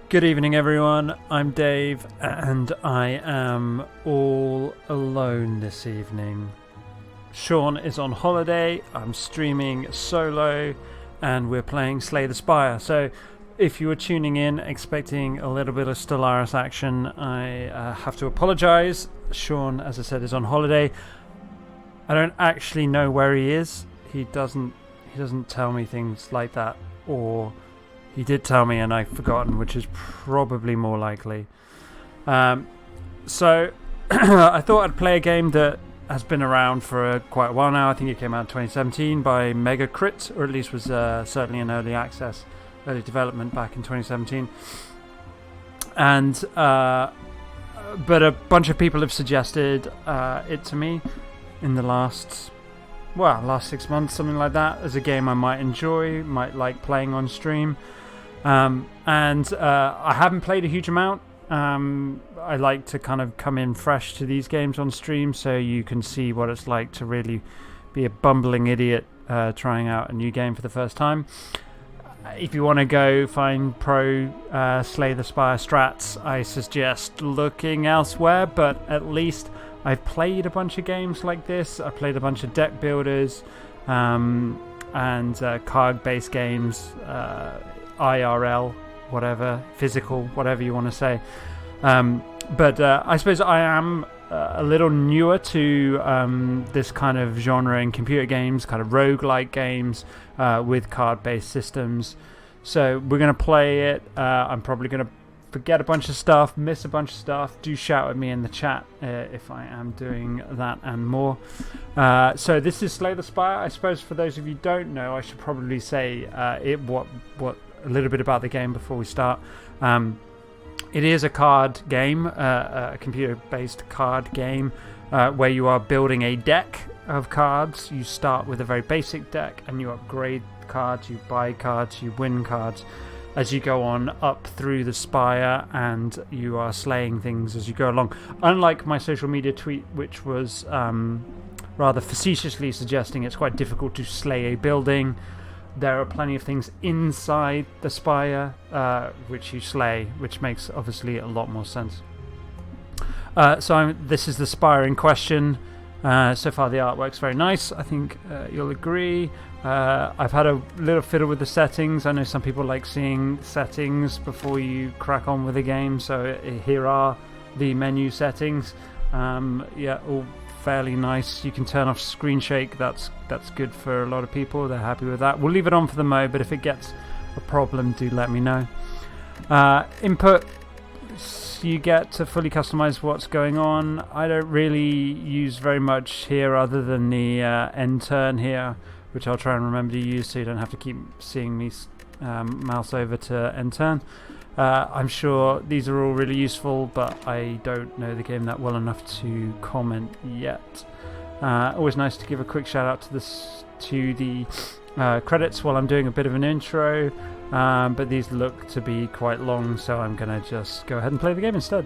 Good evening, everyone. I'm Dave, and I am all alone this evening. Sean is on holiday, I'm streaming solo, and we're playing Slay the Spire. So, if you were tuning in expecting a little bit of Stellaris action, I have to apologise. Sean, as I said, is on holiday. I don't actually know where he is. He doesn't tell me things like that, or he did tell me and I've forgotten, which is probably more likely. So I thought I'd play a game that has been around for quite a while now. I think it came out in 2017 by Mega Crit, or at least was certainly in early access, early development back in 2017. And but a bunch of people have suggested it to me in the last 6 months, something like that, as a game I might enjoy, might like playing on stream. And I haven't played a huge amount. I like to kind of come in fresh to these games on stream so you can see what it's like to really be a bumbling idiot trying out a new game for the first time. If you want to go find pro Slay the Spire strats, I suggest looking elsewhere, but at least I've played a bunch of games like this. I played a bunch of deck builders and card-based games, IRL, whatever, physical, whatever you want to say. But I suppose I am a little newer to this kind of genre in computer games, kind of roguelike games with card-based systems. So we're going to play it. I'm probably going to forget a bunch of stuff, miss a bunch of stuff. Do shout at me in the chat if I am doing that and more. So this is Slay the Spire. I suppose for those of you who don't know, I should probably say what a little bit about the game before we start. It is a card game, a computer-based card game, where you are building a deck of cards. You start with a very basic deck, and you upgrade cards, you buy cards, you win cards as you go on up through the Spire, and you are slaying things as you go along. Unlike my social media tweet, which was rather facetiously suggesting it's quite difficult to slay a building, there are plenty of things inside the Spire which you slay, which makes obviously a lot more sense. This is the Spire in question. So far the artwork's very nice, I think you'll agree. I've had a little fiddle with the settings. I know some people like seeing settings before you crack on with the game, so here are the menu settings. All fairly nice. You can turn off screen shake. That's good for a lot of people. They're happy with that. We'll leave it on for the mo, but if it gets a problem, do let me know. Input, you get to fully customize what's going on. I don't really use very much here other than the end turn here, which I'll try and remember to use so you don't have to keep seeing me mouse over to end turn. I'm sure these are all really useful, but I don't know the game that well enough to comment yet. Always nice to give a quick shout out to the credits while I'm doing a bit of an intro, but these look to be quite long, so I'm going to just go ahead and play the game instead.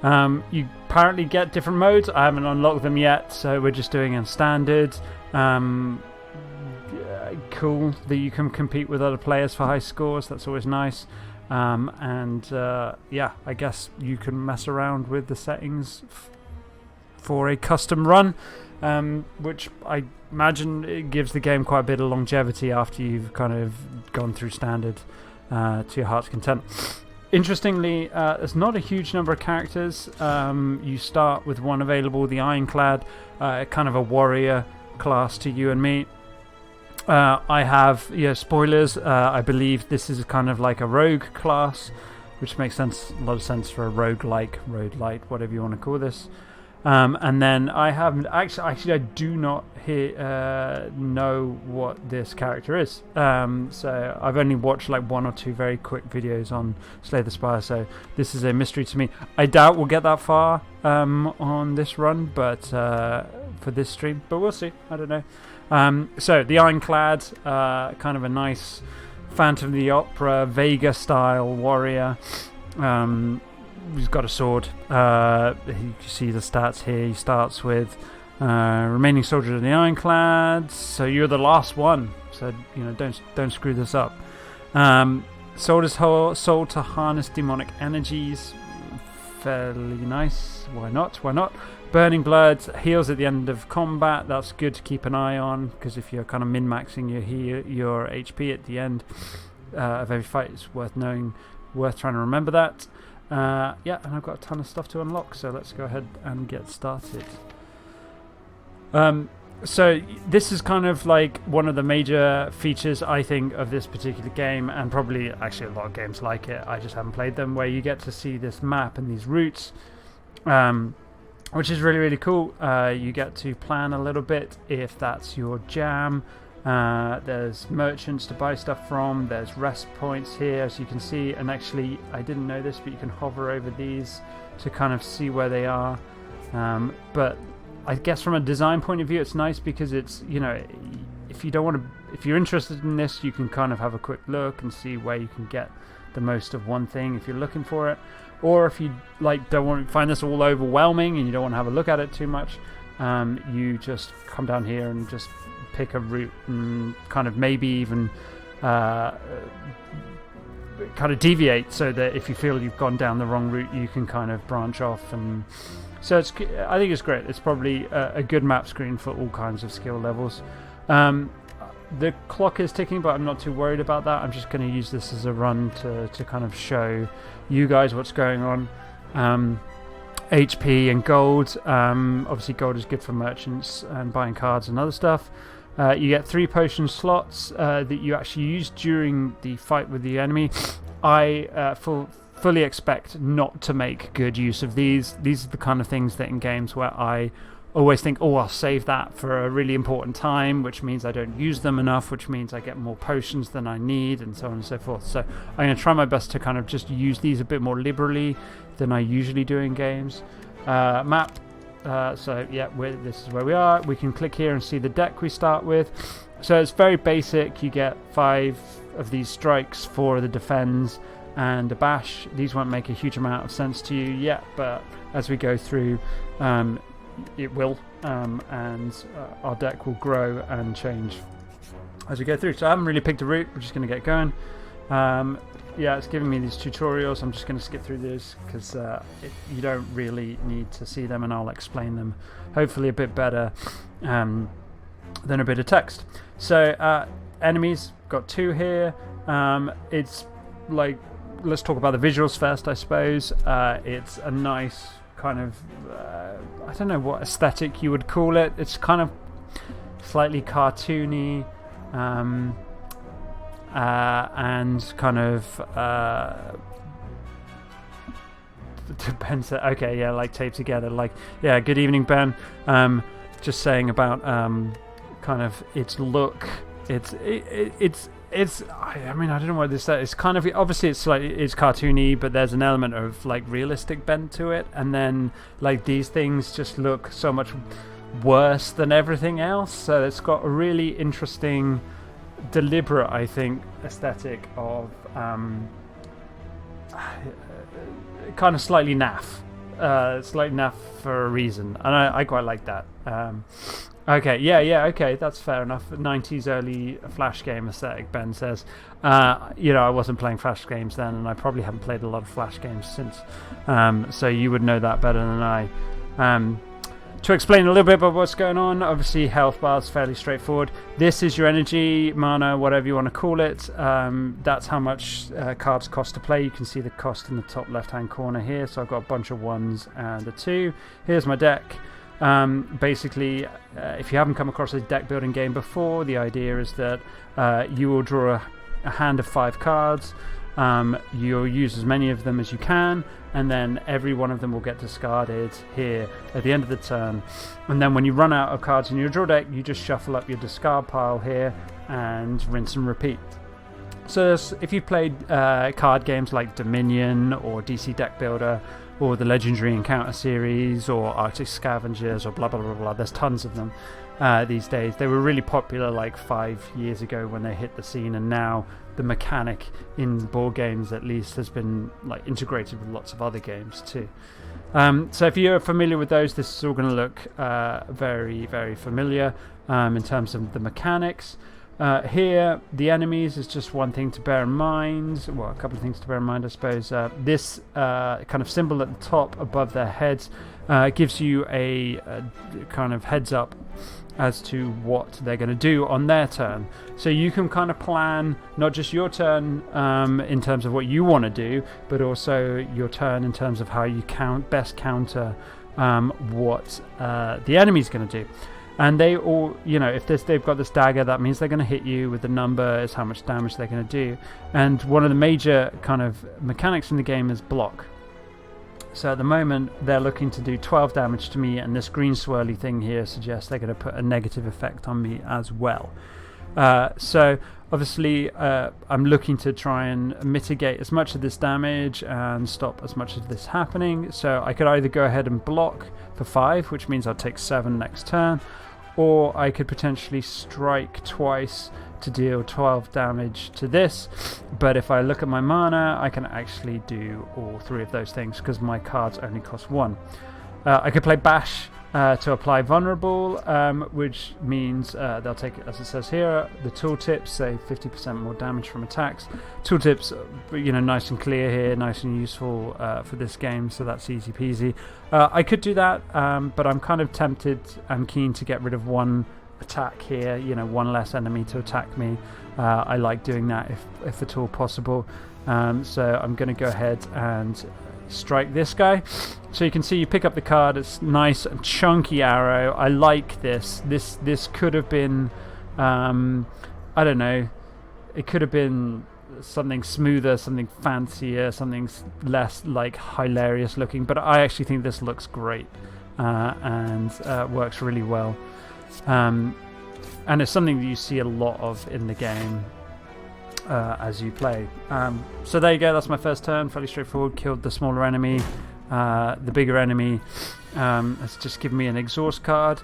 You apparently get different modes. I haven't unlocked them yet, so we're just doing in standard. Cool that you can compete with other players for high scores. That's always nice. I guess you can mess around with the settings for a custom run, which I imagine it gives the game quite a bit of longevity after you've kind of gone through standard to your heart's content. Interestingly, there's not a huge number of characters. You start with one available, the Ironclad, kind of a warrior class to you and me. I have, spoilers, I believe this is kind of like a rogue class, which makes a lot of sense for a roguelike, whatever you want to call this. And then I haven't, actually I do not know what this character is. So I've only watched like one or two very quick videos on Slay the Spire, so this is a mystery to me. I doubt we'll get that far on this run, but for this stream, but we'll see, I don't know. So the Ironclad, kind of a nice Phantom of the Opera, Vega style warrior. He's got a sword. You see the stats here. He starts with remaining soldier of the Ironclad. So you're the last one. So don't screw this up. sold his whole soul to harness demonic energies. Fairly nice. Why not? Why not? Burning Blood heals at the end of combat. That's good to keep an eye on, because if you're kind of min-maxing your HP at the end of every fight, it's worth knowing, worth trying to remember that. Yeah, and I've got a ton of stuff to unlock, so let's go ahead and get started. So this is kind of like one of the major features, I think, of this particular game, and probably actually a lot of games like it. I just haven't played them, where you get to see this map and these routes, which is really, really cool. You get to plan a little bit if that's your jam. There's merchants to buy stuff from. There's rest points here, as you can see. And actually, I didn't know this, but you can hover over these to kind of see where they are. But I guess from a design point of view, it's nice because it's, you know, if you're interested in this, you can kind of have a quick look and see where you can get the most of one thing if you're looking for it. Or if you don't want to find this all overwhelming and you don't want to have a look at it too much, you just come down here and just pick a route and kind of maybe even kind of deviate, so that if you feel you've gone down the wrong route, you can kind of branch off. And so I think it's great. It's probably a good map screen for all kinds of skill levels. The clock is ticking, but I'm not too worried about that. I'm just going to use this as a run to kind of show you guys what's going on. HP and gold. Obviously gold is good for merchants and buying cards and other stuff. You get 3 potion slots that you actually use during the fight with the enemy. I fully expect not to make good use of these. These are the kind of things that in games where I always think, oh, I'll save that for a really important time, which means I don't use them enough, which means I get more potions than I need, and so on and so forth. So I'm going to try my best to kind of just use these a bit more liberally than I usually do in games. Map. So yeah, this is where we are. We can click here and see the deck we start with. So it's very basic. You get 5 of these strikes for the defense and a bash. These won't make a huge amount of sense to you yet, but as we go through, it will, and our deck will grow and change as we go through. So I haven't really picked a route. We're just going to get going. Yeah, it's giving me these tutorials. I'm just going to skip through this because you don't really need to see them, and I'll explain them hopefully a bit better than a bit of text. So enemies, got 2 here. It's like, let's talk about the visuals first, I suppose. It's a nice kind of I don't know what aesthetic you would call it. It's kind of slightly cartoony, and kind of depends. Okay, yeah, like taped together. Like, yeah, good evening, Ben. Just saying about kind of its look. It's I mean, I don't know what this is. It's kind of, obviously it's cartoony, but there's an element of like realistic bent to it, and then like these things just look so much worse than everything else. So it's got a really interesting, deliberate, I think, aesthetic of kind of slightly naff. Slightly naff for a reason, and I quite like that. Okay, yeah, okay, that's fair enough. 90s early Flash game aesthetic, Ben says. You know, I wasn't playing Flash games then, and I probably haven't played a lot of Flash games since. So you would know that better than I. To explain a little bit about what's going on, obviously health bars fairly straightforward. This is your energy, mana, whatever you want to call it. That's how much cards cost to play. You can see the cost in the top left-hand corner here. So I've got a bunch of 1s and a 2. Here's my deck. Basically, if you haven't come across a deck building game before, the idea is that you will draw a hand of 5 cards. You'll use as many of them as you can, and then every one of them will get discarded here at the end of the turn. And then when you run out of cards in your draw deck, you just shuffle up your discard pile here and rinse and repeat. So if you've played card games like Dominion or DC Deck Builder or the Legendary Encounter series or Arctic Scavengers or blah blah blah blah, there's tons of them these days. They were really popular like 5 years ago when they hit the scene, and now the mechanic in board games at least has been like integrated with lots of other games too. So if you're familiar with those, this is all going to look very, very familiar in terms of the mechanics. Here, the enemies is just one thing to bear in mind. Well, a couple of things to bear in mind, I suppose. This kind of symbol at the top above their heads gives you a kind of heads up as to what they're going to do on their turn. So you can kind of plan not just your turn in terms of what you want to do, but also your turn in terms of how you best counter what the enemy's going to do. And they all, if they've got this dagger, that means they're going to hit you with the number is how much damage they're going to do. And one of the major kind of mechanics in the game is block. So at the moment, they're looking to do 12 damage to me, and this green swirly thing here suggests they're going to put a negative effect on me as well. So obviously, I'm looking to try and mitigate as much of this damage and stop as much of this happening. So I could either go ahead and block for 5, which means I'll take 7 next turn, or I could potentially strike twice to deal 12 damage to this. But if I look at my mana, I can actually do all 3 of those things because my cards only cost 1. I could play Bash to apply vulnerable, which means they'll take, as it says here, the tooltips, say 50% more damage from attacks. Tooltips, nice and clear here, nice and useful for this game, so that's easy peasy. I could do that, but I'm kind of tempted and keen to get rid of one attack here, one less enemy to attack me. I like doing that if at all possible. So I'm going to go ahead and strike this guy. So you can see you pick up the card. It's nice and chunky arrow. I like this. This could have been I don't know, it could have been something smoother, something fancier, something less like hilarious looking, but I actually think this looks great and works really well. And it's something that you see a lot of in the game as you play. So there you go, that's my first turn, fairly straightforward. Killed the smaller enemy. The bigger enemy has just given me an exhaust card,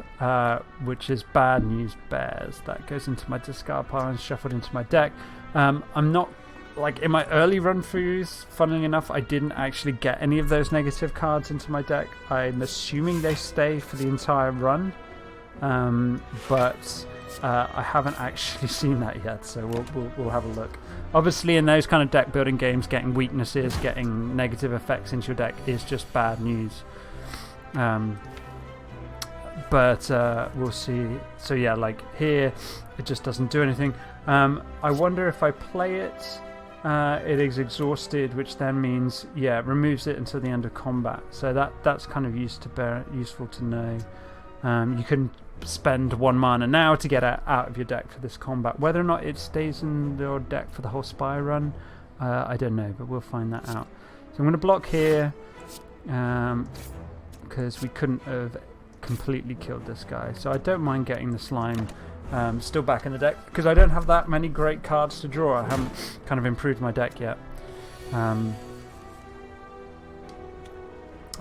which is bad news bears. That goes into my discard pile and shuffled into my deck. I'm not, like in my early run throughs, funnily enough, I didn't actually get any of those negative cards into my deck. I'm assuming they stay for the entire run, but I haven't actually seen that yet, so we'll have a look. Obviously, in those kind of deck building games, getting weaknesses, getting negative effects into your deck is just bad news. But we'll see. So yeah, like here, it just doesn't do anything. I wonder if I play it, it is exhausted, which then means, yeah, it removes it until the end of combat. So that's kind of useful to know. You can spend 1 mana now to get it out of your deck for this combat. Whether or not it stays in your deck for the whole Spire run, I don't know, but we'll find that out. So I'm going to block here, because we couldn't have completely killed this guy. So I don't mind getting the slime still back in the deck, because I don't have that many great cards to draw. I haven't kind of improved my deck yet.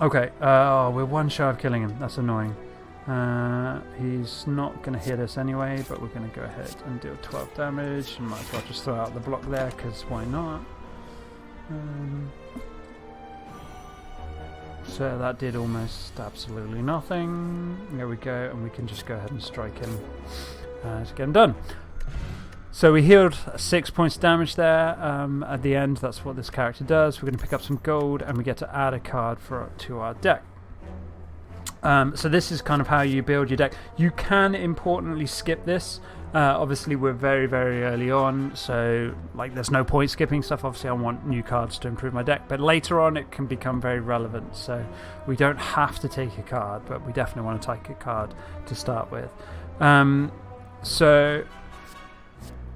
Okay, we're 1 shy of killing him. That's annoying. He's not going to hit us anyway, but we're going to go ahead and deal 12 damage. And might as well just throw out the block there, because why not? So that did almost absolutely nothing. There we go, and we can just go ahead and strike him to get him done. So we healed 6 points of damage there at the end. That's what this character does. We're going to pick up some gold, and we get to add a card to our deck. So this is kind of how you build your deck. You can importantly skip this. Obviously we're very, very early on, so like there's no point skipping stuff. Obviously I want new cards to improve my deck, but later on it can become very relevant. So we don't have to take a card, but we definitely want to take a card to start with. So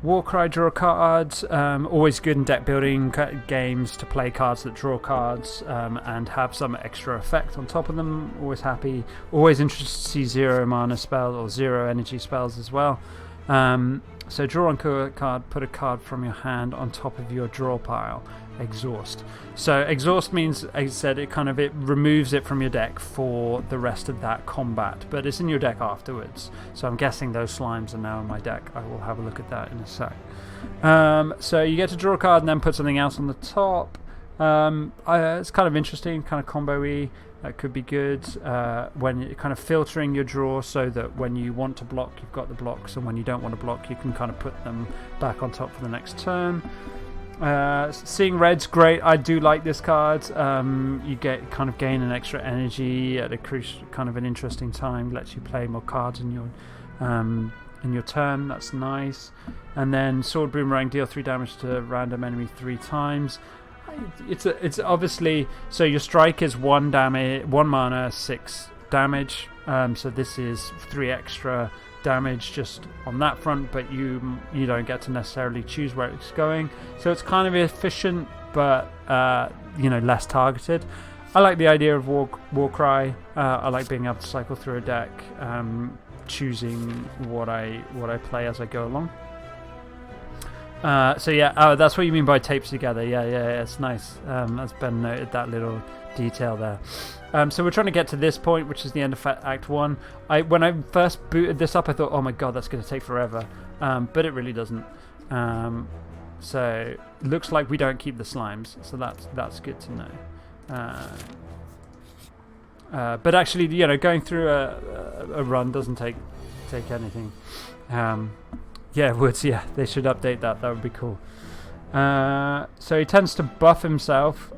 Warcry, draw cards. Always good in deck building games to play cards that draw cards and have some extra effect on top of them. Always happy. Always interested to see 0 mana spells or 0 energy spells as well. So draw on card, put a card from your hand on top of your draw pile. Exhaust. So exhaust means, as I said, it removes it from your deck for the rest of that combat, but it's in your deck afterwards. So I'm guessing those slimes are now in my deck. I will have a look at that in a sec. So you get to draw a card and then put something else on the top. It's kind of interesting, kind of combo-y. That could be good when you're kind of filtering your draw so that when you want to block, you've got the blocks, and when you don't want to block, you can kind of put them back on top for the next turn. Seeing red's great. I do like this card. You get kind of gain an extra energy at a crucial, kind of an interesting time. Lets you play more cards in your turn. That's nice. And then sword boomerang, deal 3 damage to random enemy 3 times. It's obviously, so your strike is 1 mana, 6 damage. So this is 3 extra damage just on that front, but you don't get to necessarily choose where it's going. So it's kind of efficient, but less targeted. I like the idea of Warcry. I like being able to cycle through a deck, choosing what I play as I go along. That's what you mean by tapes together. Yeah, it's nice. As Ben noted, that little detail there. So we're trying to get to this point, which is the end of Act 1. When I first booted this up, I thought, oh my god, that's going to take forever. But it really doesn't. So it looks like we don't keep the slimes, so that's good to know. But actually, going through a run doesn't take anything. Woods, they should update that. That would be cool. So he tends to buff himself,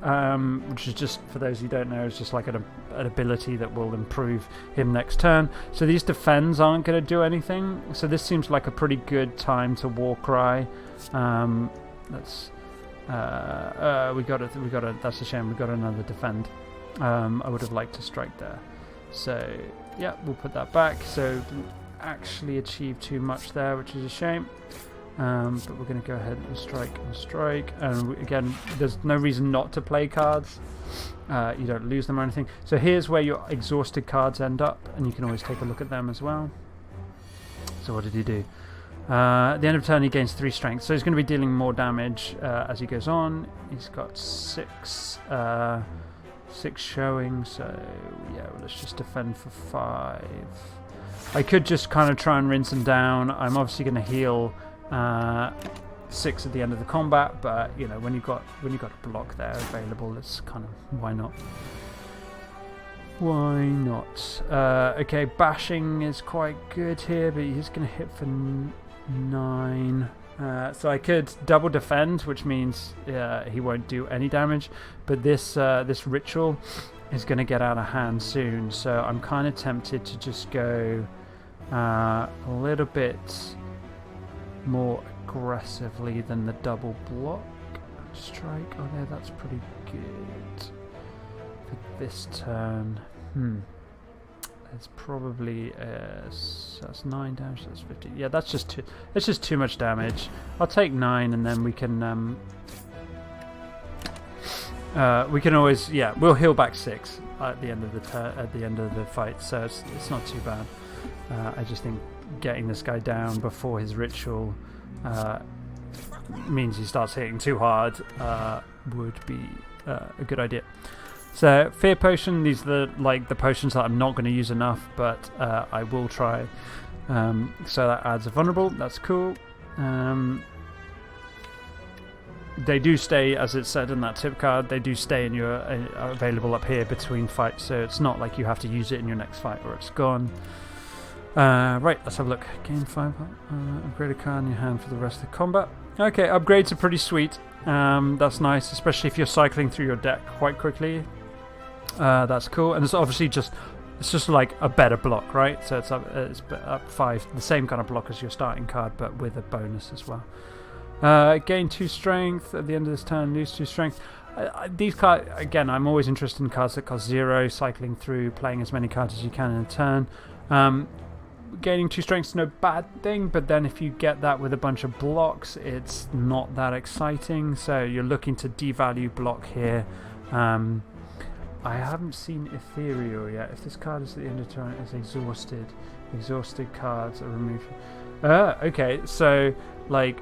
which is just, for those who don't know, is just like an ability that will improve him next turn. So these defends aren't going to do anything. So this seems like a pretty good time to Warcry. That's a shame. We got another defend. I would have liked to strike there. So yeah, we'll put that back. So actually achieve too much there, which is a shame, but we're going to go ahead and strike, and again, there's no reason not to play cards. You don't lose them or anything. So here's where your exhausted cards end up, and you can always take a look at them as well. So what did he do? At the end of turn, he gains 3 strength, so he's going to be dealing more damage as he goes on. He's got 6 showing, so yeah, let's just defend for 5. I could just kind of try and rinse him down. I'm obviously going to heal 6 at the end of the combat, but when you've got a block there available, it's kind of why not? Why not? Okay, bashing is quite good here, but he's going to hit for 9. So I could double defend, which means he won't do any damage. But this ritual is going to get out of hand soon, so I'm kind of tempted to just go a little bit more aggressively than the double block strike. Oh, there, that's pretty good for this turn. It's probably that's 9 damage. That's 50. Yeah, that's just too much damage. I'll take 9, and then we can always we'll heal back 6 at the end of the fight. So it's not too bad. I just think getting this guy down before his ritual means he starts hitting too hard would be a good idea. So Fear Potion, these are the potions that I'm not going to use enough, but I will try. So that adds a vulnerable, that's cool. They do stay, as it said in that tip card, they do stay in your available up here between fights, so it's not like you have to use it in your next fight or it's gone. Right, let's have a look. Gain 5, upgrade a card in your hand for the rest of the combat. Okay, upgrades are pretty sweet. That's nice, especially if you're cycling through your deck quite quickly. That's cool, and it's obviously just like a better block, right? So it's up 5, the same kind of block as your starting card, but with a bonus as well. Gain 2 strength at the end of this turn. Lose 2 strength. These cards, again, I'm always interested in cards that cost 0. Cycling through, playing as many cards as you can in a turn. Gaining 2 strength is no bad thing, but then if you get that with a bunch of blocks, it's not that exciting. So you're looking to devalue block here. I haven't seen Ethereal yet. If this card is at the end of turn, it's exhausted. Exhausted cards are removed. Okay, so like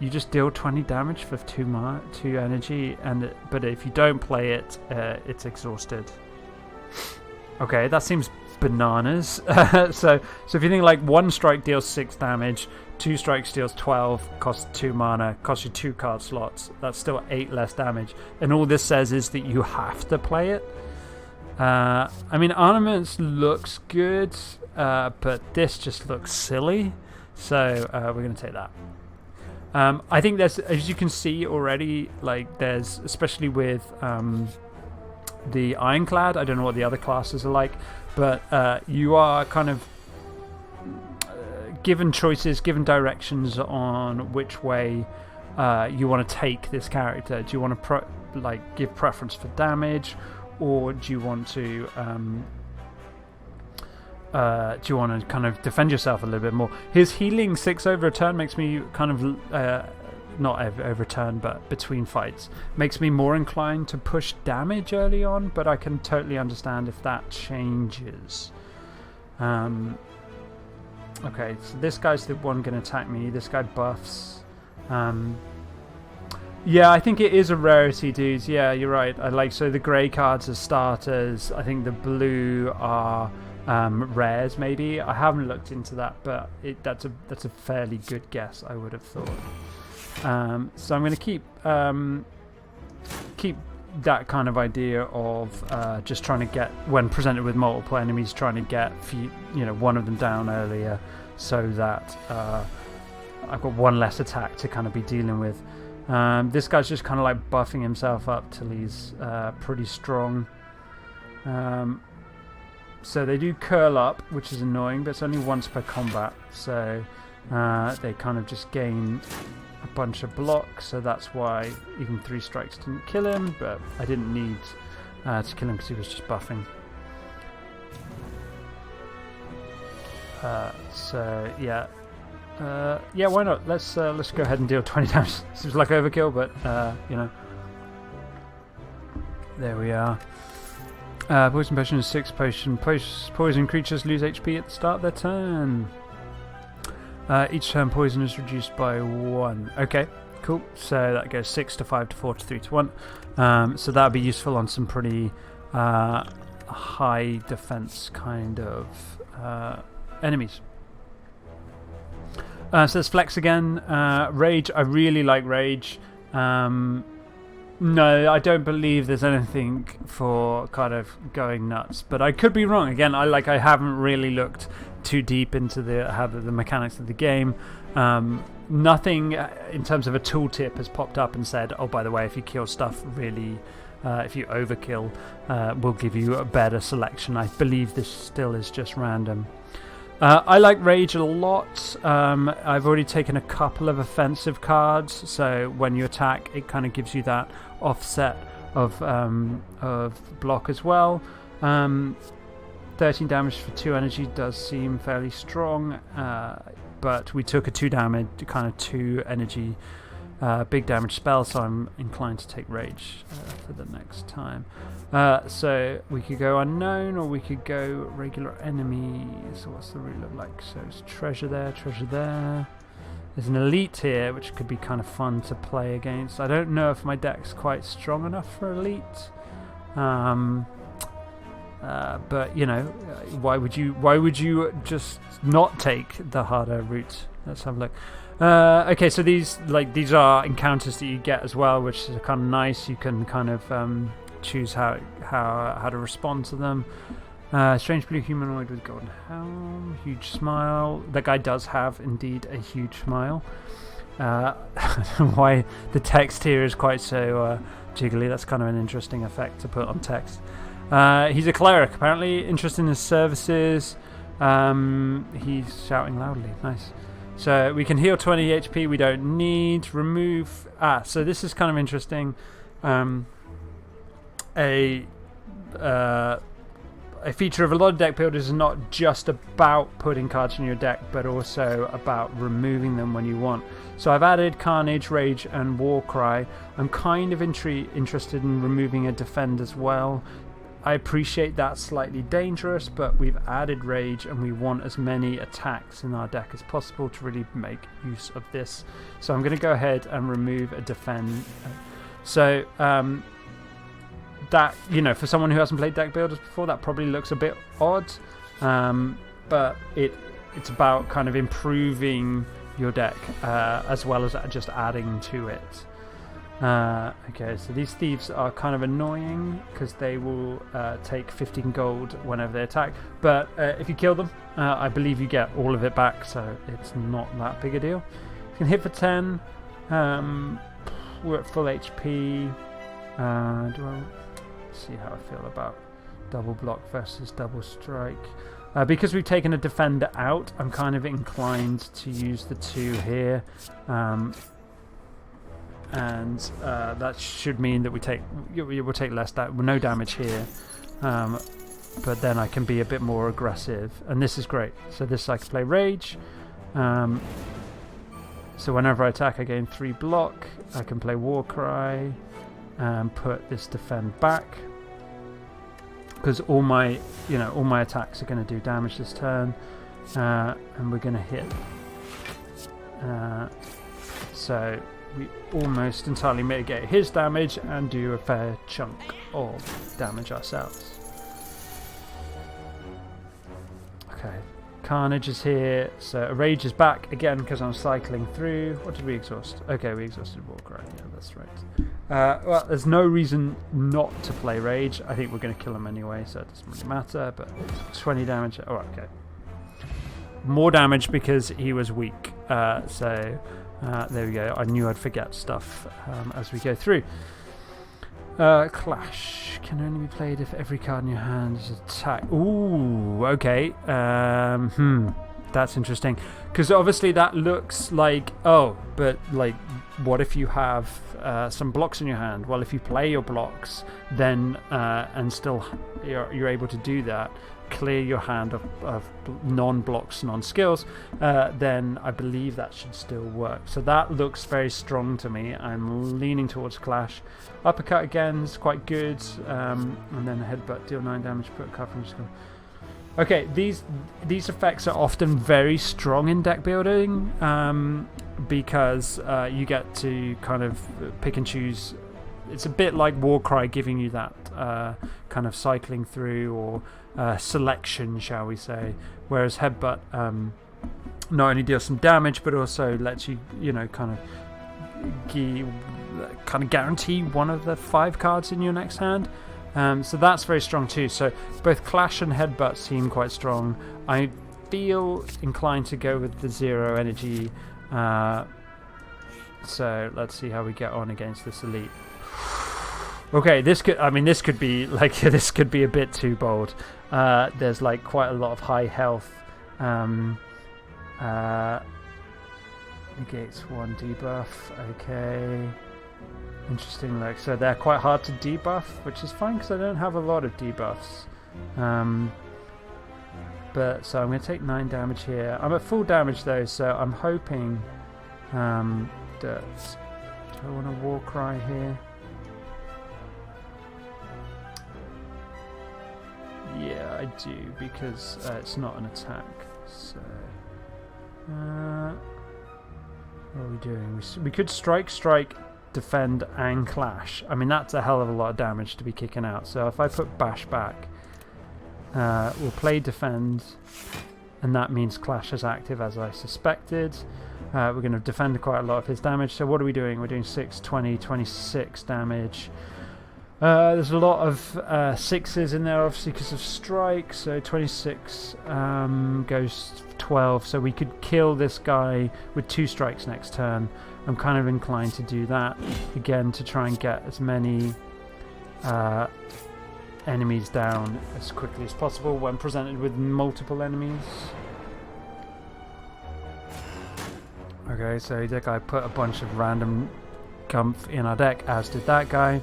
you just deal 20 damage for 2 energy, but if you don't play it, it's exhausted. Okay, that seems bananas. So if you think like 1 strike deals 6 damage, 2 strikes deals 12, costs 2 mana, costs you 2 card slots, that's still 8 less damage, and all this says is that you have to play it. I mean, Armaments looks good, but this just looks silly, so we're going to take that. I think there's, as you can see already, like there's, especially with the Ironclad, I don't know what the other classes are like, but you are kind of given choices, given directions on which way you want to take this character. Do you want to give preference for damage, or do you want to kind of defend yourself a little bit more? His healing 6 over a turn makes me kind of not over turn, but between fights, makes me more inclined to push damage early on, but I can totally understand if that changes. Okay, so this guy's the one going to attack me. This guy buffs. Yeah, I think it is a rarity, dudes. Yeah, you're right. So the grey cards are starters. I think the blue are rares, maybe. I haven't looked into that, but that's a fairly good guess, I would have thought. So I'm going to keep that kind of idea of just trying to get, when presented with multiple enemies, trying to get one of them down earlier, so that I've got one less attack to kind of be dealing with. This guy's just kind of like buffing himself up till he's pretty strong. So they do curl up, which is annoying, but it's only once per combat, so they kind of just gain a bunch of blocks, so that's why even 3 strikes didn't kill him, but I didn't need to kill him because he was just buffing. So yeah, why not? Let's go ahead and deal 20 damage. Seems like overkill, but there we are. Poison potion is 6 potion. Poison creatures lose HP at the start of their turn. Each turn poison is reduced by 1. Okay, cool. So that goes 6 to 5 to 4 to 3 to 1. So that would be useful on some pretty high defense kind of enemies. So there's Flex again. Rage, I really like Rage. No, I don't believe there's anything for kind of going nuts, but I could be wrong. Again, I haven't really looked too deep into the mechanics of the game. Nothing in terms of a tooltip has popped up and said, oh, by the way, if you kill stuff really, if you overkill, we'll give you a better selection. I believe this still is just random. I like Rage a lot. I've already taken a couple of offensive cards, so when you attack, it kind of gives you that offset of block as well. 13 damage for 2 energy does seem fairly strong, but we took a 2 damage, kind of 2 energy big damage spell, so I'm inclined to take Rage for the next time. So we could go Unknown, or we could go regular enemy. So what's the route look like? So it's treasure there, treasure there. There's an elite here, which could be kind of fun to play against. I don't know if my deck's quite strong enough for elite. But why would you just not take the harder route? Let's have a look. Okay, so these are encounters that you get as well, which is kind of nice. You can kind of choose how to respond to them. Strange blue humanoid with golden helm, huge smile. That guy does have indeed a huge smile. I don't know why the text here is quite so jiggly. That's kind of an interesting effect to put on text. He's a cleric, apparently. Interested in his services. He's shouting loudly. Nice. So we can heal 20 HP. We don't need. Remove. So this is kind of interesting. A feature of a lot of deck builders is not just about putting cards in your deck, but also about removing them when you want. So I've added Carnage, Rage, and Warcry. I'm kind of interested in removing a Defend as well. I appreciate that's slightly dangerous, but we've added Rage, and we want as many attacks in our deck as possible to really make use of this. So I'm going to go ahead and remove a Defend. So that, for someone who hasn't played deck builders before, that probably looks a bit odd. but it's about kind of improving your deck as well as just adding to it. Okay, so these thieves are kind of annoying because they will take 15 gold whenever they attack, but if you kill them, I believe you get all of it back, so it's not that big a deal. You can hit for 10. We're at full HP. See how I feel about double block versus double strike. Because we've taken a defender out, I'm kind of inclined to use the 2 here. And that should mean that we'll take less no damage here, but then I can be a bit more aggressive, and this is great. So this I can play rage, so whenever I attack I gain 3 block. I can play war cry and put this defend back, because all my attacks are going to do damage this turn, and we're going to hit, so we almost entirely mitigate his damage and do a fair chunk of damage ourselves. Okay, Carnage is here, so Rage is back again because I'm cycling through. What did we exhaust? Okay, we exhausted Warcry, yeah, that's right. Well, there's no reason not to play Rage. I think we're going to kill him anyway, so it doesn't really matter, but 20 damage. Oh, okay. More damage because he was weak, there we go. I knew I'd forget stuff as we go through. Clash can only be played if every card in your hand is attacked. Ooh, okay. That's interesting. Because obviously that looks like, but like, what if you have some blocks in your hand? Well, if you play your blocks, then and still you're able to do that, clear your hand of non-blocks, non-skills, then I believe that should still work. So that looks very strong to me. I'm leaning towards Clash. Uppercut again is quite good, and then Headbutt, deal 9 damage, put a card from your skill. Okay, these effects are often very strong in deck building, because you get to kind of pick and choose. It's a bit like Warcry giving you that kind of cycling through or selection, shall we say, whereas Headbutt not only deals some damage but also lets you, kind of guarantee one of the 5 cards in your next hand. So that's very strong too. So both Clash and Headbutt seem quite strong. I feel inclined to go with the 0 energy. So let's see how we get on against this elite. Okay, this could be a bit too bold. There's like quite a lot of high health. Negates 1 debuff. Okay. Interesting look. So they're quite hard to debuff, which is fine because I don't have a lot of debuffs. But so I'm going to take 9 damage here. I'm at full damage though, so I'm hoping that. Do I want a war cry here? Yeah, I do, because it's not an attack. So, what are we doing? We could strike, defend, and clash. I mean, that's a hell of a lot of damage to be kicking out. So if I put bash back, we'll play defend, and that means clash is active as I suspected. We're going to defend quite a lot of his damage. So what are we doing? We're doing 6, 20, 26 damage. There's a lot of 6s in there, obviously, because of strike. So 26 goes 12. So we could kill this guy with 2 strikes next turn. I'm kind of inclined to do that again to try and get as many enemies down as quickly as possible when presented with multiple enemies. Okay, so that guy put a bunch of random gumph in our deck, as did that guy.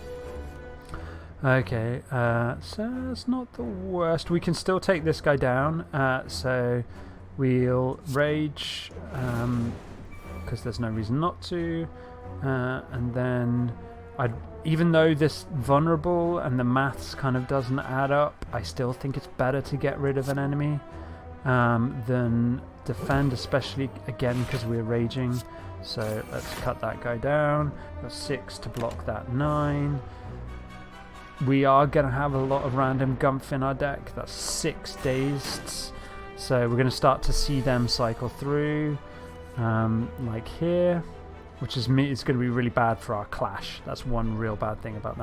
Okay, so it's not the worst. We can still take this guy down, so we'll rage, because there's no reason not to, and then even though this vulnerable and the maths kind of doesn't add up, I still think it's better to get rid of an enemy than defend, especially again because we're raging. So let's cut that guy down. Got 6 to block that 9. we are going to have a lot of random gumph in our deck. That's 6 dazed. So we're going to start to see them cycle through, like here, which is going to be really bad for our clash. That's one real bad thing about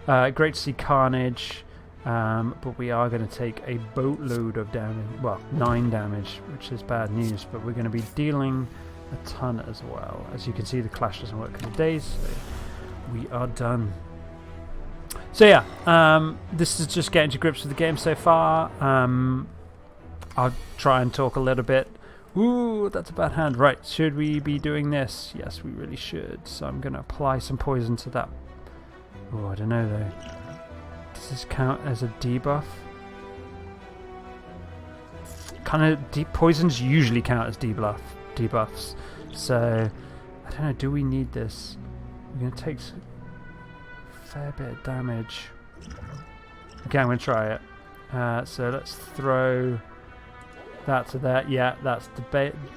that. Great to see Carnage, but we are going to take a boatload of damage. Well, 9 damage, which is bad news, but we're going to be dealing a ton as well. As you can see, the clash doesn't work in the days, so we are done. So yeah, this is just getting to grips with the game so far. I'll try and talk a little bit. Ooh, that's a bad hand. Right, should we be doing this? Yes, we really should. So I'm going to apply some poison to that. Oh, I don't know though. Does this count as a debuff? Kind of poisons usually count as debuffs. So I don't know. Do we need this? We're going to take a fair bit of damage. Okay, I'm going to try it. So let's throw that to that. Yeah, that's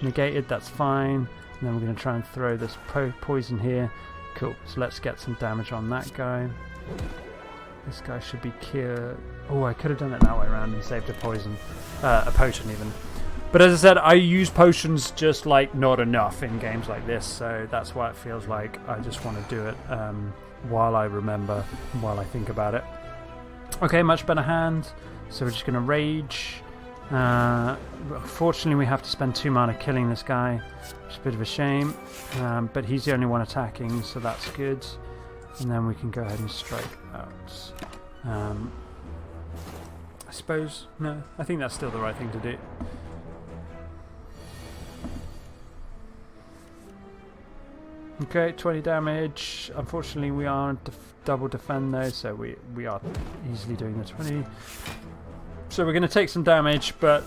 negated. That's fine. And then we're going to try and throw this poison here. Cool. So let's get some damage on that guy. This guy should be cured. Oh, I could have done it that way around and saved a poison. A potion even. But as I said, I use potions just like not enough in games like this. So that's why it feels like I just want to do it while I remember, while I think about it. Okay, much better hand. So we're just going to rage. Fortunately, we have to spend 2 mana killing this guy, which is a bit of a shame. But he's the only one attacking, so that's good. And then we can go ahead and strike out. I suppose, no, I think that's still the right thing to do. Okay, 20 damage. Unfortunately, we aren't double defend though, so we are easily doing the 20. So we're going to take some damage, but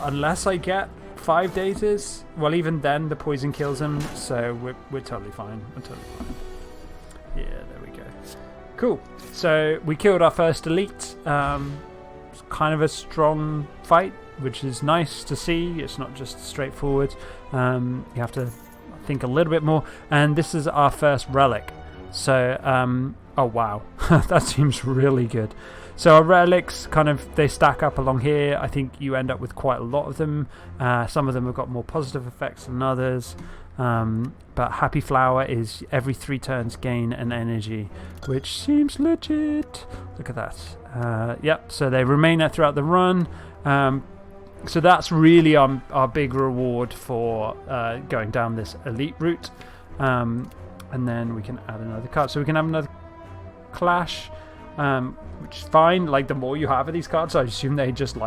unless I get 5 dazes, well, even then the poison kills him, so we're totally fine. We're totally fine. Yeah, there we go. Cool. So we killed our first elite. It's kind of a strong fight, which is nice to see. It's not just straightforward. You have to think a little bit more. And this is our first relic. So, oh wow, that seems really good. So our relics they stack up along here. I think you end up with quite a lot of them. Some of them have got more positive effects than others. But Happy Flower is every 3 turns gain an energy, which seems legit. Look at that. Yep, so they remain there throughout the run. So that's really our big reward for going down this elite route. And then we can add another card. So we can have another clash, which is fine. Like, the more you have of these cards, I assume they just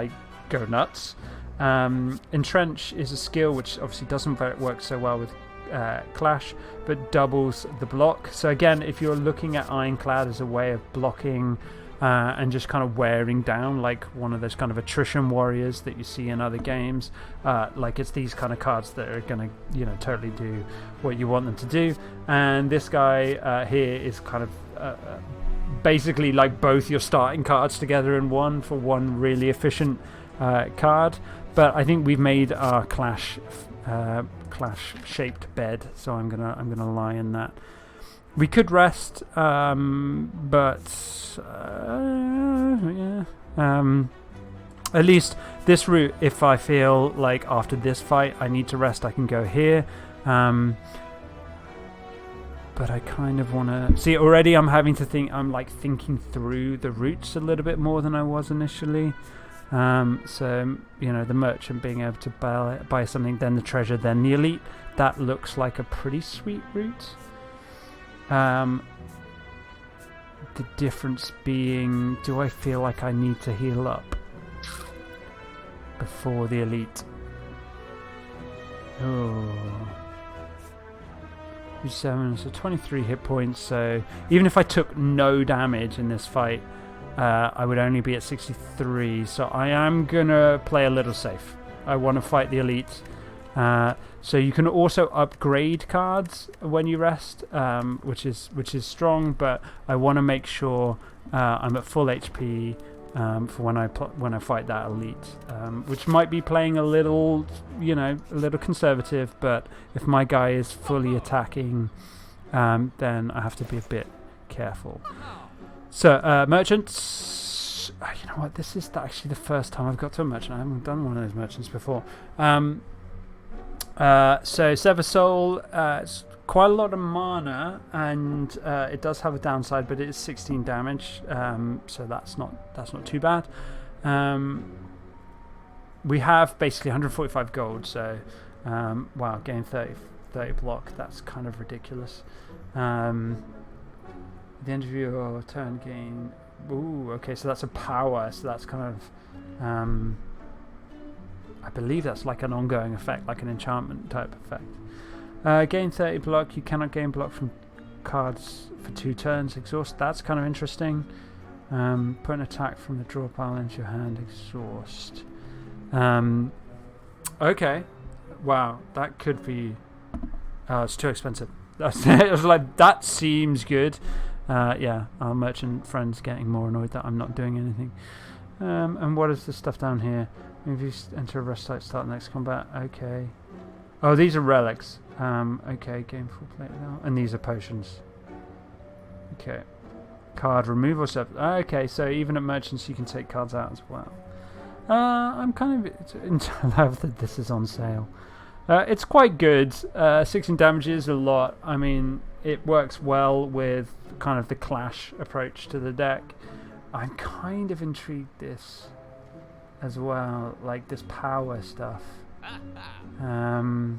go nuts. Entrench is a skill which obviously doesn't work so well with clash, but doubles the block. So again, if you're looking at Ironclad as a way of blocking and just kind of wearing down, like one of those kind of attrition warriors that you see in other games, like it's these kind of cards that are going to totally do what you want them to do. And this guy here is kind of basically like both your starting cards together in one for one really efficient card. But I think we've made our clash shaped bed, so I'm gonna lie in that. We could rest, but yeah. At least this route, if I feel like after this fight I need to rest, I can go here. But I kind of want to see, already I'm having to think. I'm thinking through the routes a little bit more than I was initially. So the merchant being able to buy something, then the treasure, then the elite, that looks like a pretty sweet route. The difference being, do I feel like I need to heal up before the elite? Oh, 7, so 23 hit points. So even if I took no damage in this fight, I would only be at 63, so I am gonna play a little safe. I want to fight the elite. So you can also upgrade cards when you rest, which is strong. But I want to make sure I'm at full HP for when I fight that elite, which might be playing a little conservative. But if my guy is fully attacking, then I have to be a bit careful. So, merchants. You know what? This is actually the first time I've got to a merchant. I haven't done one of those merchants before. So, Sever Soul, it's quite a lot of mana, and it does have a downside, but it is 16 damage, so that's not too bad. We have basically 145 gold, so wow, gain 30 block. That's kind of ridiculous. At the end of your turn, gain. Ooh, okay, so that's a power. So that's kind of. I believe that's like an ongoing effect, like an enchantment type effect. Gain 30 block. You cannot gain block from cards for 2 turns. Exhaust. That's kind of interesting. Put an attack from the draw pile into your hand. Exhaust. Okay. Wow, that could be. It's too expensive. It was like, that seems good. Yeah, our merchant friend's getting more annoyed that I'm not doing anything. And what is this stuff down here? If you enter a rest site, start next combat. Okay. Oh, these are relics. Okay, game full plate now. And these are potions. Okay. Card removal stuff. Okay, so even at merchants you can take cards out as well. I'm kind of in love that this is on sale. It's quite good. 16 damage is a lot. I mean, it works well with kind of the clash approach to the deck. I'm kind of intrigued this as well, like this power stuff. Oh,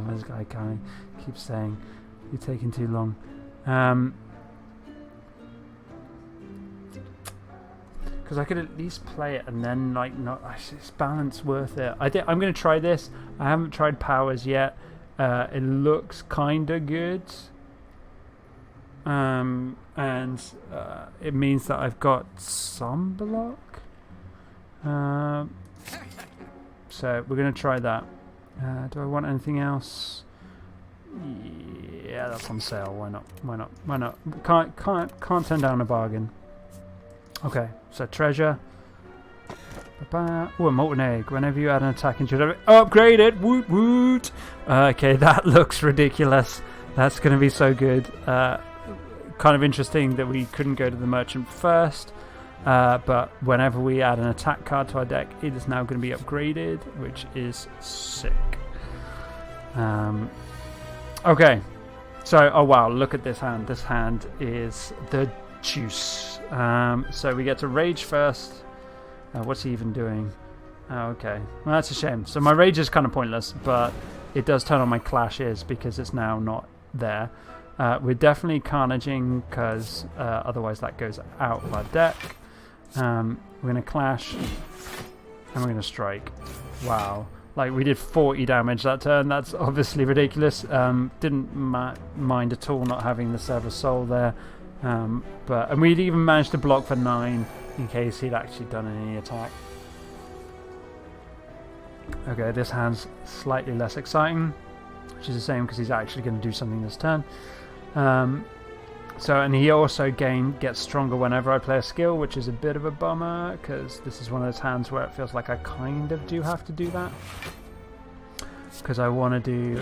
this guy kind of keeps saying you're taking too long. Because I could at least play it and then like not. It's balance worth it. I'm going to try this. I haven't tried powers yet. It looks kind of good. And it means that I've got some block. So we're going to try that. Do I want anything else? Yeah, that's on sale. Why not? Can't turn down a bargain. Okay, so treasure. Oh, a molten egg. Whenever you add an attack into your upgrade it. Woot woot. Okay, that looks ridiculous. That's going to be so good. Kind of interesting that we couldn't go to the merchant first. But whenever we add an attack card to our deck, it is now going to be upgraded, which is sick. Okay, so oh wow, look at this hand. This hand is the juice. So we get to rage first. What's he even doing? Oh, okay, well that's a shame. So my rage is kind of pointless, but it does turn on my clashes because it's now not there. We're definitely carnaging because otherwise that goes out of our deck. We're going to clash and we're going to strike. Wow. Like we did 40 damage that turn. That's obviously ridiculous. Didn't mind at all not having the Sever Soul there. And we'd even managed to block for 9 in case he'd actually done any attack. Okay, this hand's slightly less exciting, which is the same because he's actually going to do something this turn. And he also gets stronger whenever I play a skill, which is a bit of a bummer because this is one of those hands where it feels like I kind of do have to do that because I want to do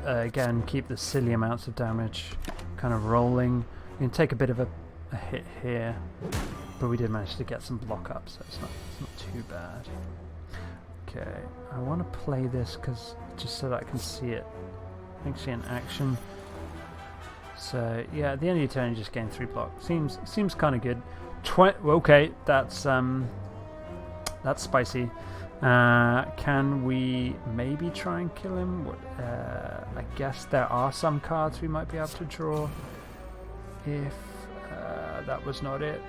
again keep the silly amounts of damage kind of rolling. We can take a bit of a hit here, but we did manage to get some block up, so it's not too bad. Okay, I want to play this because just so that I can see it actually in action. So yeah, at the end of your turn you just gain 3 block. Seems kind of good. Okay, that's spicy. Can we maybe try and kill him? I guess there are some cards we might be able to draw if that was not it.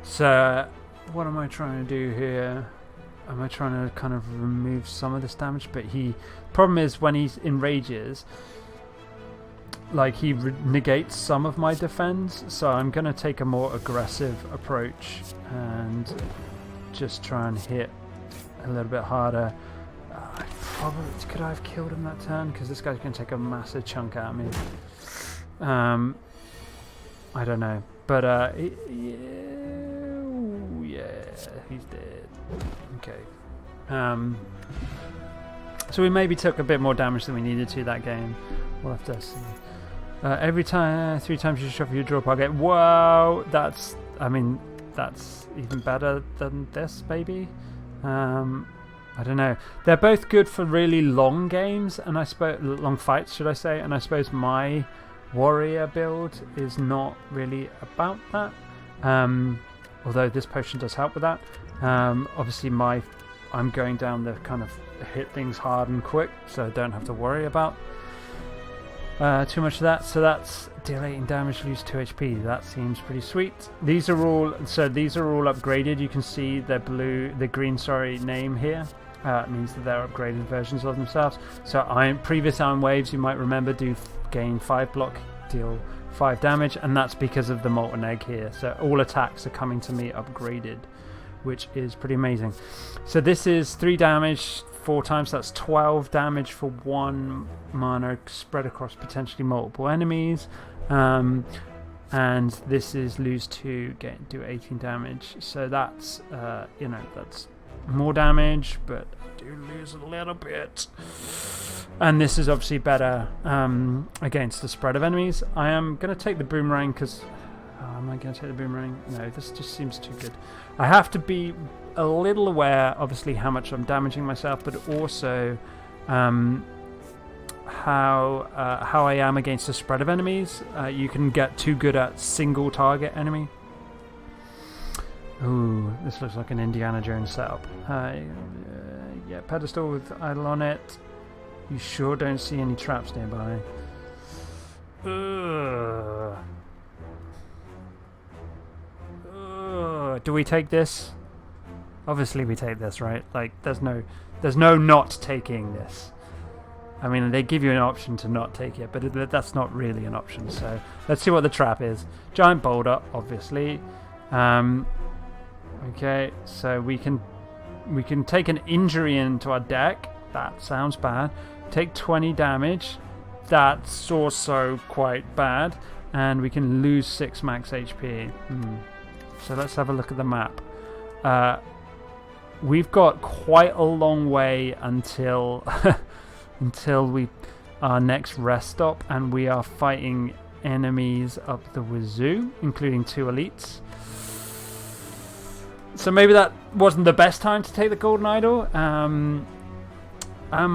So what am I trying to do here? Am I trying to kind of remove some of this damage? But problem is when he enrages, like he negates some of my defense, so I'm going to take a more aggressive approach and just try and hit a little bit harder. Could I have killed him that turn? Because this guy's going to take a massive chunk out of me. I don't know, but yeah, he's dead. Okay. So we maybe took a bit more damage than we needed to that game. We'll have to see. Every time, 3 times you shuffle your draw pocket. Whoa, that's even better than this, maybe. I don't know. They're both good for really long games, and I suppose long fights, should I say? And I suppose my warrior build is not really about that. Although this potion does help with that. Obviously, I'm going down the kind of hit things hard and quick, so I don't have to worry about too much of that. So that's deal 18 damage, lose 2 HP. That seems pretty sweet. These are all upgraded. You can see the green name here. It means that they're upgraded versions of themselves. So previous Iron Waves, you might remember, do gain 5 block, deal 5 damage, and that's because of the Molten Egg here. So all attacks are coming to me upgraded, which is pretty amazing. So this is 3 damage 4 times, that's 12 damage for 1 mana spread across potentially multiple enemies. And this is lose 2, do 18 damage. So that's that's more damage, but I do lose a little bit. And this is obviously better against the spread of enemies. I am going to take the boomerang because... am I going to take the boomerang? No, this just seems too good. I have to be a little aware, obviously, how much I'm damaging myself, but also how I am against the spread of enemies. You can get too good at single target enemy. Ooh, this looks like an Indiana Jones setup. Yeah, pedestal with idol on it. You sure don't see any traps nearby. Do we take this? Obviously we take this, right? Like, there's no not taking this. I mean, they give you an option to not take it, but that's not really an option. So let's see what the trap is. Giant boulder, obviously. Okay, so we can take an injury into our deck. That sounds bad. Take 20 damage. That's also quite bad. And we can lose 6 max HP. So let's have a look at the map. We've got quite a long way until our next rest stop, and we are fighting enemies up the wazoo, including 2 elites. So maybe that wasn't the best time to take the golden idol. Am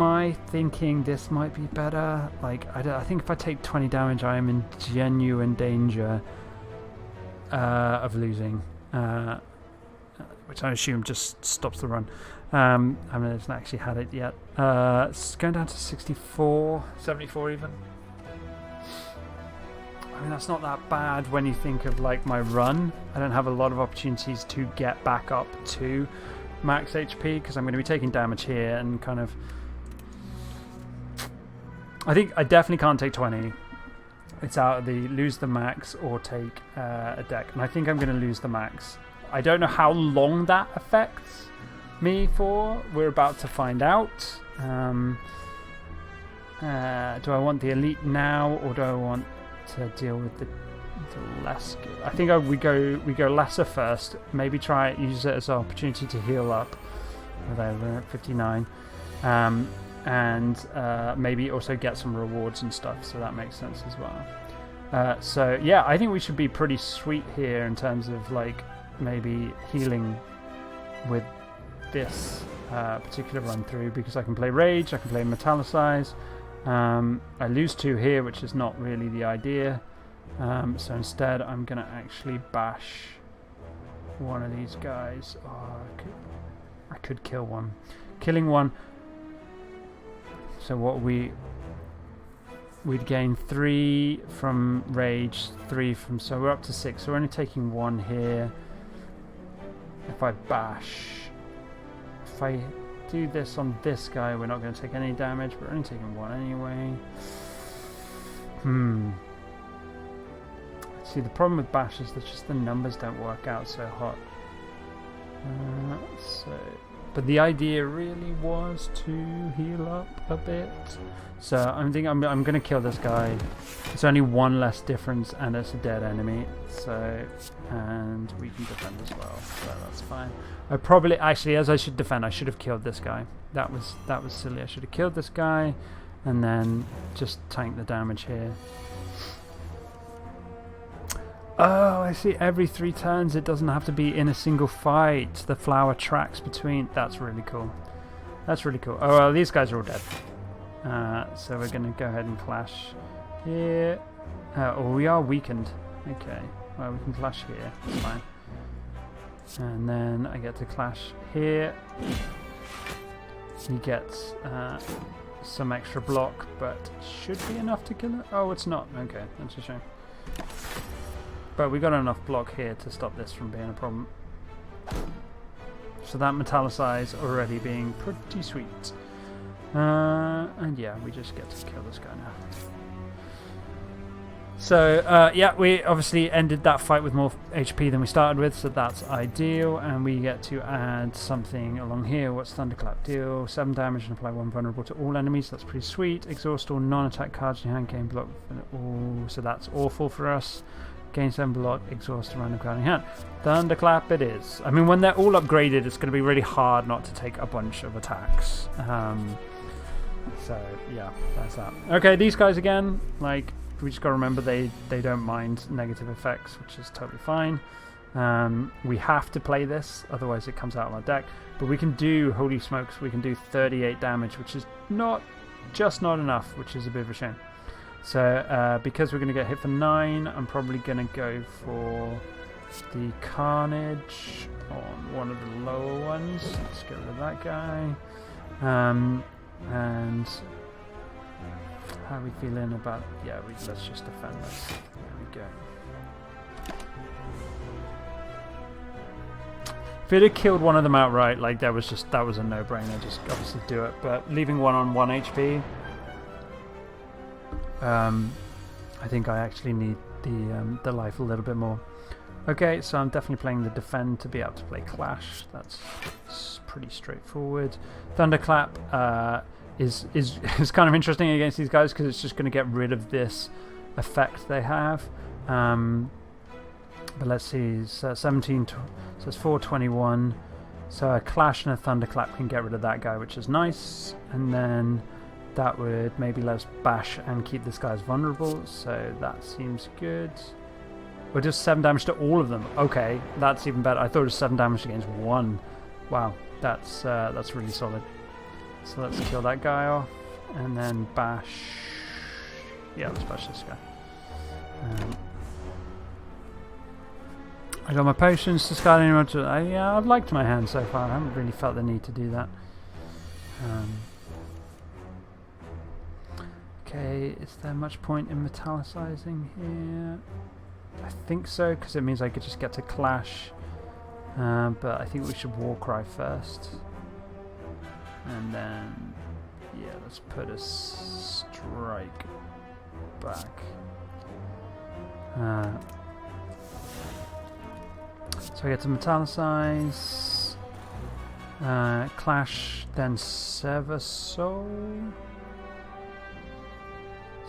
I thinking this might be better? Like, I think if I take 20 damage, I am in genuine danger of losing, which I assume just stops the run. I mean, it's not actually had it yet. It's going down to 64, 74 even. I mean, that's not that bad when you think of like my run. I don't have a lot of opportunities to get back up to max HP because I'm going to be taking damage here and kind of... I think I definitely can't take 20. It's out of the lose the max or take a deck. And I think I'm going to lose the max. I don't know how long that affects me for. We're about to find out. Do I want the elite now or do I want to deal with the less good? I think we go lesser first. Maybe use it as an opportunity to heal up. Although we're at 59. And maybe also get some rewards and stuff, so that makes sense as well. So yeah, I think we should be pretty sweet here in terms of like maybe healing with this particular run through, because I can play Rage, I can play Metallicize. I lose 2 here, which is not really the idea. So instead I'm going to actually bash one of these guys. Oh, I could kill one. Killing one. So what we'd gain 3 from Rage, 3 from... So we're up to 6. So we're only taking 1 here. If I bash... If I do this on this guy, we're not going to take any damage. But we're only taking 1 anyway. See, the problem with bash is that just the numbers don't work out so hot. So But the idea really was to heal up a bit. So I'm going to kill this guy. It's only one less difference and it's a dead enemy. So, and we can defend as well. So that's fine. I probably, actually, as I should defend, I should have killed this guy. That was silly. I should have killed this guy and then just tank the damage here. Oh, I see. Every 3 turns, it doesn't have to be in a single fight. The flower tracks between. That's really cool. That's really cool. Oh, well, these guys are all dead. So we're going to go ahead and clash here. Oh, we are weakened. Okay. Well, we can clash here. That's fine. And then I get to clash here. He gets some extra block, but should be enough to kill it. Oh, it's not. Okay, that's a shame. But we got enough block here to stop this from being a problem. So that metallicize already being pretty sweet. And yeah, we just get to kill this guy now. So yeah, we obviously ended that fight with more HP than we started with, so that's ideal. And we get to add something along here. What's Thunderclap? Deal 7 damage and apply 1 vulnerable to all enemies. That's pretty sweet. Exhaust all non-attack cards in your hand, gain block. So that's awful for us. Gain 7 block, exhaust a random card in your hand. Thunderclap it is. I mean, when they're all upgraded, it's going to be really hard not to take a bunch of attacks. So yeah, that's that. Okay, these guys again, like, we just got to remember they don't mind negative effects, which is totally fine. We have to play this, otherwise it comes out of our deck. But we can do, holy smokes, we can do 38 damage, which is not enough, which is a bit of a shame. So because we're going to get hit for 9, I'm probably going to go for the Carnage on one of the lower ones. Let's get rid of that guy. And how are we feeling about... Yeah, let's just defend this. There we go. If it had killed one of them outright, like that was a no-brainer. Just obviously do it. But leaving one on 1 HP... I think I actually need the life a little bit more. Okay, so I'm definitely playing the defend to be able to play clash. That's pretty straightforward. Thunderclap is kind of interesting against these guys because it's just going to get rid of this effect they have. But let's see, so 17, so it's 421. So a clash and a thunderclap can get rid of that guy, which is nice. And then that would maybe let us bash and keep this guy's vulnerable, so that seems good. We're just 7 damage to all of them. Okay, that's even better. I thought it was 7 damage against 1. Wow, that's really solid. So let's kill that guy off, and then bash. Yeah, let's bash this guy. I got my potions, discard anyone. Yeah, I've liked my hand so far. I haven't really felt the need to do that. Okay, is there much point in metallicizing here? I think so, because it means I could just get to clash. But I think we should Warcry first. And then, yeah, let's put a strike back. So I get to metallicize, clash, then sever soul.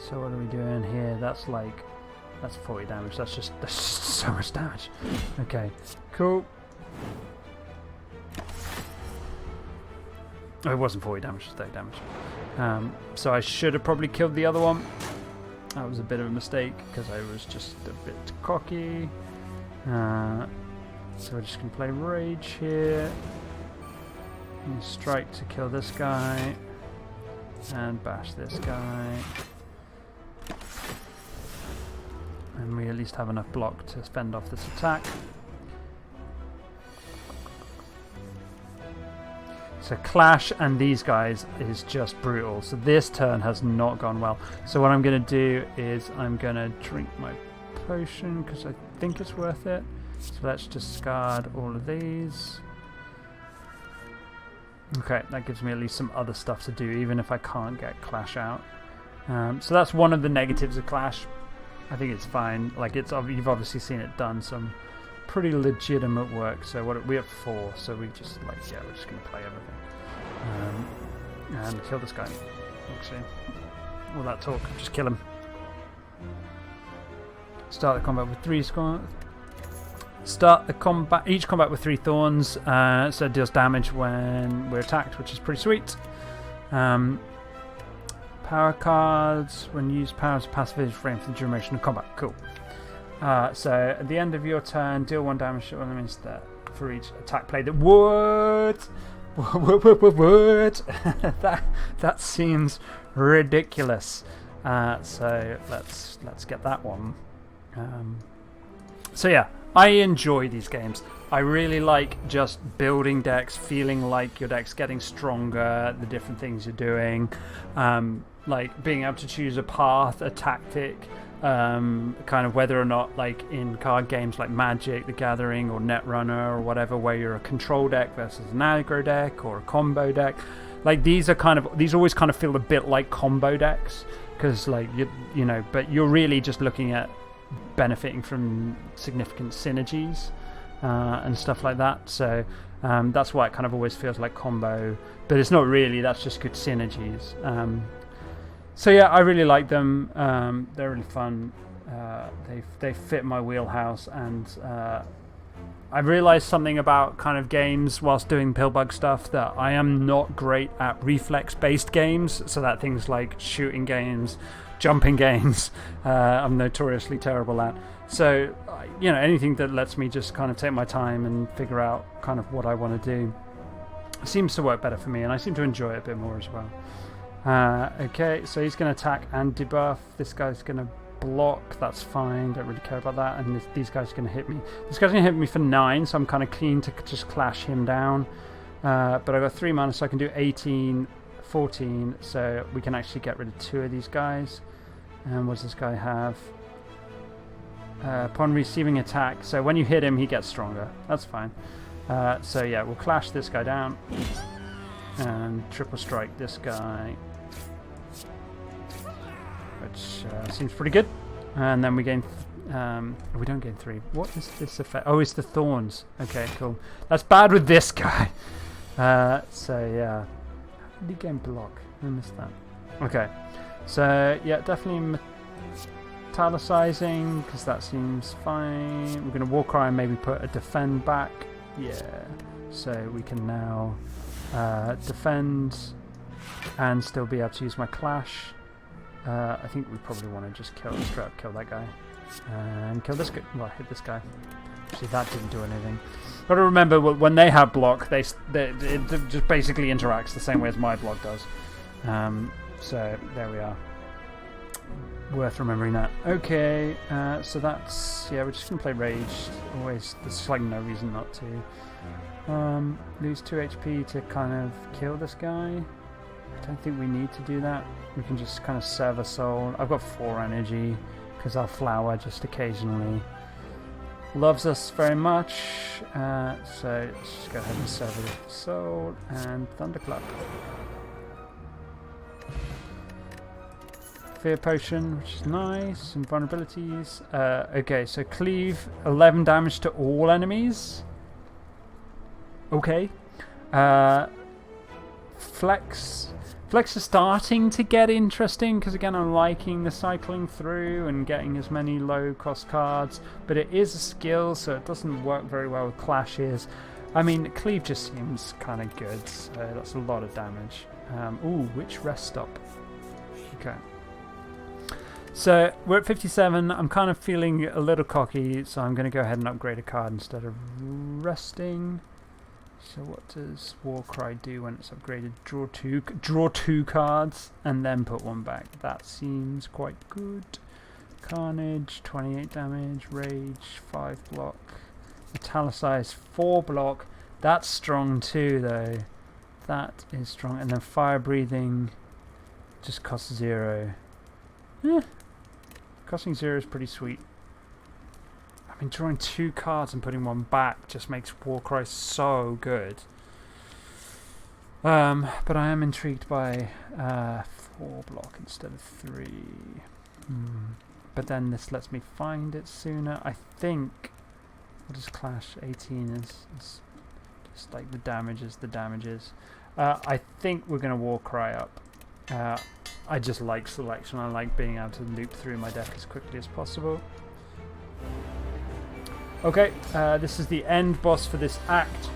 So what are we doing here? That's 40 damage. That's just so much damage. Okay, cool. Oh, it wasn't 40 damage, it's 30 damage. So I should have probably killed the other one. That was a bit of a mistake because I was just a bit cocky. So we're just going to play Rage here. And strike to kill this guy. And bash this guy. And we at least have enough block to fend off this attack. So clash and these guys is just brutal. So this turn has not gone well. So what I'm going to do is I'm going to drink my potion because I think it's worth it. So let's discard all of these. Okay, that gives me at least some other stuff to do, even if I can't get clash out. So that's one of the negatives of clash. I think it's fine. Like you've obviously seen it done some pretty legitimate work. So we have 4, so we just we're just going to play everything. And kill this guy. Actually, all that talk, just kill him. Start the combat with 3 squad. Each combat with 3 thorns, so it deals damage when we're attacked, which is pretty sweet. Power cards, when used, powers passive frame for the duration of combat. Cool. So at the end of your turn, deal 1 damage to enemies that for each attack played. What? that seems ridiculous. So let's get that one. So yeah, I enjoy these games. I really like just building decks, feeling like your deck's getting stronger, the different things you're doing, like being able to choose a path, a tactic, kind of whether or not, like in card games like Magic, The Gathering, or Netrunner, or whatever, where you're a control deck versus an aggro deck or a combo deck. Like these always kind of feel a bit like combo decks, because like you know, but you're really just looking at benefiting from significant synergies and stuff like that. So that's why it kind of always feels like combo, but it's not really. That's just good synergies. So yeah, I really like them. They're really fun. They fit my wheelhouse, and I realised something about kind of games whilst doing Pillbug stuff, that I am not great at reflex-based games. So that things like shooting games, jumping games, I'm notoriously terrible at. So you know, anything that lets me just kind of take my time and figure out kind of what I want to do seems to work better for me, and I seem to enjoy it a bit more as well. Okay, so he's going to attack and debuff. This guy's going to block. That's fine. Don't really care about that. And these guys are going to hit me. This guy's going to hit me for 9, so I'm kind of keen to just clash him down. But I've got 3 mana, so I can do 18, 14. So we can actually get rid of 2 of these guys. And what does this guy have? Upon receiving attack, so when you hit him, he gets stronger. That's fine. So yeah, we'll clash this guy down and triple strike this guy, which seems pretty good. And then we gain we don't gain 3. What is this effect? Oh, it's the thorns. Okay, cool. That's bad with this guy. So yeah, how did he gain block? I missed that. Okay, so yeah, definitely metallicizing, because that seems fine. We're going to Warcry and maybe put a defend back. Yeah, so we can now defend and still be able to use my clash. I think we probably want to just straight up kill that guy and kill this guy. Well, hit this guy. See, that didn't do anything. Got to remember, when they have block, it just basically interacts the same way as my block does. So there we are. Worth remembering that. Okay, so that's, yeah, we're just gonna play Raged. Always, there's like no reason not to. Lose 2 HP to kind of kill this guy. I don't think we need to do that. We can just kind of serve a soul. I've got 4 energy because our flower just occasionally loves us very much. So let's just go ahead and serve a soul and Thunderclap. Fear Potion, which is nice, and vulnerabilities. Okay, so Cleave, 11 damage to all enemies. Okay. Flex is starting to get interesting, because again, I'm liking the cycling through and getting as many low-cost cards, but it is a skill, so it doesn't work very well with clashes. I mean, Cleave just seems kind of good, so that's a lot of damage. Ooh, which rest stop? Okay. So we're at 57. I'm kind of feeling a little cocky, so I'm going to go ahead and upgrade a card instead of resting. So what does Warcry do when it's upgraded? Draw two cards and then put 1 back. That seems quite good. Carnage, 28 damage. Rage, 5 block. Metallicize, 4 block. That's strong too, though. That is strong. And then Fire Breathing just costs 0. Costing 0 is pretty sweet. I mean, drawing 2 cards and putting 1 back just makes Warcry so good. But I am intrigued by 4 block instead of 3. But then this lets me find it sooner. I think What does Clash 18 is just like the damage is the damages. I think we're going to Warcry up. I just like selection. I like being able to loop through my deck as quickly as possible. Okay, this is the end boss for this act.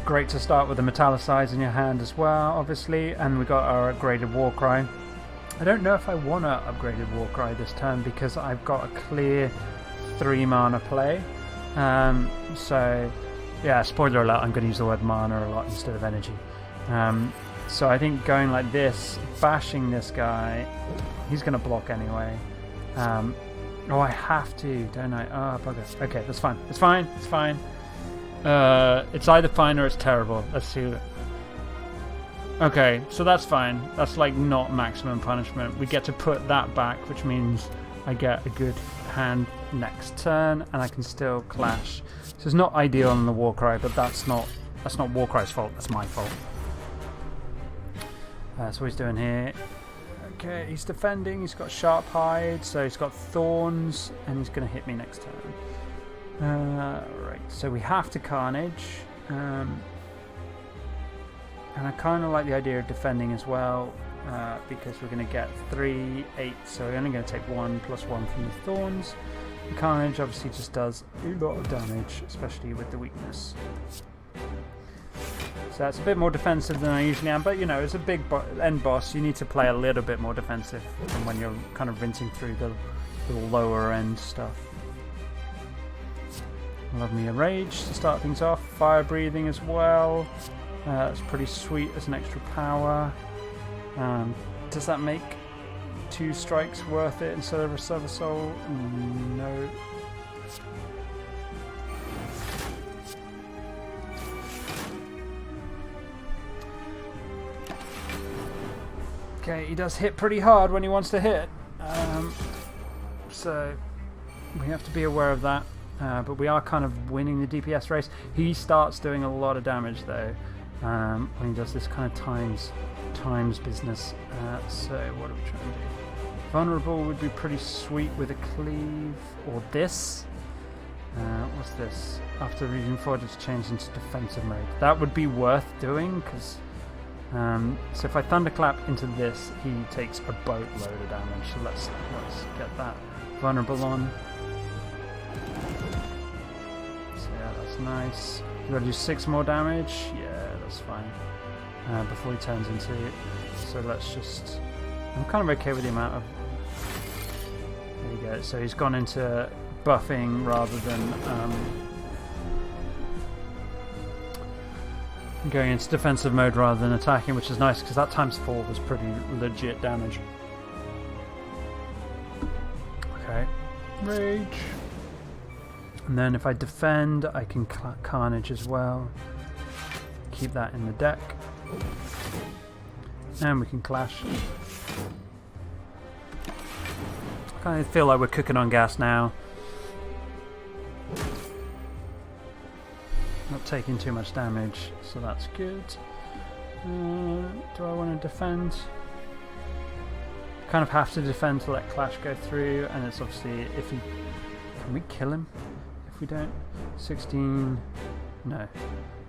Great to start with the Metallicize in your hand as well, obviously, and we got our upgraded Warcry. I don't know if I want to upgraded Warcry this turn because I've got a clear 3 mana play. So, yeah, spoiler alert, I'm going to use the word mana a lot instead of energy. So I think going like this, bashing this guy, he's going to block anyway. Oh, I have to, don't I? Oh, bugger. Okay, that's fine. It's fine. It's fine. It's either fine or it's terrible. Let's see. Okay, so that's fine. That's like not maximum punishment. We get to put that back, which means I get a good hand next turn, and I can still clash. So it's not ideal on the Warcry, but that's not Warcry's fault. That's my fault. So what he's doing here. Okay, he's defending. He's got Sharp Hide, so he's got Thorns, and he's going to hit me next turn. Right, so we have to Carnage. And I kind of like the idea of defending as well, because we're going to get 3, 8, so we're only going to take 1 plus 1 from the Thorns. The Carnage obviously just does a lot of damage, especially with the weakness. So that's a bit more defensive than I usually am, but you know, as a big end boss, you need to play a little bit more defensive than when you're kind of rinsing through the lower end stuff. Love me a Rage to start things off. Fire Breathing as well. That's pretty sweet as an extra power. Does that make 2 strikes worth it instead of a Silver Soul? No. Okay, he does hit pretty hard when he wants to hit. So we have to be aware of that. But we are kind of winning the DPS race. He starts doing a lot of damage though. When he does this kind of times business. So what are we trying to do? Vulnerable would be pretty sweet with a cleave, or this. What's this? After reading forward, it's changed into defensive mode. That would be worth doing because. So if I thunderclap into this, he takes a boatload of damage. So let's get that vulnerable on. So yeah, that's nice. You gotta do 6 more damage. Yeah, that's fine. Before he turns into it. So let's just. I'm kind of okay with the amount of. There you go. So he's gone into buffing rather than going into defensive mode rather than attacking, which is nice because that ×4 was pretty legit damage. Okay, Rage. And then if I defend, I can Carnage as well. Keep that in the deck. And we can Clash. I kind of feel like we're cooking on gas now. Not taking too much damage, so that's good. Do I want to defend? Kind of have to defend to let Clash go through, and it's obviously if he. Can we kill him? If we don't, 16. No,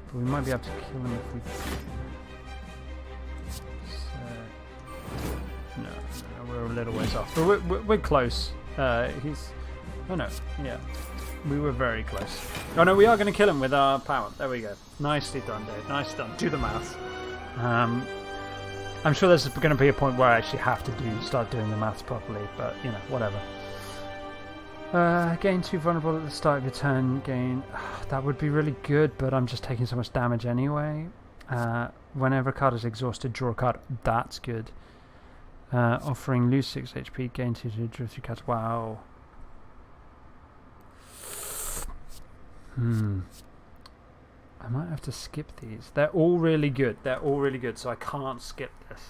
but we might be able to kill him if we. So no, we're a little ways off, but we're close. He's. Oh no, yeah. We were very close. Oh no, we are going to kill him with our power. There we go. Nicely done, Dave. Nicely done. Do the maths. I'm sure there's going to be a point where I actually have to start doing the maths properly, but you know, whatever. Gain 2 vulnerable at the start of your turn. Gain. That would be really good, but I'm just taking so much damage anyway. Whenever a card is exhausted, draw a card. That's good. Offering lose 6 HP. Gain 2 to draw 3 cards. Wow. I might have to skip these. They're all really good. They're all really good, so I can't skip this.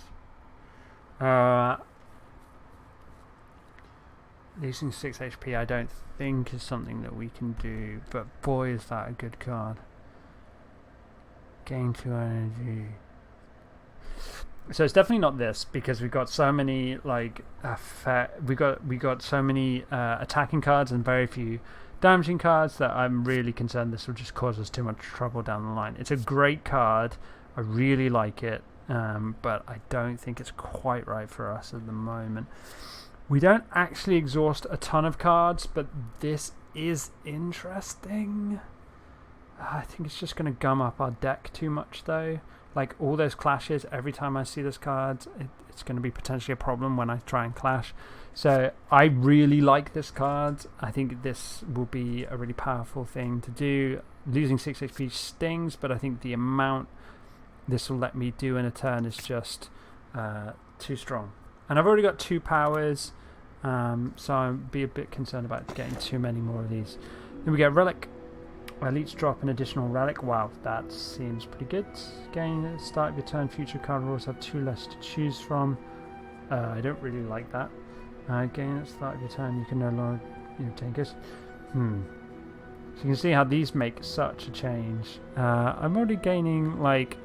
Losing 6 HP I don't think is something that we can do, but boy is that a good card. Gain 2 energy. So it's definitely not this because we've got so many like we got so many attacking cards and very few damaging cards that I'm really concerned this will just cause us too much trouble down the line. It's a great card. I really like it, but I don't think it's quite right for us at the moment. We don't actually exhaust a ton of cards, but this is interesting. I think it's just going to gum up our deck too much, though. Like, all those clashes, every time I see this card, it's going to be potentially a problem when I try and clash. So I really like this card. I think this will be a really powerful thing to do. Losing 6 HP stings, but I think the amount this will let me do in a turn is just too strong. And I've already got 2 powers, so I'll be a bit concerned about getting too many more of these. Then we get Relic. Elites drop an additional relic. Wow, that seems pretty good. Gain at the start of your turn, future card rules have 2 less to choose from. I don't really like that. Gain at the start of your turn, you can no longer take us. So you can see how these make such a change. I'm already gaining like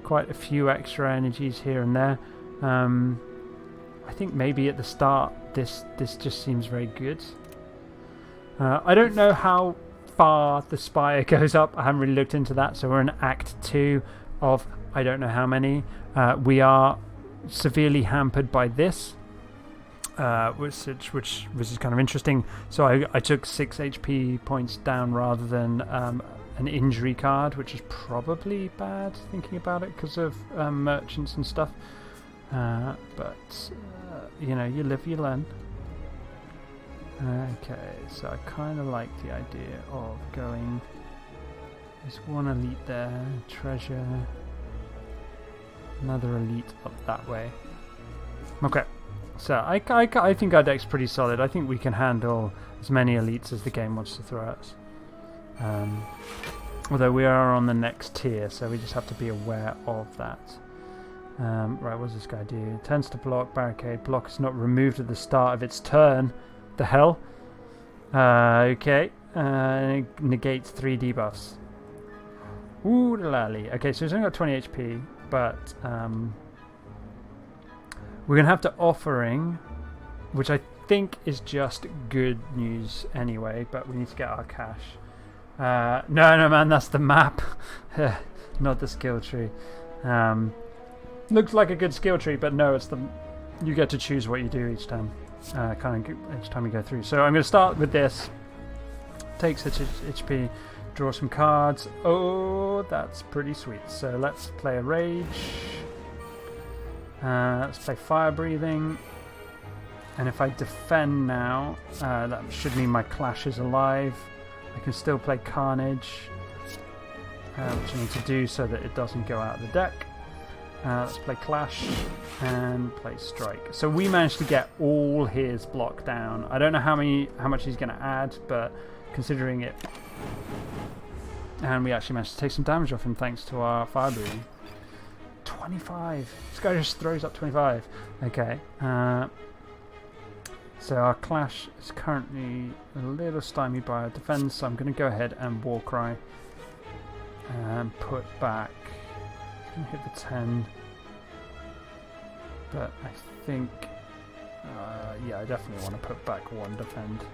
quite a few extra energies here and there. I think maybe at the start this just seems very good. I don't know how far the Spire goes up. I haven't really looked into that, so we're in Act 2 of I don't know how many. We are severely hampered by this, which is kind of interesting. So I took 6 HP points down rather than an injury card, which is probably bad thinking about it because of merchants and stuff. But you live, you learn. Okay, so I kind of like the idea of going. There's one elite there, treasure, another elite up that way. Okay, so I think our deck's pretty solid. I think we can handle as many elites as the game wants to throw at us. Although we are on the next tier, so we just have to be aware of that. Right, what does this guy do? Turns to block, barricade. Block is not removed at the start of its turn. The hell? Okay. Negates 3 debuffs. Ooh, lally. Okay, so he's only got 20 HP, but we're going to have to offering, which I think is just good news anyway, but we need to get our cash. No, man, that's the map. Not the skill tree. Looks like a good skill tree, but no, it's you get to choose what you do each time. Each time you go through. So I'm going to start with this. Take such HP, draw some cards. Oh, that's pretty sweet. So let's play a Rage. Let's play Fire Breathing. And if I defend now, that should mean my Clash is alive. I can still play Carnage, which I need to do so that it doesn't go out of the deck. Let's play Clash and play Strike. So we managed to get all his block down. I don't know how much he's going to add, but considering it, and we actually managed to take some damage off him thanks to our Fire Breathing. 25. This guy just throws up 25. Okay. So our Clash is currently a little stymied by our defense, so I'm going to go ahead and Warcry and put back. Gonna hit the 10, but I think yeah, I definitely want to put back 1 defend.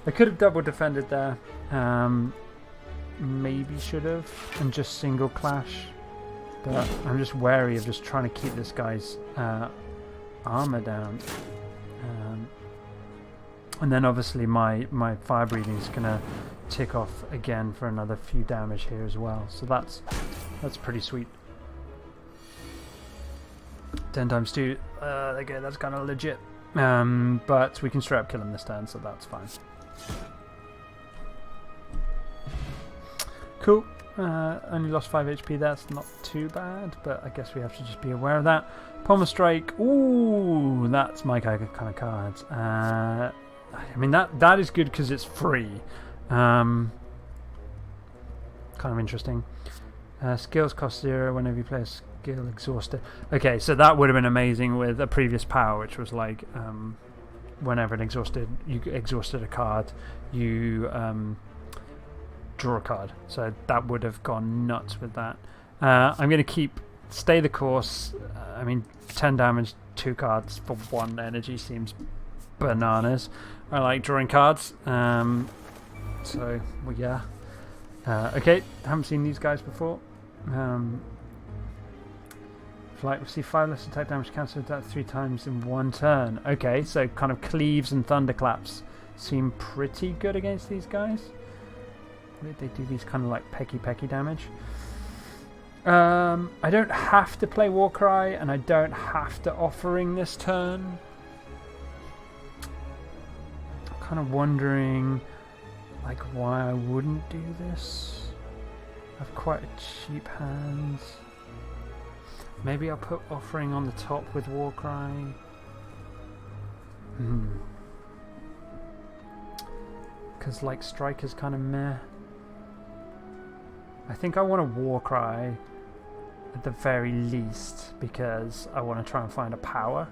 I could have double defended there, maybe should have, and just single Clash, but I'm just wary of just trying to keep this guy's armor down, and then obviously my Fire Breathing is gonna tick off again for another few damage here as well, so that's pretty sweet. 10 times 2. Okay, that's kind of legit. But we can straight up kill him this turn, so that's fine. Cool. Only lost 5 HP. That's not too bad, but I guess we have to just be aware of that. Pommel Strike. Ooh, that's my kind of cards. I mean, that is good because it's free. Kind of interesting. Skills cost 0 whenever you play a skill exhausted. Okay, so that would have been amazing with a previous power, which was like whenever you exhausted a card, you draw a card. So that would have gone nuts with that. I'm going to stay the course. I mean, 10 damage, 2 cards for 1 energy seems bananas. I like drawing cards. So, well, yeah. Okay, haven't seen these guys before. Flight receive 5 less attack damage, cancel that 3 times in 1 turn. Okay, so kind of cleaves and thunderclaps seem pretty good against these guys. They do these kind of like pecky damage. I don't have to play Warcry, and I don't have to Offering this turn. I'm kind of wondering like why I wouldn't do this. I have quite a cheap hand. Maybe I'll put Offering on the top with Warcry. Because like Striker's kind of meh. I think I want a Warcry at the very least because I want to try and find a power.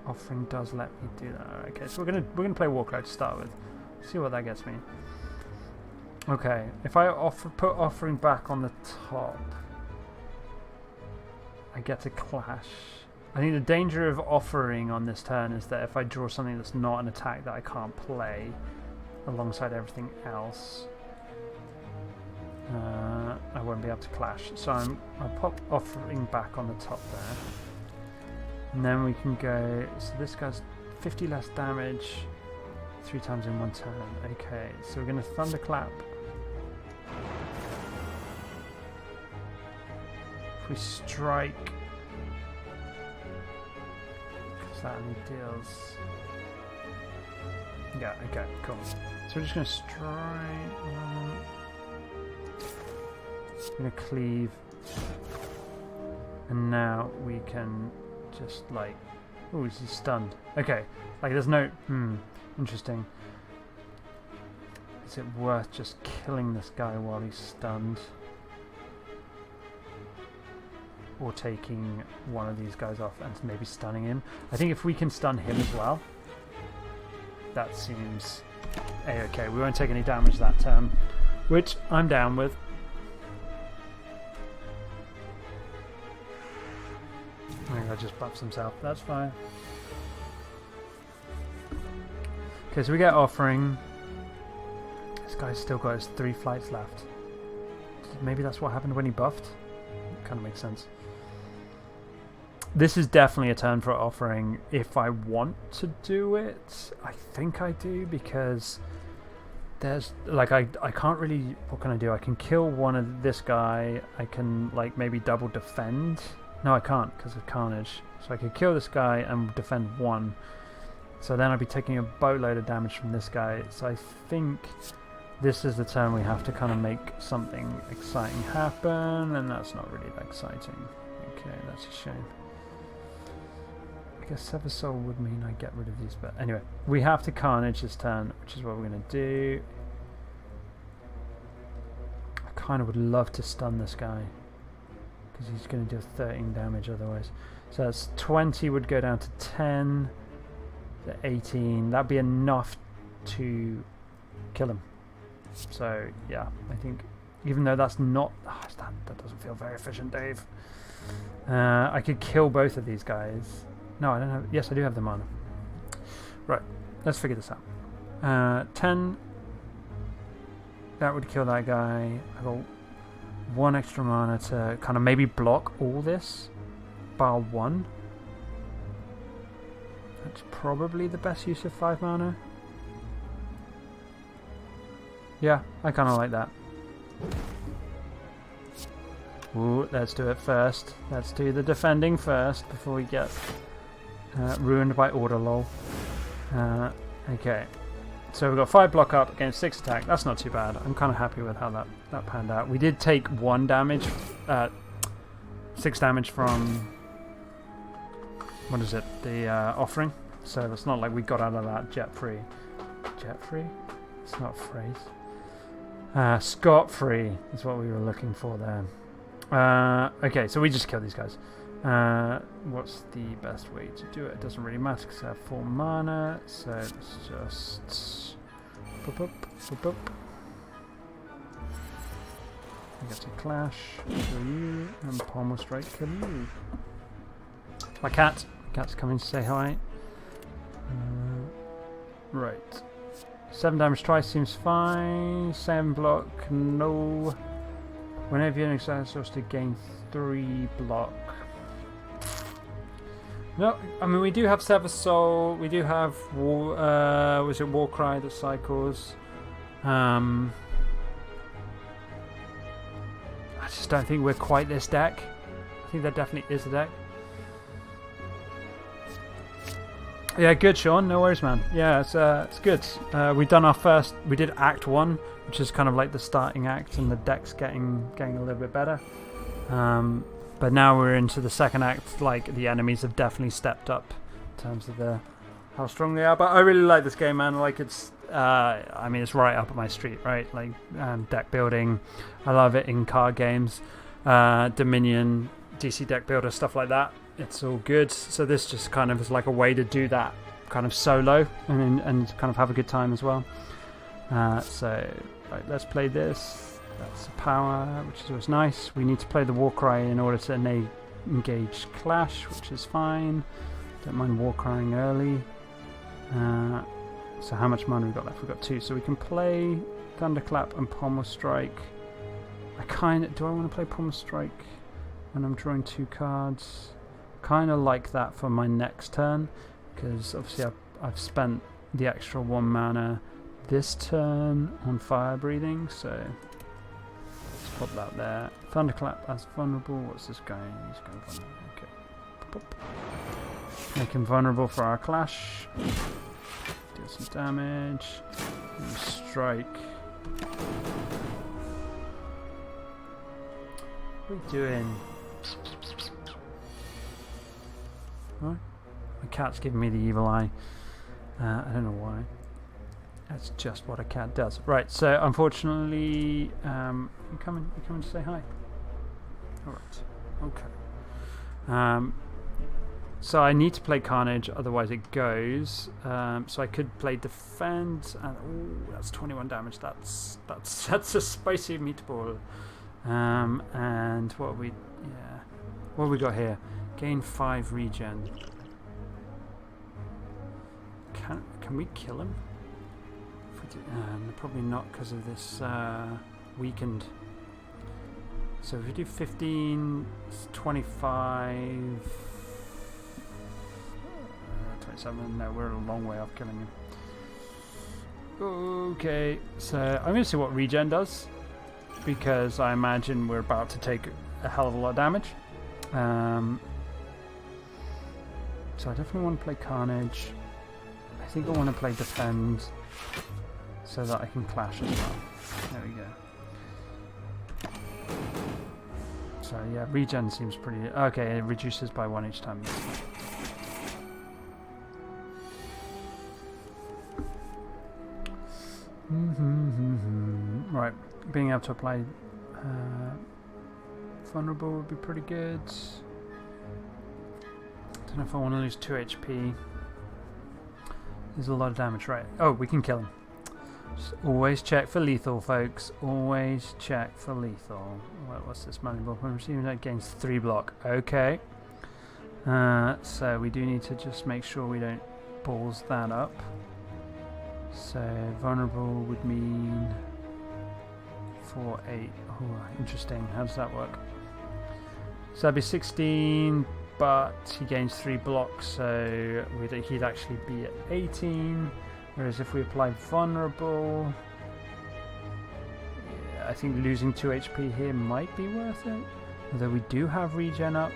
Offering does let me do that. Okay, so we're gonna play Warcry to start with. See what that gets me. Okay, if I put Offering back on the top, I get to clash. I think the danger of Offering on this turn is that if I draw something that's not an attack that I can't play alongside everything else, I won't be able to clash. So I'll pop Offering back on the top there. And then we can go, so this guy's 50 less damage 3 times in 1 turn. Okay, so we're going to Thunderclap. If we strike, because that only deals. Yeah, okay, cool. So we're just going to strike. We're going to cleave. And now we can just like. Oh, he's stunned. Okay, like there's no. Interesting. Is it worth just killing this guy while he's stunned? Or taking one of these guys off and maybe stunning him? I think if we can stun him as well, that seems a-okay. We won't take any damage that turn, which I'm down with. I think that just buffs himself. That's fine. Okay, so we get Offering. This guy's still got his 3 flights left. Maybe that's what happened when he buffed. Kind of makes sense. This is definitely a turn for Offering if I want to do it. I think I do because there's like I can't really. What can I do? I can kill one of this guy. I can like maybe double defend. No, I can't because of Carnage. So I could kill this guy and defend 1. So then I'd be taking a boatload of damage from this guy. So I think this is the turn we have to kind of make something exciting happen, and that's not really that exciting. Okay, that's a shame. I guess Sever Soul would mean I get rid of these, but anyway, we have to Carnage this turn, which is what we're going to do. I kind of would love to stun this guy because he's going to do 13 damage otherwise. So that's 20 would go down to 10. The 18, that'd be enough to kill him. So yeah, I think even though that's not that doesn't feel very efficient, Dave. I could kill both of these guys. No, I don't have. Yes, I do have the mana. Right, let's figure this out. 10. That would kill that guy. I got 1 extra mana to kind of maybe block all this, bar 1. That's probably the best use of 5 mana. Yeah, I kind of like that. Ooh, let's do it first. Let's do the defending first before we get ruined by order lol. Okay, so we've got 5 block up against 6 attack. That's not too bad. I'm kind of happy with how that panned out. We did take 1 damage, 6 damage from. What is it? The Offering. So it's not like we got out of that jet-free. Jet-free? It's not a phrase. Scot-free is what we were looking for there. Okay, so we just kill these guys. What's the best way to do it? It doesn't really matter because I have 4 mana. So let's just... Boop, boop, boop, boop. I get to clash, kill you, and Palm will strike, kill you. My cat Cat's coming to say hi. Right. 7 damage twice seems fine. 7 block, no. Whenever you're in exile to gain 3 block. No, I mean we do have Sever Soul. We do have was it Warcry that cycles? I just don't think we're quite this deck. I think that definitely is the deck. Yeah, good, Sean. No worries, man. Yeah, it's good. We did Act 1, which is kind of like the starting act, and the deck's getting a little bit better. But now we're into the second act. Like the enemies have definitely stepped up in terms of how strong they are. But I really like this game, man. Like it's, I mean, it's right up my street, right? Like deck building, I love it in card games, Dominion, DC deck builder, stuff like that. It's all good. So this just kind of is like a way to do that kind of solo and kind of have a good time as well. So right, let's play this. That's a power, which is always nice. We need to play the Warcry in order to engage Clash, which is fine. Don't mind Warcrying early. So how much mana we got left? We've got 2. So we can play Thunderclap and Pommel Strike. Do I want to play Pommel Strike when I'm drawing 2 cards? Kind of like that for my next turn, because obviously I've spent the extra 1 mana this turn on Fire Breathing, so let's pop that there. Thunderclap as vulnerable. What's this guy? He's going vulnerable. Okay. Pop. Make him vulnerable for our Clash. Deal some damage. And strike. What are we doing? Right. My cat's giving me the evil eye. I don't know why. That's just what a cat does. Right, so unfortunately, you coming to say hi? Alright, okay. So I need to play Carnage, otherwise it goes. So I could play Defend, and that's 21 damage. That's a spicy meatball. And what have we got here? Gain 5 regen. Can we kill him? Probably not because of this weakened. So if we do 15, 25, 27. No, we're a long way off killing him. Okay, so I'm going to see what regen does, because I imagine we're about to take a hell of a lot of damage. So I definitely want to play Carnage. I think I want to play Defend so that I can Clash as well. There we go. So yeah, regen seems pretty... Okay, it reduces by 1 each time. Right, being able to apply Vulnerable would be pretty good. Don't know if I want to lose 2 HP. There's a lot of damage, right? Oh, we can kill him. Just always check for lethal, folks. Always check for lethal. What's this money ball? When receiving that gains 3 block. Okay. So we do need to just make sure we don't balls that up. So vulnerable would mean 4, 8. Oh, interesting. How does that work? So that'd be 16. But he gains 3 blocks, so he'd actually be at 18. Whereas if we apply vulnerable, yeah, I think losing 2 HP here might be worth it. Although we do have regen up,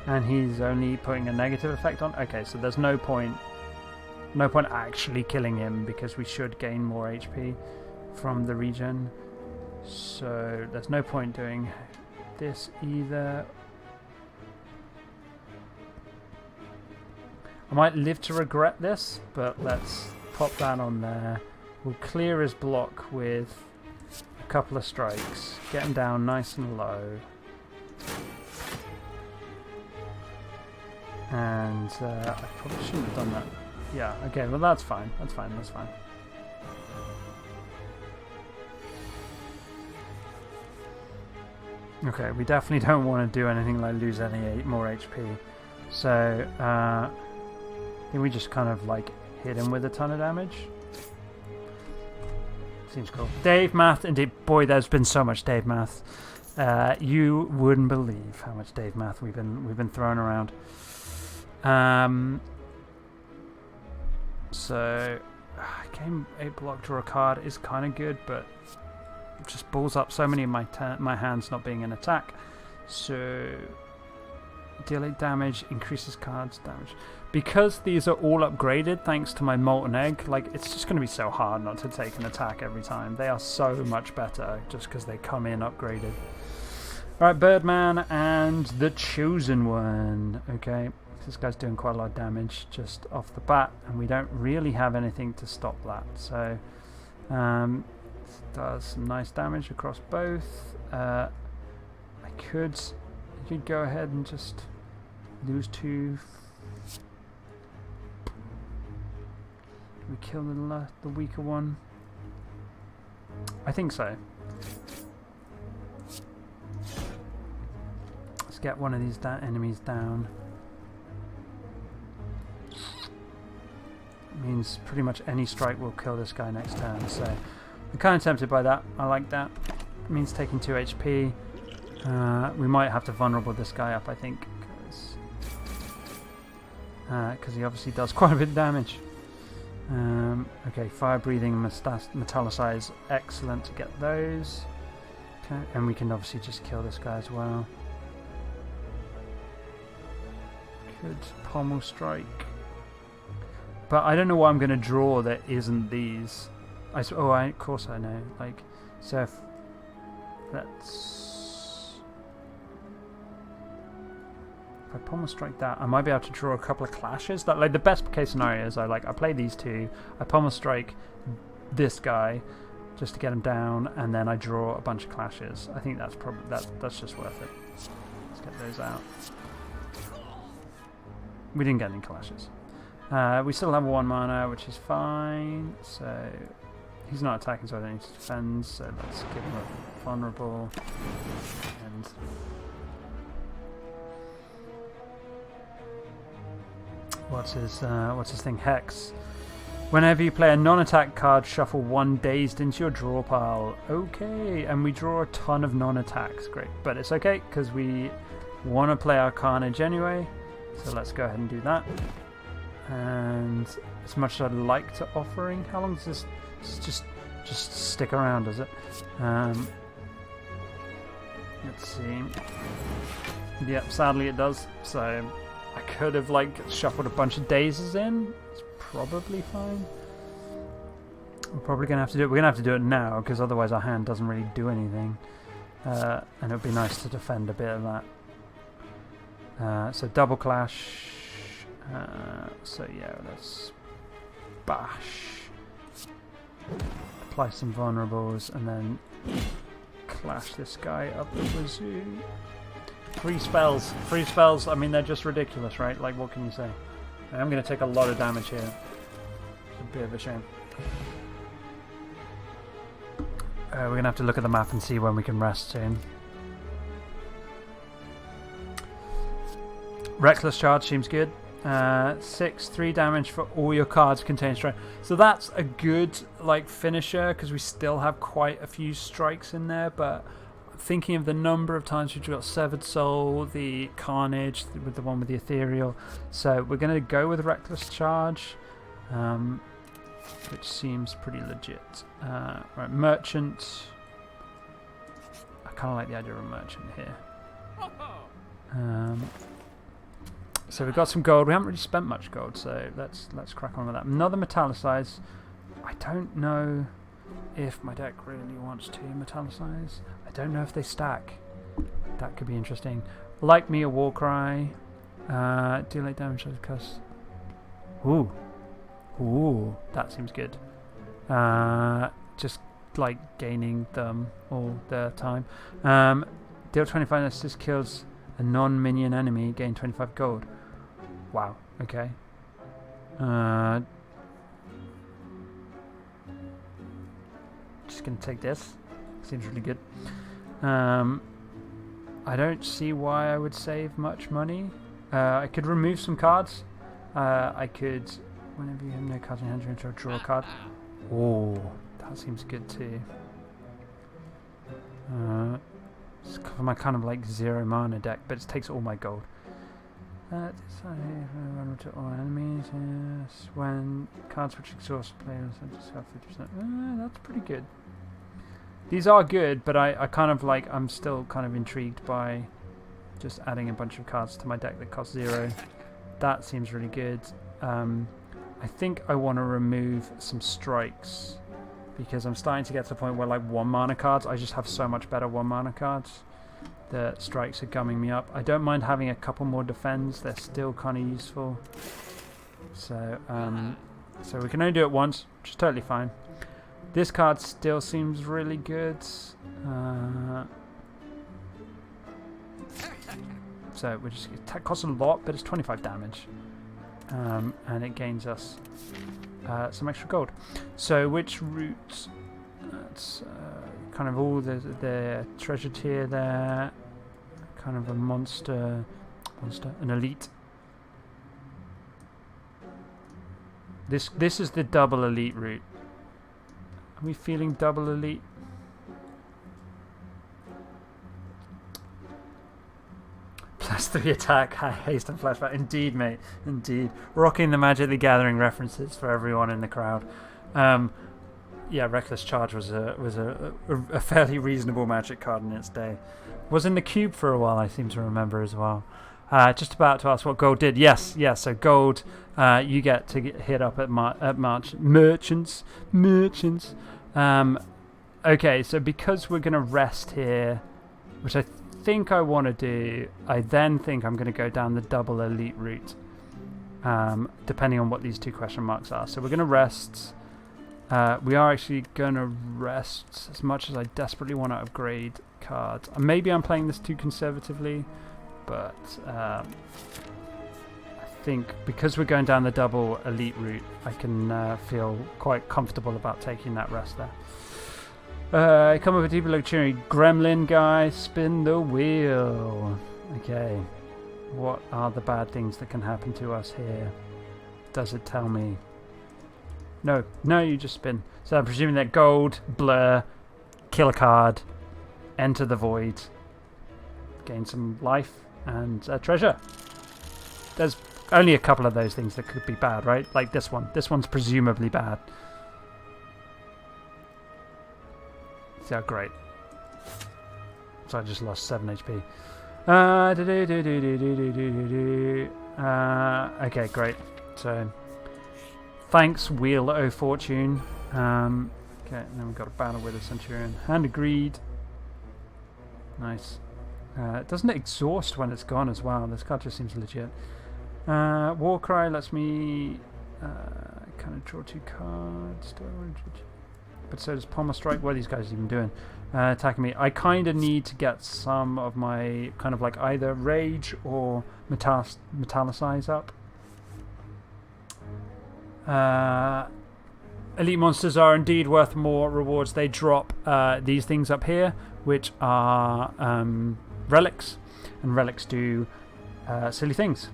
and he's only putting a negative effect on. Okay, so there's no point actually killing him, because we should gain more HP from the regen. So there's no point doing this either. I might live to regret this, but let's pop that on there. We'll clear his block with a couple of strikes. Get him down nice and low. And I probably shouldn't have done that. Yeah, okay, well that's fine. That's fine. Okay, we definitely don't want to do anything like lose any more HP. So I think we just kind of like hit him with a ton of damage. Seems cool. Dave math, indeed. Boy, there's been so much Dave math. You wouldn't believe how much Dave math we've been throwing around. So game 8 block draw a card is kind of good, but just balls up so many of my hands not being an attack. So deal 8 damage, increases cards damage. Because these are all upgraded thanks to my Molten Egg, like it's just going to be so hard not to take an attack every time. They are so much better just because they come in upgraded. Alright, Birdman and the Chosen One. Okay, this guy's doing quite a lot of damage just off the bat, and we don't really have anything to stop that. So, does some nice damage across both. I could go ahead and just lose 2. We kill the weaker one? I think so. Let's get one of these enemies down. Means pretty much any strike will kill this guy next turn, so I'm kind of tempted by that. I like that. It means taking 2 HP. We might have to vulnerable this guy up, I think, because he obviously does quite a bit of damage. Okay, fire breathing and metallicize, excellent to get those. Okay, and we can obviously just kill this guy as well. Could pommel strike, but I don't know what I'm going to draw that isn't these. Of course I know. Like, so if I pommel strike that, I might be able to draw a couple of clashes. That, like, the best case scenario is I play these 2, I pommel strike this guy just to get him down, and then I draw a bunch of clashes. I think that's probably that's just worth it. Let's get those out. We didn't get any clashes. We still have 1 mana, which is fine. So he's not attacking, so I don't need to defend. So let's give him a vulnerable and. What's his thing? Hex. Whenever you play a non-attack card, shuffle 1 dazed into your draw pile. Okay, and we draw a ton of non-attacks. Great, but it's okay because we want to play our Carnage anyway. So let's go ahead and do that. And as much as I'd like to offering, how long does this just stick around? Does it? Let's see. Yep, sadly it does. So. I could have shuffled a bunch of dazes in. It's probably fine. We're probably gonna have to do it. We're gonna have to do it now because otherwise our hand doesn't really do anything. And it would be nice to defend a bit of that. So double clash. So yeah, let's bash. Apply some vulnerables and then clash this guy up the wazoo. 3 spells, I mean, they're just ridiculous, right? Like, what can you say? I'm going to take a lot of damage here. It's a bit of a shame. We're going to have to look at the map and see when we can rest soon. Reckless Charge seems good. 3 damage for all your cards contain strike. So that's a good, finisher, because we still have quite a few strikes in there, but thinking of the number of times we've got Severed Soul, the Carnage, with the one with the Ethereal. So we're going to go with Reckless Charge, which seems pretty legit. Right, Merchant. I kind of like the idea of a Merchant here. So we've got some gold. We haven't really spent much gold, so let's crack on with that. Another Metallicize. I don't know if my deck really wants to Metallicize. I don't know if they stack. That could be interesting. Like me a Warcry. Deal 8 damage to the cuss. Ooh, that seems good. Just gaining them all the time. Deal 25 assist kills a non-minion enemy, gain 25 gold. Wow, okay. Just gonna take this. Seems really good. I don't see why I would save much money. I could remove some cards. I could, whenever you have no cards in your hand, you draw a card. Oh, that seems good too. It's for my kind of like 0 mana deck, but it takes all my gold. Run to all enemies. Yes. When cards which exhaust players discard 50%. That's pretty good. These are good, but I kind of like, I'm still kind of intrigued by just adding a bunch of cards to my deck that cost 0. That seems really good. I think I want to remove some strikes because I'm starting to get to the point where like 1 mana cards, I just have so much better 1 mana cards. The strikes are gumming me up. I don't mind having a couple more defends. They're still kind of useful. So we can only do it once, which is totally fine. This card still seems really good. So we just, it costs a lot, but it's 25 damage. And it gains us some extra gold. So which route? That's kind of all the treasure tier there. Kind of a monster, an elite. This is the double elite route. Are we feeling double elite? +3 attack, haste and flashback. Indeed, mate. Indeed. Rocking the Magic the Gathering references for everyone in the crowd. Yeah, Reckless Charge was a fairly reasonable Magic card in its day. Was in the cube for a while, I seem to remember as well. Just about to ask what gold did. Yes. So gold, you get to hit up at merchants. Okay, so because we're going to rest here, which I think I want to do, I then think I'm going to go down the double elite route, depending on what these 2 question marks are. So we're going to rest. We are actually going to rest as much as I desperately want to upgrade cards. Maybe I'm playing this too conservatively, but I think because we're going down the double elite route, I can feel quite comfortable about taking that rest there. I come up with a deeper luxury gremlin guy. Spin the wheel. Okay. What are the bad things that can happen to us here? Does it tell me? No, you just spin. So I'm presuming that gold, blur, kill a card, enter the void, gain some life and treasure. There's only a couple of those things that could be bad, right? Like this one. This one's presumably bad. Yeah, great. So I just lost 7 HP. Okay, great. So, thanks, Wheel o' Fortune. Okay, and then we've got a battle with a Centurion. Hand of Greed. Nice. Doesn't it exhaust when it's gone as well? This card just seems legit. Warcry lets me kind of draw 2 cards. But so does Pommel Strike. What are these guys even doing? Attacking me. I kind of need to get some of my kind of like either Rage or Metallicize up. Elite monsters are indeed worth more rewards. They drop these things up here, which are relics. And relics do silly things.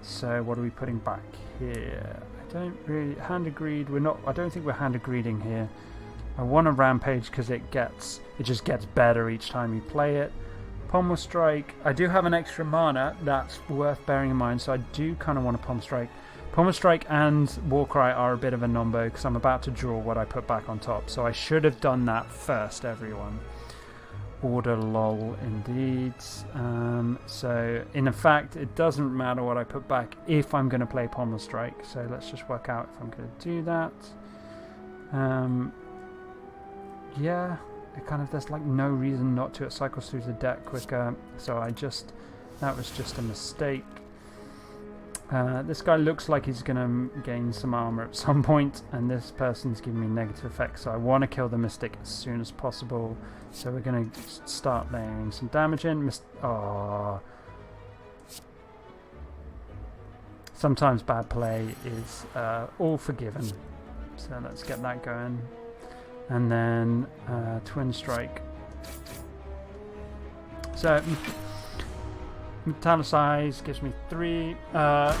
So what are we putting back here? Don't really hand of greed. I don't think we're hand of greeding here. I want a rampage because it just gets better each time you play it. Pommel Strike. I do have an extra mana that's worth bearing in mind, so I do kind of want a Pommel Strike. Pommel Strike and Warcry are a bit of a nombo because I'm about to draw what I put back on top, so I should have done that first, everyone. Order lol indeed. So in fact it doesn't matter what I put back if I'm going to play Pommel Strike, so let's just work out if I'm going to do that. Yeah, it kind of, there's like no reason not to. It cycles through the deck quicker, so that was just a mistake. This guy looks like he's going to gain some armor at some point, and this person's giving me negative effects, so I want to kill the Mystic as soon as possible. So we're going to start laying some damage in. Sometimes bad play is all forgiven. So let's get that going. And then Twin Strike. So metallicize gives me 3.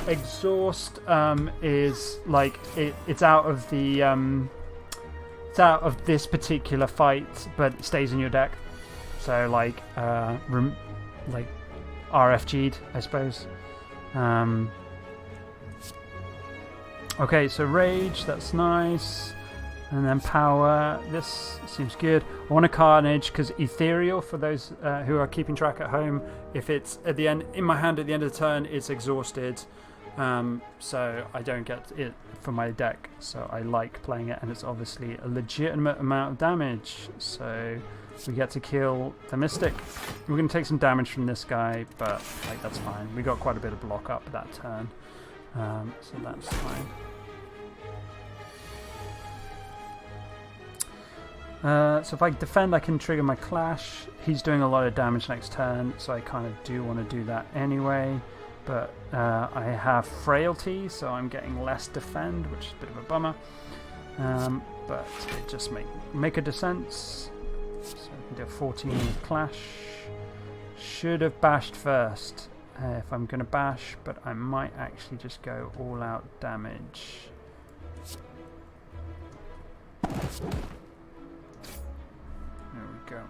Exhaust is like it's out of the it's out of this particular fight, but it stays in your deck. So like RFG'd, I suppose. Okay, so rage, that's nice. And then power, this seems good. I want a carnage because ethereal, for those who are keeping track at home, if it's at the end in my hand at the end of the turn, it's exhausted. So I don't get it for my deck. So I like playing it, and it's obviously a legitimate amount of damage. So we get to kill the Mystic. We're going to take some damage from this guy, but like that's fine. We got quite a bit of block up that turn, so that's fine. So if I defend, I can trigger my Clash. He's doing a lot of damage next turn, so I kind of do want to do that anyway. But I have Frailty, so I'm getting less defend, which is a bit of a bummer. But it just make a Descent. So I can do a 14 with Clash. Should have bashed first if I'm going to bash, but I might actually just go all out damage. There we go.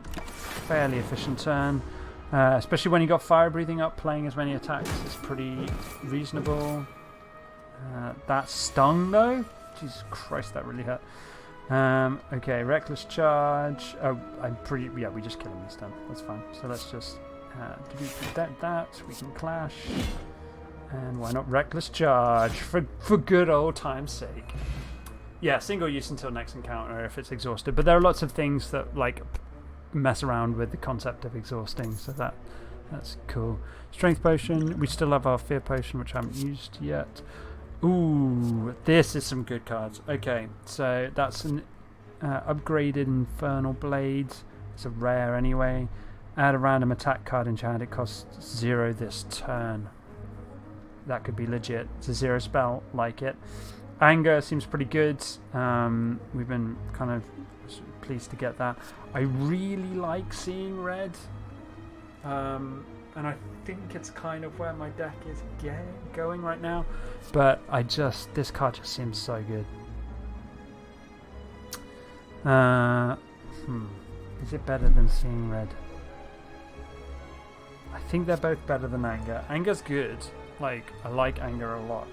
Fairly efficient turn. Especially when you got fire breathing up, playing as many attacks is pretty reasonable. That stung though. Jesus Christ, that really hurt. Okay, reckless charge. Oh, yeah, we just kill him this time. That's fine. So let's just that. We can clash. And why not reckless charge for good old time's sake? Yeah, single use until next encounter if it's exhausted. But there are lots of things that like mess around with the concept of exhausting, so that's cool. Strength potion. We still have our fear potion, which I haven't used yet. Ooh, this is some good cards. Okay, so that's an upgraded Infernal Blade. It's a rare anyway. Add a random attack card into your hand. It costs 0 this turn. That could be legit. It's a 0 spell, like it. Anger seems pretty good. We've been kind of pleased to get that. I really like seeing red. And I think it's kind of where my deck is going right now. But this card just seems so good. Is it better than seeing red? I think they're both better than anger. Anger's good. Like, I like anger a lot.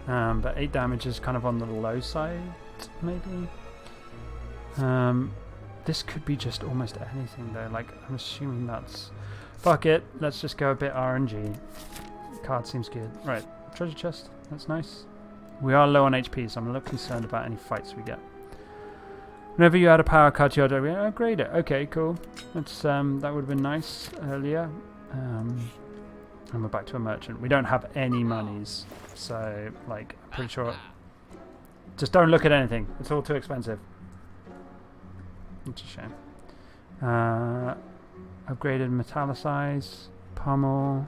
But 8 damage is kind of on the low side, maybe. This could be just almost anything though. Like, I'm assuming that's... Fuck it, let's just go a bit RNG. Card seems good. Right, treasure chest, that's nice. We are low on HP, so I'm a little concerned about any fights we get. Whenever you add a power card to your deck, we upgrade it. Okay, cool. That's that would have been nice earlier. And we're back to a merchant. We don't have any monies, so like I'm pretty sure. Just don't look at anything. It's all too expensive. It's a shame. Upgraded metallicize, pummel.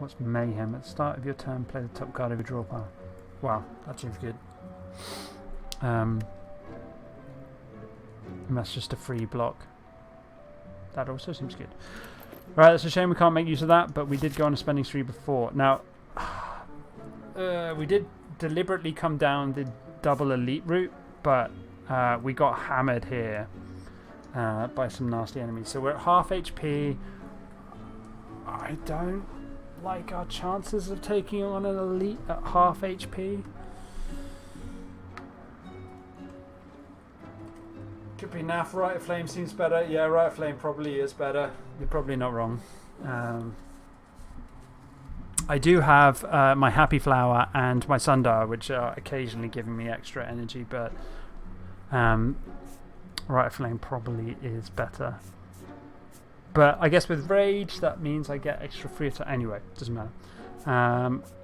What's mayhem? At the start of your turn, play the top card of your draw pile. Wow, that seems good. And that's just a free block. That also seems good. Right, it's a shame we can't make use of that, but we did go on a spending spree before. Now, we did deliberately come down the double elite route, but we got hammered here by some nasty enemies. So we're at half HP. I don't like our chances of taking on an elite at half HP. Could be naff. Rite of Flame seems better. Yeah, Rite of Flame probably is better. You're probably not wrong. I do have my Happy Flower and my Sundar, which are occasionally giving me extra energy, but Rite of Flame probably is better. But I guess with Rage, that means I get extra free attack. Anyway, doesn't matter.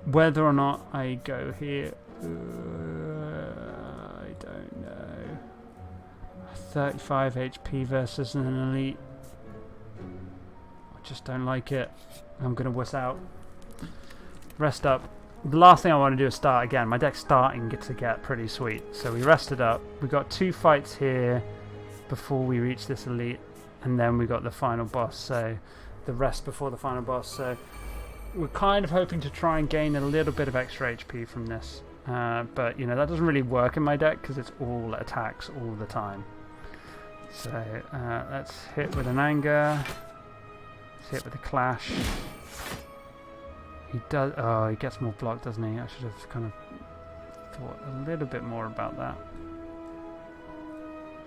Whether or not I go here, I don't know. 35 HP versus an elite. I just don't like it. I'm going to wuss out. Rest up. The last thing I want to do is start again. My deck's starting to get pretty sweet. So we rested up. We got 2 fights here before we reach this elite. and then we got the final boss, so the rest before the final boss. So we're kind of hoping to try and gain a little bit of extra HP from this, but you know, that doesn't really work in my deck because it's all attacks all the time. So let's hit with an anger, let's hit with a clash. He does. Oh, he gets more block, doesn't he? I should have kind of thought a little bit more about that,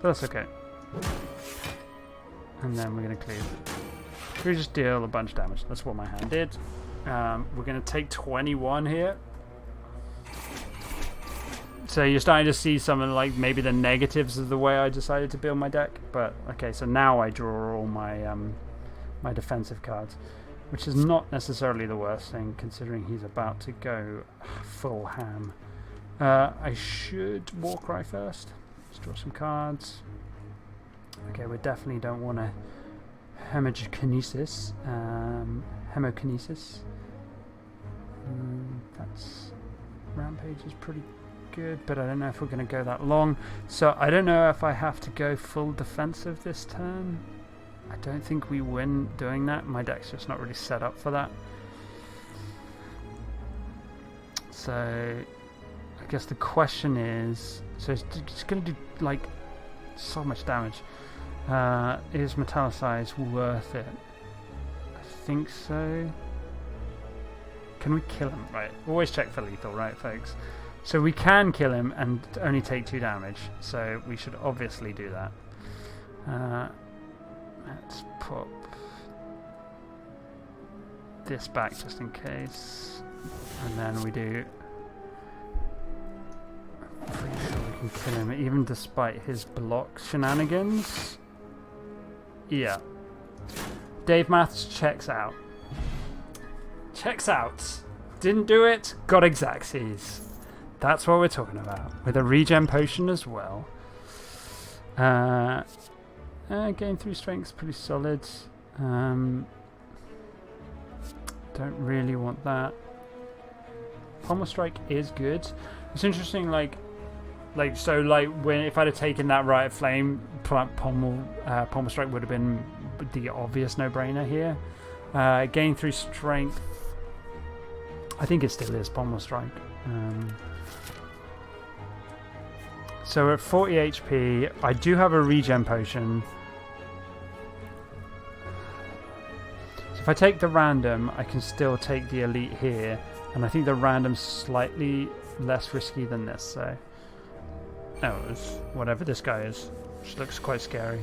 but that's okay. And then we're going to cleave. We just deal a bunch of damage. That's what my hand did. We're going to take 21 here. So you're starting to see some of like maybe the negatives of the way I decided to build my deck. But okay, so now I draw all my my defensive cards, which is not necessarily the worst thing considering he's about to go full ham. I should Warcry first. Let's draw some cards. Okay, we definitely don't want a hemokinesis. That's Rampage is pretty good, but I don't know if we're going to go that long. So I don't know if I have to go full defensive this turn. I don't think we win doing that. My deck's just not really set up for that. So I guess the question is, so it's going to do like so much damage. Is Metallicize worth it? I think so. Can we kill him? Right, always check for lethal, right, folks? So we can kill him and only take 2 damage, so we should obviously do that. Let's pop this back just in case, and then we do. I'm pretty sure we can kill him, even despite his block shenanigans. Yeah. Dave Maths checks out. Checks out. Didn't do it, got Exaxes. That's what we're talking about. With a regen potion as well. Game 3 strength's pretty solid. Don't really want that. Pommel Strike is good. It's interesting, like when if I'd have taken that Riot of Flame, Pommel Strike would have been the obvious no-brainer here. Gain 3 strength. I think it still is Pommel Strike. So we're at 40 HP. I do have a regen potion. So if I take the random, I can still take the elite here, and I think the random's slightly less risky than this. So, it's whatever this guy is, which looks quite scary.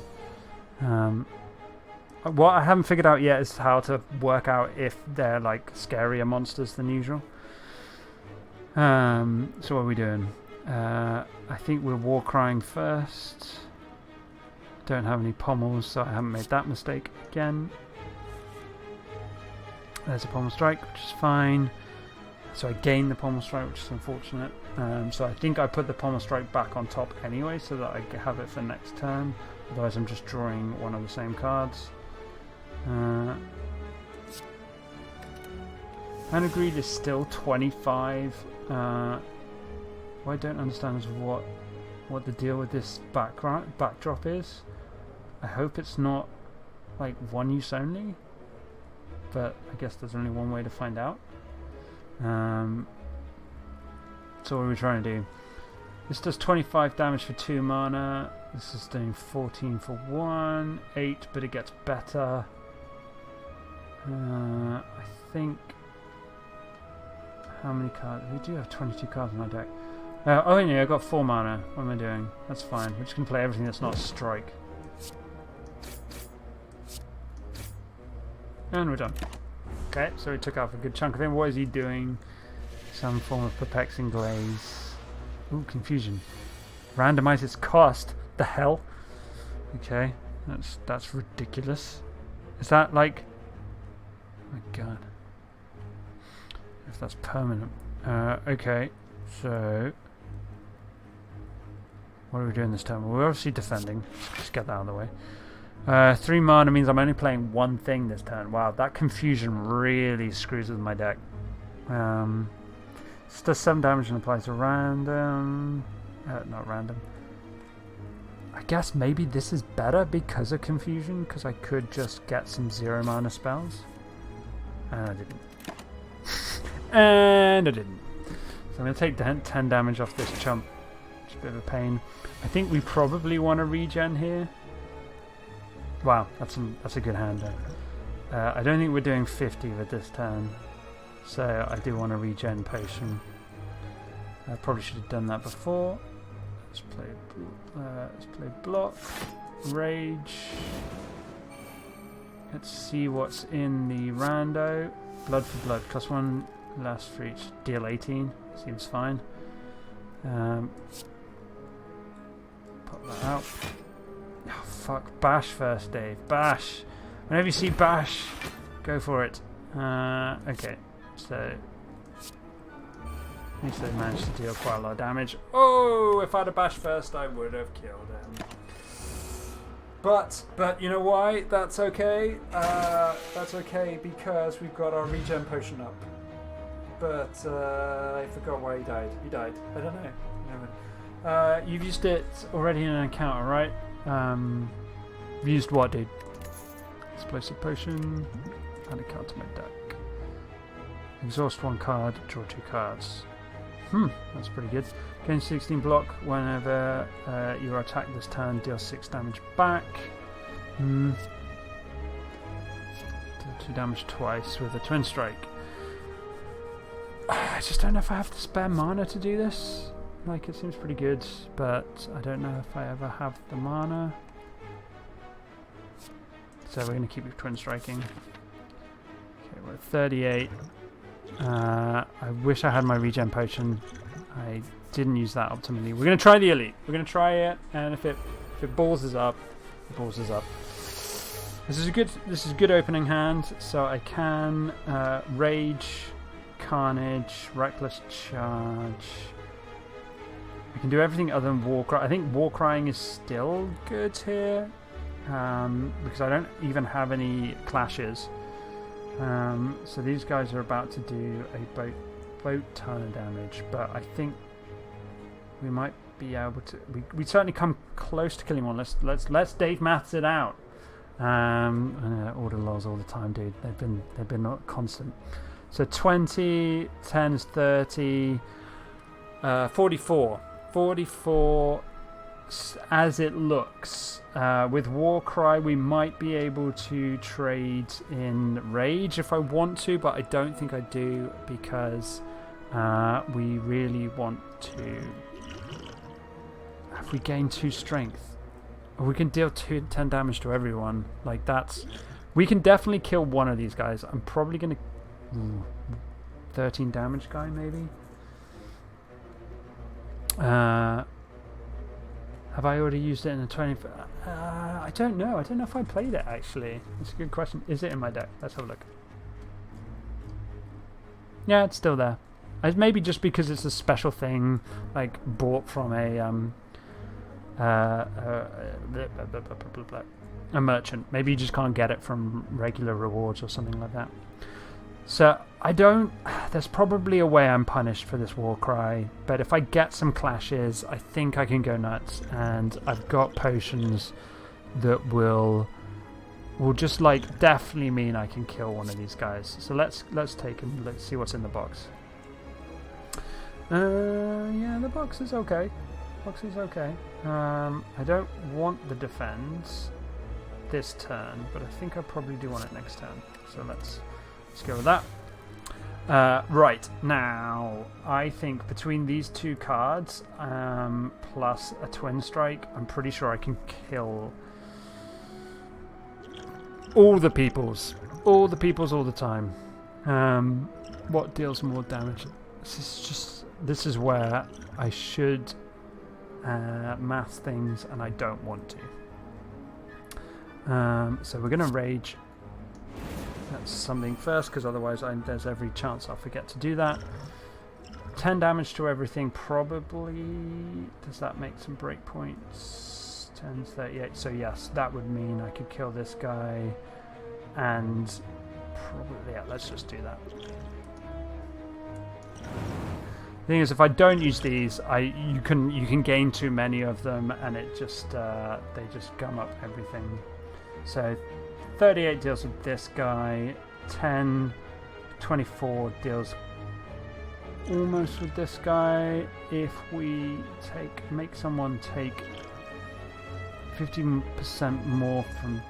What I haven't figured out yet is how to work out if they're like scarier monsters than usual. So what are we doing? I think we're Warcrying first. Don't have any pommels, so I haven't made that mistake again. There's a Pommel Strike, which is fine. So I gained the Pommel Strike, which is unfortunate. So I think I put the Pommel Strike back on top anyway, so that I have it for next turn. Otherwise I'm just drawing one of the same cards. Anagreed is still 25. What I don't understand is what the deal with this backdrop is. I hope it's not like one use only, but I guess there's only one way to find out. So what are we trying to do? This does 25 damage for 2 mana. This is doing 14 for 1, 8, but it gets better. I think. How many cards? We do have 22 cards in my deck. Oh yeah, I got 4 mana. What am I doing? That's fine. We're just gonna play everything that's not strike. And we're done. Okay, so we took off a good chunk of him. What is he doing? Some form of perplexing glaze. Ooh, confusion. Randomize its cost. The hell? Okay, that's ridiculous. Is that like? Oh my god. If that's permanent. Okay, so what are we doing this time? We're obviously defending. Just get that out of the way. 3 mana means I'm only playing one thing this turn. Wow, that confusion really screws with my deck. This does 7 damage and applies to random. Not random. I guess maybe this is better because of confusion, because I could just get some 0 mana spells. And I didn't. And I didn't. So I'm going to take 10 damage off this chump. It's a bit of a pain. I think we probably want to regen here. Wow, that's a good hand though. I don't think we're doing 50 with this turn. So I do want a regen potion. I probably should have done that before. Let's play block. Rage. Let's see what's in the rando. Blood for blood. +1 last for each. Deal 18. Seems fine. Pop that out. Oh, fuck. Bash first, Dave. Bash. Whenever you see bash, go for it. Okay. So, at least they managed to deal quite a lot of damage. Oh, if I'd have bashed first, I would have killed him. But you know why? That's okay. That's okay because we've got our regen potion up. But I forgot why he died. He died. I don't know. You've used it already in an encounter, right? Used what, dude? Explosive potion. Add a card to my deck. Exhaust 1 card, draw 2 cards. That's pretty good. Gain 16 block whenever you are attacked this turn, deal 6 damage back. Deal 2 damage twice with a twin strike. I just don't know if I have the spare mana to do this. Like, it seems pretty good, but I don't know if I ever have the mana. So we're going to keep with twin striking. Okay, we're at 38. I wish I had my regen potion. I didn't use that optimally. We're going to try the elite. We're going to try it, and if it balls us up, it balls us up. This is a good opening hand. So I can rage, carnage, reckless charge. I can do everything other than war cry. I think war crying is still good here because I don't even have any clashes. So these guys are about to do a boat ton of damage, but I think we might be able to. We certainly come close to killing one. Let's Dave Maths it out. Order laws all the time, dude. They've been constant. So 20, 10 is 30, 44. 44 as it looks. With Warcry we might be able to trade in Rage if I want to, but I don't think I do because we really want to. If we gain 2 strength, we can deal 10 damage to everyone. Like that's, we can definitely kill one of these guys. I'm probably gonna 13 damage guy maybe. Have I already used it in a 20? I don't know. I don't know if I played it actually. That's a good question. Is it in my deck? Let's have a look. Yeah, it's still there. Maybe just because it's a special thing, like bought from a merchant. Maybe you just can't get it from regular rewards or something like that. So I don't. There's probably a way I'm punished for this Warcry, but if I get some clashes, I think I can go nuts. And I've got potions that will just like definitely mean I can kill one of these guys. So let's take them. Let's see what's in the box. Yeah, the box is okay. Box is okay. I don't want the defense this turn, but I think I probably do want it next turn. So let's go with that. Right, now I think between these 2 cards plus a twin strike, I'm pretty sure I can kill all the peoples all the time. What deals more damage? This is where I should math things, and I don't want to. So we're gonna rage. That's something first, because otherwise there's every chance I'll forget to do that. 10 damage to everything, probably. Does that make some breakpoints? 10, 38. So yes, that would mean I could kill this guy, and probably, yeah, let's just do that. The thing is, if I don't use these, you can gain too many of them, and it just they just gum up everything. So 38 deals with this guy, 10, 24 deals almost with this guy. If we make someone take 15% more from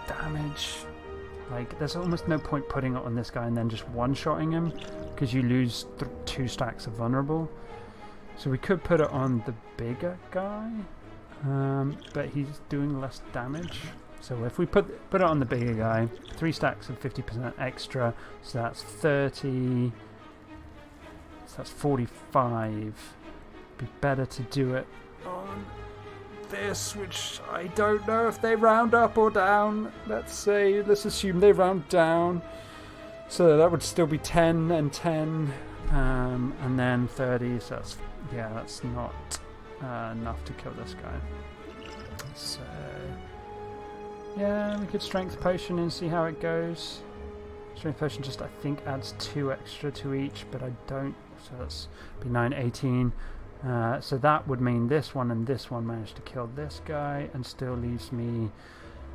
damage, like there's almost no point putting it on this guy and then just one-shotting him, because you lose 2 stacks of vulnerable. So we could put it on the bigger guy, but he's doing less damage. So if we put it on the bigger guy, 3 stacks of 50% extra, so that's 30. So that's 45. Be better to do it on this, which I don't know if they round up or down. Let's assume they round down. So that would still be 10 and 10, and then 30. So that's not enough to kill this guy. So yeah, we could strength potion and see how it goes. Strength potion just, I think, adds 2 extra to each, but I don't. So that's be 9, 18. So that would mean this one and this one managed to kill this guy, and still leaves me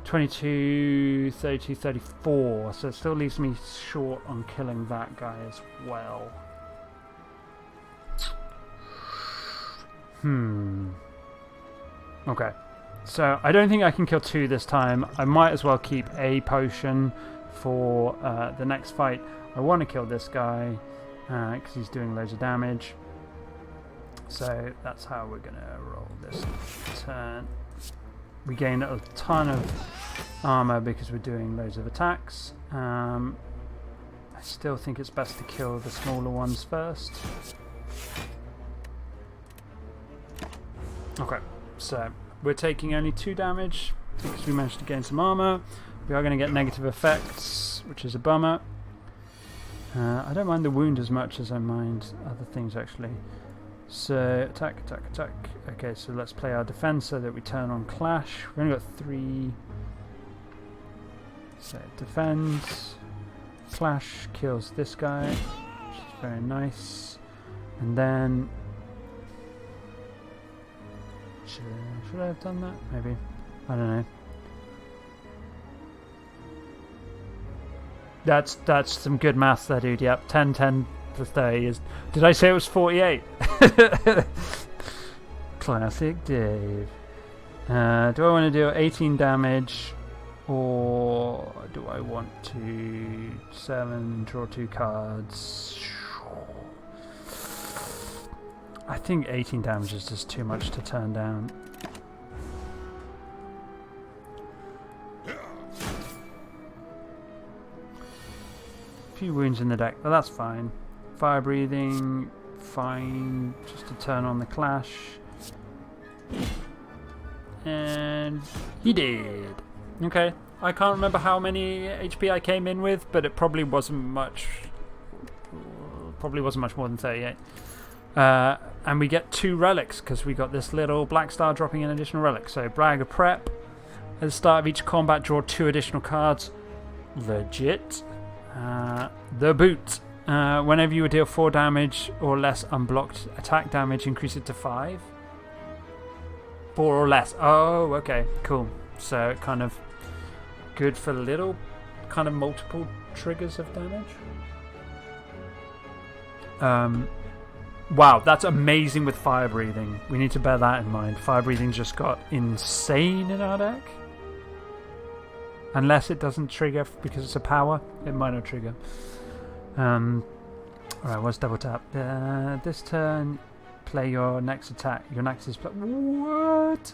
22, 32, 34. So it still leaves me short on killing that guy as well. Okay. So I don't think I can kill 2 this time. I might as well keep a potion for the next fight. I want to kill this guy because he's doing loads of damage. So that's how we're going to roll this turn. We gain a ton of armor because we're doing loads of attacks. I still think it's best to kill the smaller ones first. Okay, so we're taking only 2 damage because we managed to gain some armor. We are going to get negative effects, which is a bummer. I don't mind the wound as much as I mind other things, actually. So, attack, attack, attack. Okay, so let's play our defense so that we turn on clash. We've only got 3. So, defends. Clash kills this guy, which is very nice. And then... Should I have done that? Maybe. I don't know. That's some good maths there, dude. Yep, 10, 10 plus 30 is... Did I say it was 48? Classic Dave. Do I want to do 18 damage, or do I want to 7, draw 2 cards? I think 18 damage is just too much to turn down. Few wounds in the deck, but that's fine. Fire breathing, fine, just to turn on the clash. And he did. Okay, I can't remember how many HP I came in with, but it probably wasn't much. Probably wasn't much more than 38. And we get 2 relics because we got this little black star dropping an additional relic. So Bragger Prep. At the start of each combat, draw 2 additional cards. Legit. The Boot. Whenever you would deal 4 damage or less unblocked attack damage, increase it to 5. 4 or less. Oh, okay, cool. So kind of good for little, kind of multiple triggers of damage. Wow, that's amazing with fire breathing. We need to bear that in mind. Fire breathing just got insane in our deck. Unless it doesn't trigger because it's a power, it might not trigger. Alright, what's double tap? This turn, play your next attack. Your next is play. What?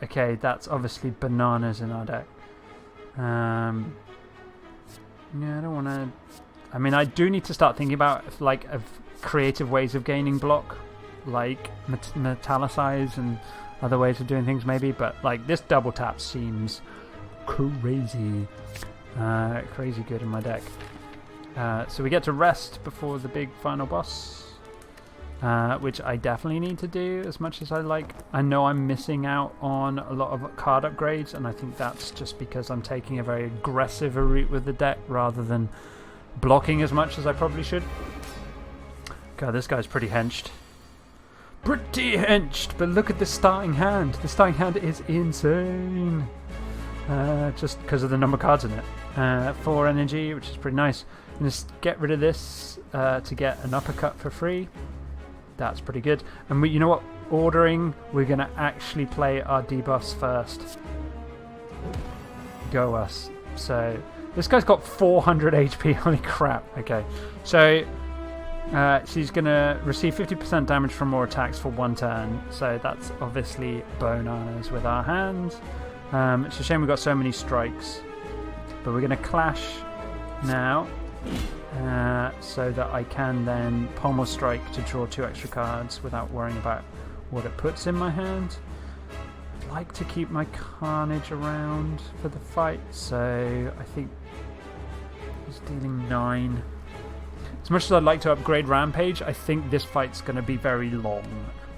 Okay, that's obviously bananas in our deck. Yeah, I don't want to. I mean, I do need to start thinking about creative ways of gaining block, like metallicize and other ways of doing things, maybe. But like this double tap seems crazy, crazy good in my deck. So we get to rest before the big final boss, which I definitely need to do as much as I like. I know I'm missing out on a lot of card upgrades, and I think that's just because I'm taking a very aggressive route with the deck rather than blocking as much as I probably should. God, this guy's pretty henched. Pretty henched, but look at the starting hand. The starting hand is insane. Just because of the number of cards in it. 4 energy, which is pretty nice. And just get rid of this to get an uppercut for free. That's pretty good. And you know what? Ordering, we're going to actually play our debuffs first. Go us. So this guy's got 400 HP. Holy crap. Okay. So she's going to receive 50% damage from more attacks for 1 turn. So that's obviously bananas with our hands. It's a shame we've got so many strikes. But we're going to clash now. So that I can then pommel strike to draw 2 extra cards without worrying about what it puts in my hand. I'd like to keep my Carnage around for the fight, so I think he's dealing 9. As much as I'd like to upgrade Rampage, I think this fight's going to be very long,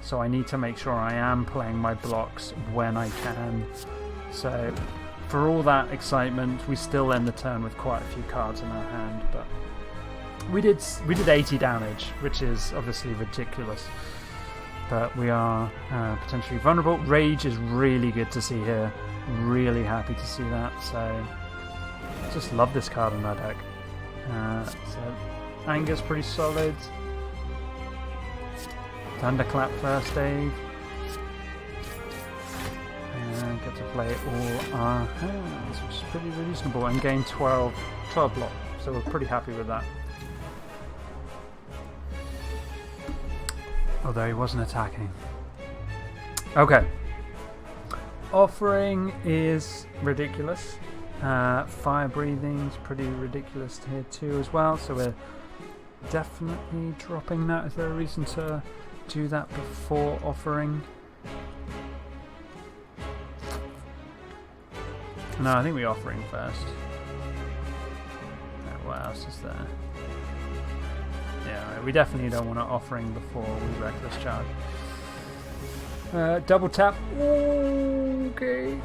so I need to make sure I am playing my blocks when I can. So for all that excitement, we still end the turn with quite a few cards in our hand, but we did 80 damage, which is obviously ridiculous. But we are potentially vulnerable. Rage is really good to see here. Really happy to see that. So I just love this card in our deck. So Anger's pretty solid. Thunderclap first aid. And get to play all our hands, which is pretty reasonable. And gain 12 block. So we're pretty happy with that. Although he wasn't attacking. Okay. Offering is ridiculous. Fire breathing's pretty ridiculous here too as well. So we're definitely dropping that. Is there a reason to do that before offering? No, I think we're offering first. What else is there? Yeah, we definitely don't want to offering before we reckless charge. Double tap. Okay.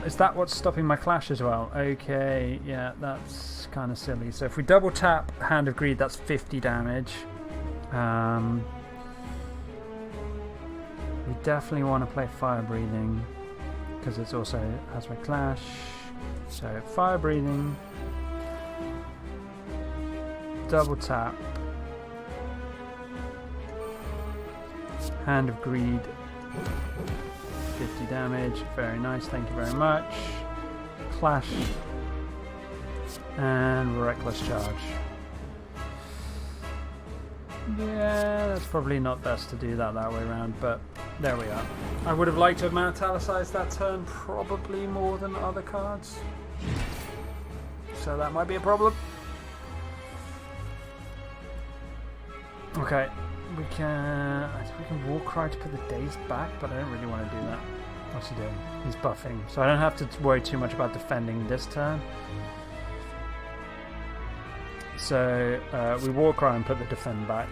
Is that what's stopping my clash as well? Okay, yeah, that's kind of silly. So if we double tap Hand of Greed, that's 50 damage. We definitely want to play Fire Breathing because it also has my clash. So Fire Breathing. Double tap. Hand of Greed. 50 damage. Very nice. Thank you very much. Clash. And Reckless Charge. Yeah, that's probably not best to do that way around, but there we are. I would have liked to have Metalicized that turn probably more than other cards. So that might be a problem. Okay, we can Warcry to put the days back, but I don't really want to do that. What's he doing? He's buffing, so I don't have to worry too much about defending this turn. So we Warcry and put the defend back.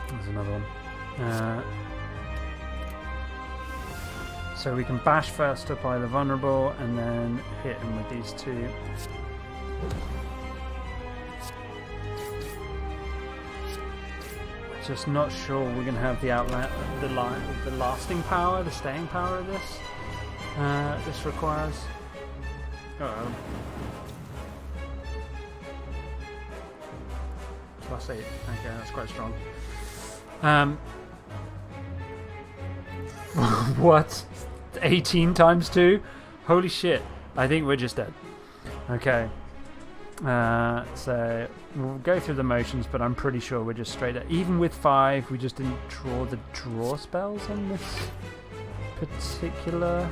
There's another one. So we can bash first to apply the vulnerable, and then hit him with these 2. Just not sure we're going to have the lasting power, the staying power of this. This requires. Uh-oh. +8. Okay, that's quite strong. What? 18 times 2? Holy shit! I think we're just dead. Okay. So we'll go through the motions, but I'm pretty sure we're just straight at. Even with 5, we just didn't draw the draw spells on this particular.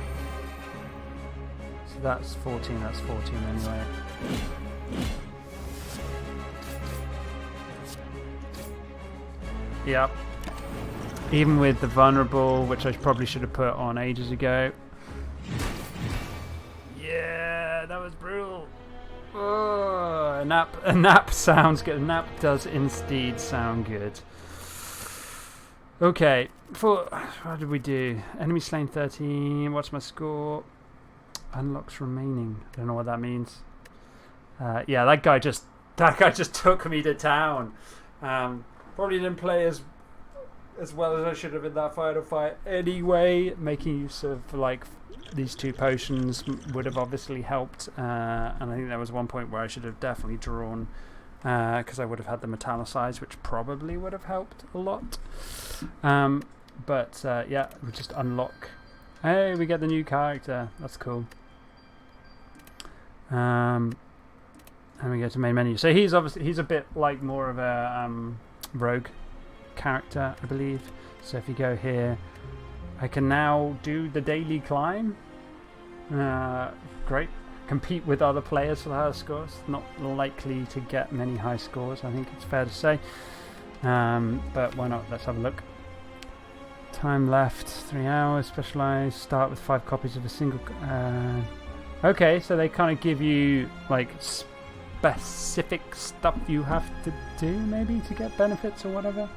So that's 14. That's 14 anyway. Yep. Even with the vulnerable, which I probably should have put on ages ago. Yeah, that was brutal. Oh, a nap sounds good. A nap does indeed sound good. Okay, what did we do? Enemy slain 13. What's my score? Unlocks remaining. Don't know what that means. Yeah, that guy just That guy just took me to town. Probably didn't play as well as I should have in that final fight anyway. Making use of like these 2 potions would have obviously helped, and I think there was one point where I should have definitely drawn, because I would have had the metallicize, which probably would have helped a lot. But yeah, we just unlock. Hey, we get the new character. That's cool. And we go to main menu. So he's a bit like more of a rogue character, I believe. So if you go here, I can now do the daily climb. Great. Compete with other players for the higher scores. Not likely to get many high scores, I think it's fair to say. But why not? Let's have a look. Time left 3 hours. Specialized. Start with 5 copies of a single. Okay, so they kind of give you like specific stuff you have to do, maybe, to get benefits or whatever.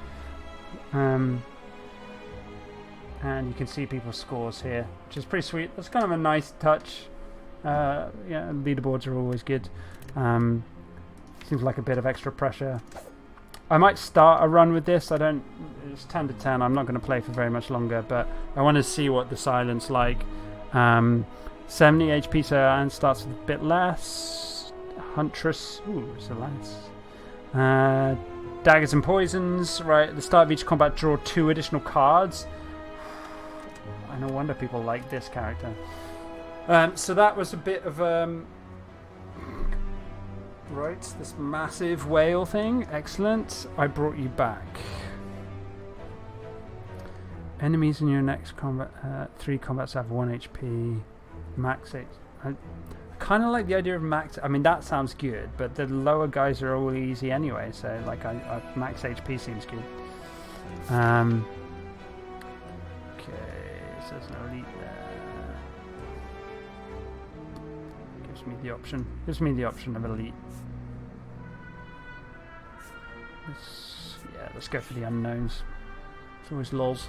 And you can see people's scores here, which is pretty sweet. That's kind of a nice touch. Yeah, leaderboards are always good. Seems like a bit of extra pressure. I might start a run with this. It's 10 to 10. I'm not going to play for very much longer, but I want to see what the silence like. 70 HP, so Anne starts with a bit less. Huntress, ooh, it's a lance. Daggers and poisons. Right at the start of each combat, draw 2 additional cards. No wonder people like this character. So that was a bit of right, this massive whale thing. Excellent. I brought you back. Enemies in your next combat, 3 combats have 1 HP. Max 8. I kind of like the idea of max. I mean, that sounds good, but the lower guys are all easy anyway. So like, max HP seems good. There's no elite there. Gives me the option of elite. Let's go for the unknowns. It's always lols.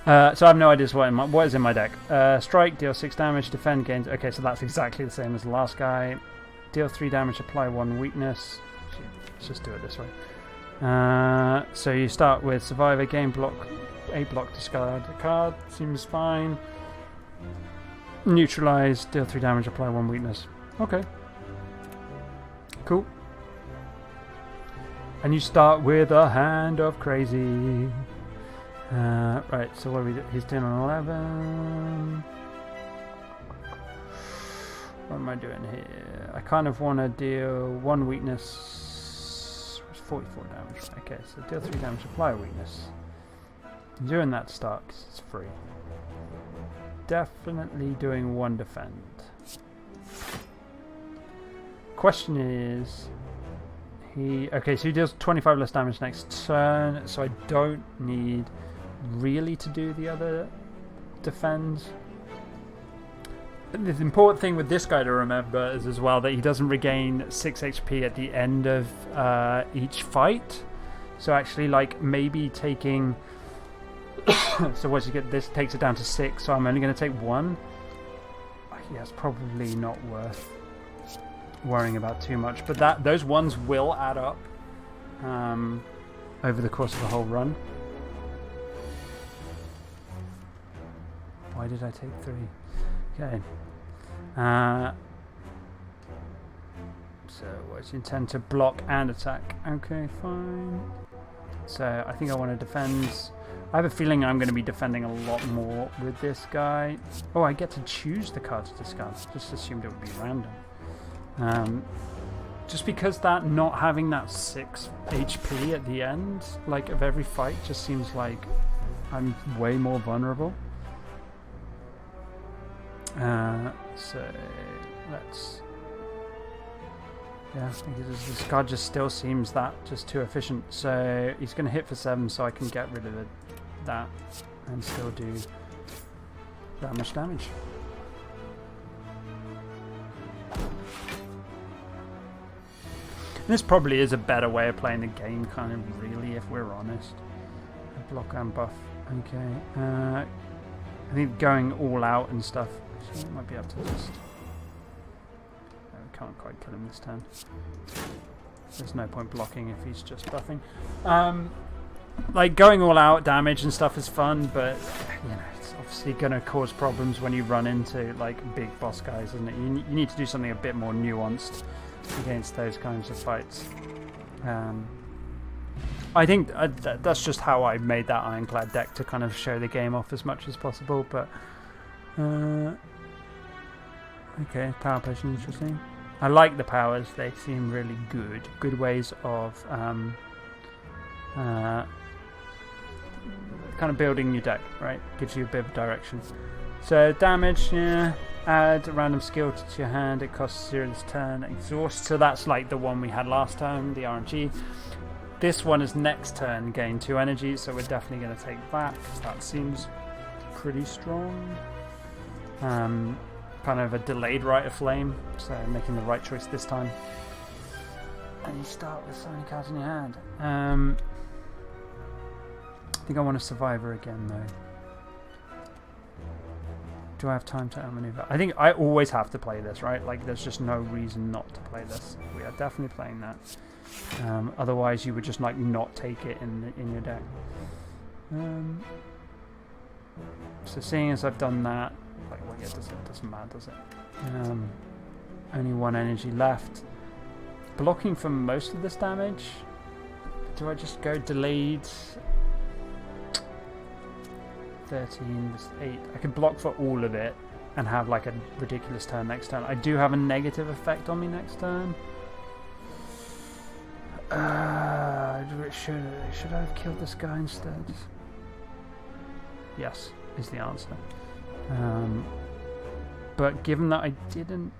So I have no idea what is in my deck. Strike, deal 6 damage, defend, gains. Okay, so that's exactly the same as the last guy. Deal 3 damage, apply 1 weakness. Let's just do it this way. So you start with survivor, gain block. A block, discard a card, seems fine. Neutralize, deal 3 damage, apply 1 weakness. Okay. Cool. And you start with a hand of crazy. Right, so what are we doing? He's doing an 11. What am I doing here? I kind of want to deal 1 weakness. It's 44 damage. Okay, so deal 3 damage, apply a weakness. I'm doing that to start because it's free. Definitely doing 1 defend. Question is, okay, so he deals 25 less damage next turn, so I don't need really to do the other defend. The important thing with this guy to remember is as well that he doesn't regain 6 HP at the end of each fight. So actually, like, maybe taking so once you get this, takes it down to 6, so I'm only going to take 1. Yeah, it's probably not worth worrying about too much, but those ones will add up over the course of the whole run. Why did I take 3? Okay. So what's you intend to block and attack? Okay, fine. So I think I want to defend. I have a feeling I'm going to be defending a lot more with this guy. Oh, I get to choose the card to discard. Just assumed it would be random. Just because that not having that 6 HP at the end, like, of every fight, just seems like I'm way more vulnerable. So let's. Yeah, I think this card just still seems that just too efficient. So he's going to hit for 7, so I can get rid of that and still do that much damage. And this probably is a better way of playing the game, kind of, really, if we're honest. Block and buff. Okay. I think going all out and stuff. So might be able to just. Can't quite kill him this turn. there's no point blocking if he's just buffing. Like going all out damage and stuff is fun, but you know it's obviously going to cause problems when you run into like big boss guys, isn't it? You need to do something a bit more nuanced against those kinds of fights. I think that's just how I made that Ironclad deck, to kind of show the game off as much as possible. But okay, power potion, interesting. I like the powers; they seem really good. Good ways of kind of building your deck, right? Gives you a bit of direction. So damage, yeah. Add a random skill to your hand. It costs 0 this turn. Exhaust. So that's like the one we had last time, the RNG. This one is next turn, gain 2 energy. So we're definitely going to take that because that seems pretty strong. Kind of a delayed Rite of Flame. So making the right choice this time. And you start with so many cards in your hand. I think I want a Survivor again, though. Do I have time to outmaneuver? I think I always have to play this, right? Like, there's just no reason not to play this. We are definitely playing that. Otherwise, you would just like not take it in your deck. So seeing as I've done that, like, well, yeah, it doesn't matter, does it? Only 1 energy left. Blocking for most of this damage. Do I just go delayed? 13, 8. I could block for all of it and have like a ridiculous turn next turn. I do have a negative effect on me next turn. Should I have killed this guy instead? Yes, is the answer. But given that I didn't...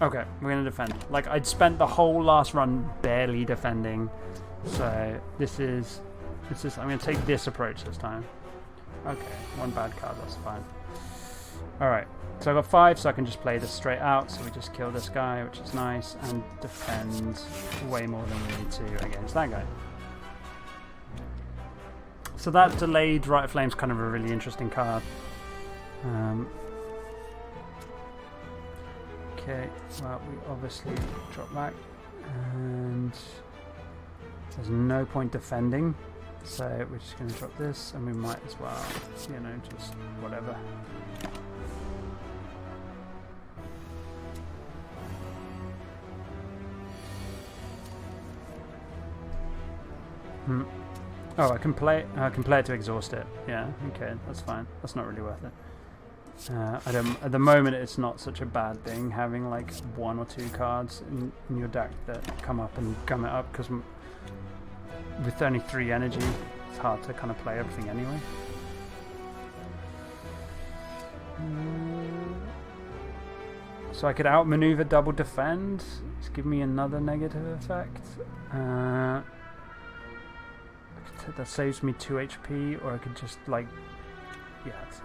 Okay, we're going to defend. Like, I'd spent the whole last run barely defending. So, this is I'm going to take this approach this time. Okay, 1 bad card, that's fine. Alright, so I got 5, so I can just play this straight out. So we just kill this guy, which is nice, and defend way more than we need to against that guy. So that delayed Rite of Flame is kind of a really interesting card. Okay, well, we obviously drop back, and there's no point defending, so we're just going to drop this, and we might as well, you know, just whatever. Oh, I can play it to exhaust it. Yeah, okay, that's fine. That's not really worth it. At the moment, it's not such a bad thing having like 1 or 2 cards in your deck that come up and gum it up, because with only 3 energy, it's hard to kind of play everything anyway. So I could outmaneuver double defend. Just give me another negative effect. That saves me 2 HP, or I could just like... Yeah, it's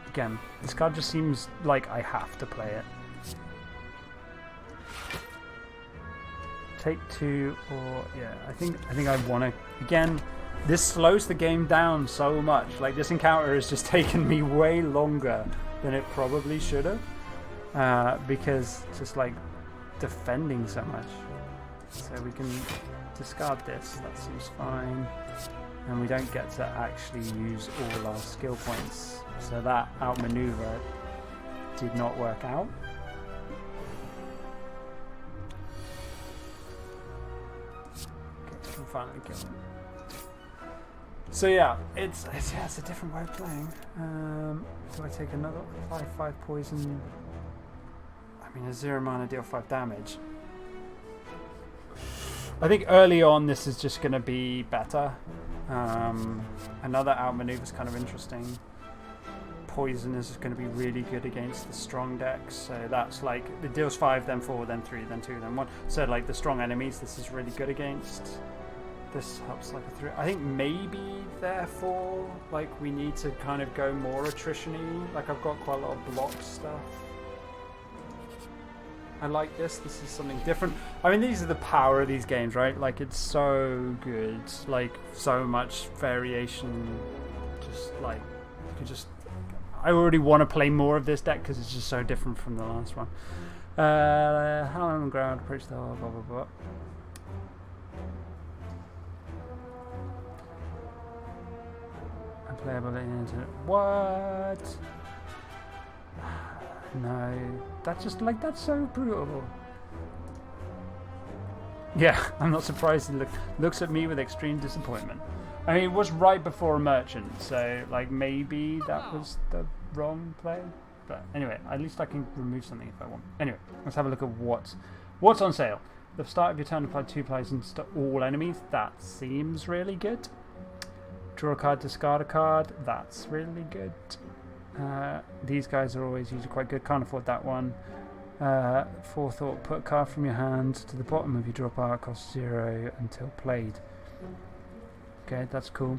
again, this card just seems like I have to play it. Take 2, or yeah, I think I want to. Again, this slows the game down so much. Like, this encounter has just taken me way longer than it probably should have, because just like defending so much. So we can discard this. That seems fine. And we don't get to actually use all our skill points. So that outmaneuver did not work out. Okay, we can finally kill him. So yeah, it's a different way of playing. Do I take another 5/5 poison? I mean, a 0 mana deal 5 damage. I think early on this is just going to be better. Another outmaneuver is kind of interesting. Poison is going to be really good against the strong decks. So that's like, it deals 5, then 4, then 3, then 2, then 1. So like the strong enemies, this is really good against. This helps like a 3. I think maybe therefore, like, we need to kind of go more attrition-y. Like, I've got quite a lot of block stuff. I like this. This is something different. I mean, these are the power of these games, right? Like, it's so good. Like, so much variation. Just like, you could just... I already want to play more of this deck because it's just so different from the last one. How on the ground, approach the hole, blah blah blah. Unplayability into what? No, that's just like that's so brutal. Yeah, I'm not surprised. He looks at me with extreme disappointment. I mean, it was right before a merchant, so like maybe that was the wrong play. But anyway, at least I can remove something if I want. Anyway, let's have a look at what's on sale. The start of your turn, apply 2 plays to all enemies. That seems really good. Draw a card, discard a card. That's really good. These guys are always usually quite good. Can't afford that one. Forethought, put a card from your hand to the bottom of your draw pile, cost 0 until played. Okay, that's cool.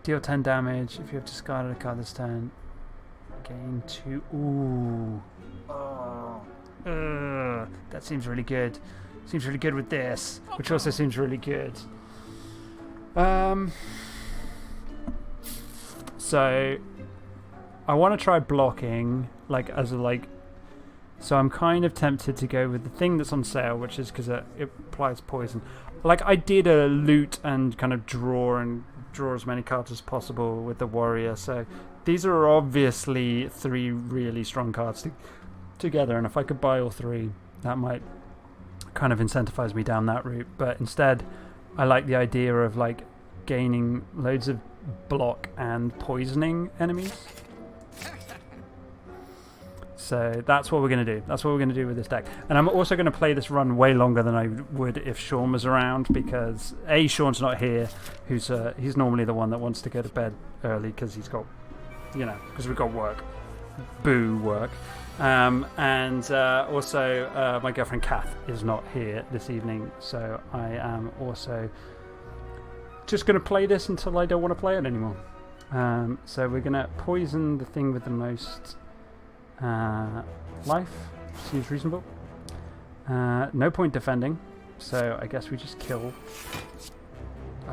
Deal 10 damage if you have discarded a card this turn. Gain 2. Ooh. Oh. That seems really good. Seems really good with this, which also seems really good. So I want to try blocking, so I'm kind of tempted to go with the thing that's on sale, which is because it applies poison. Like, I did a loot and kind of draw as many cards as possible with the warrior, so these are obviously 3 really strong cards together, and if I could buy all 3, that might kind of incentivize me down that route. But instead, I like the idea of like gaining loads of block and poisoning enemies. So that's what we're going to do. That's what we're going to do with this deck. And I'm also going to play this run way longer than I would if Sean was around, because A, Sean's not here, he's normally the one that wants to go to bed early because he's got, because we've got work. Boo, work. And also my girlfriend Kath is not here this evening, so I am also just going to play this until I don't want to play it anymore. So we're going to poison the thing with the most life. Seems reasonable. No point defending, so I guess we just kill.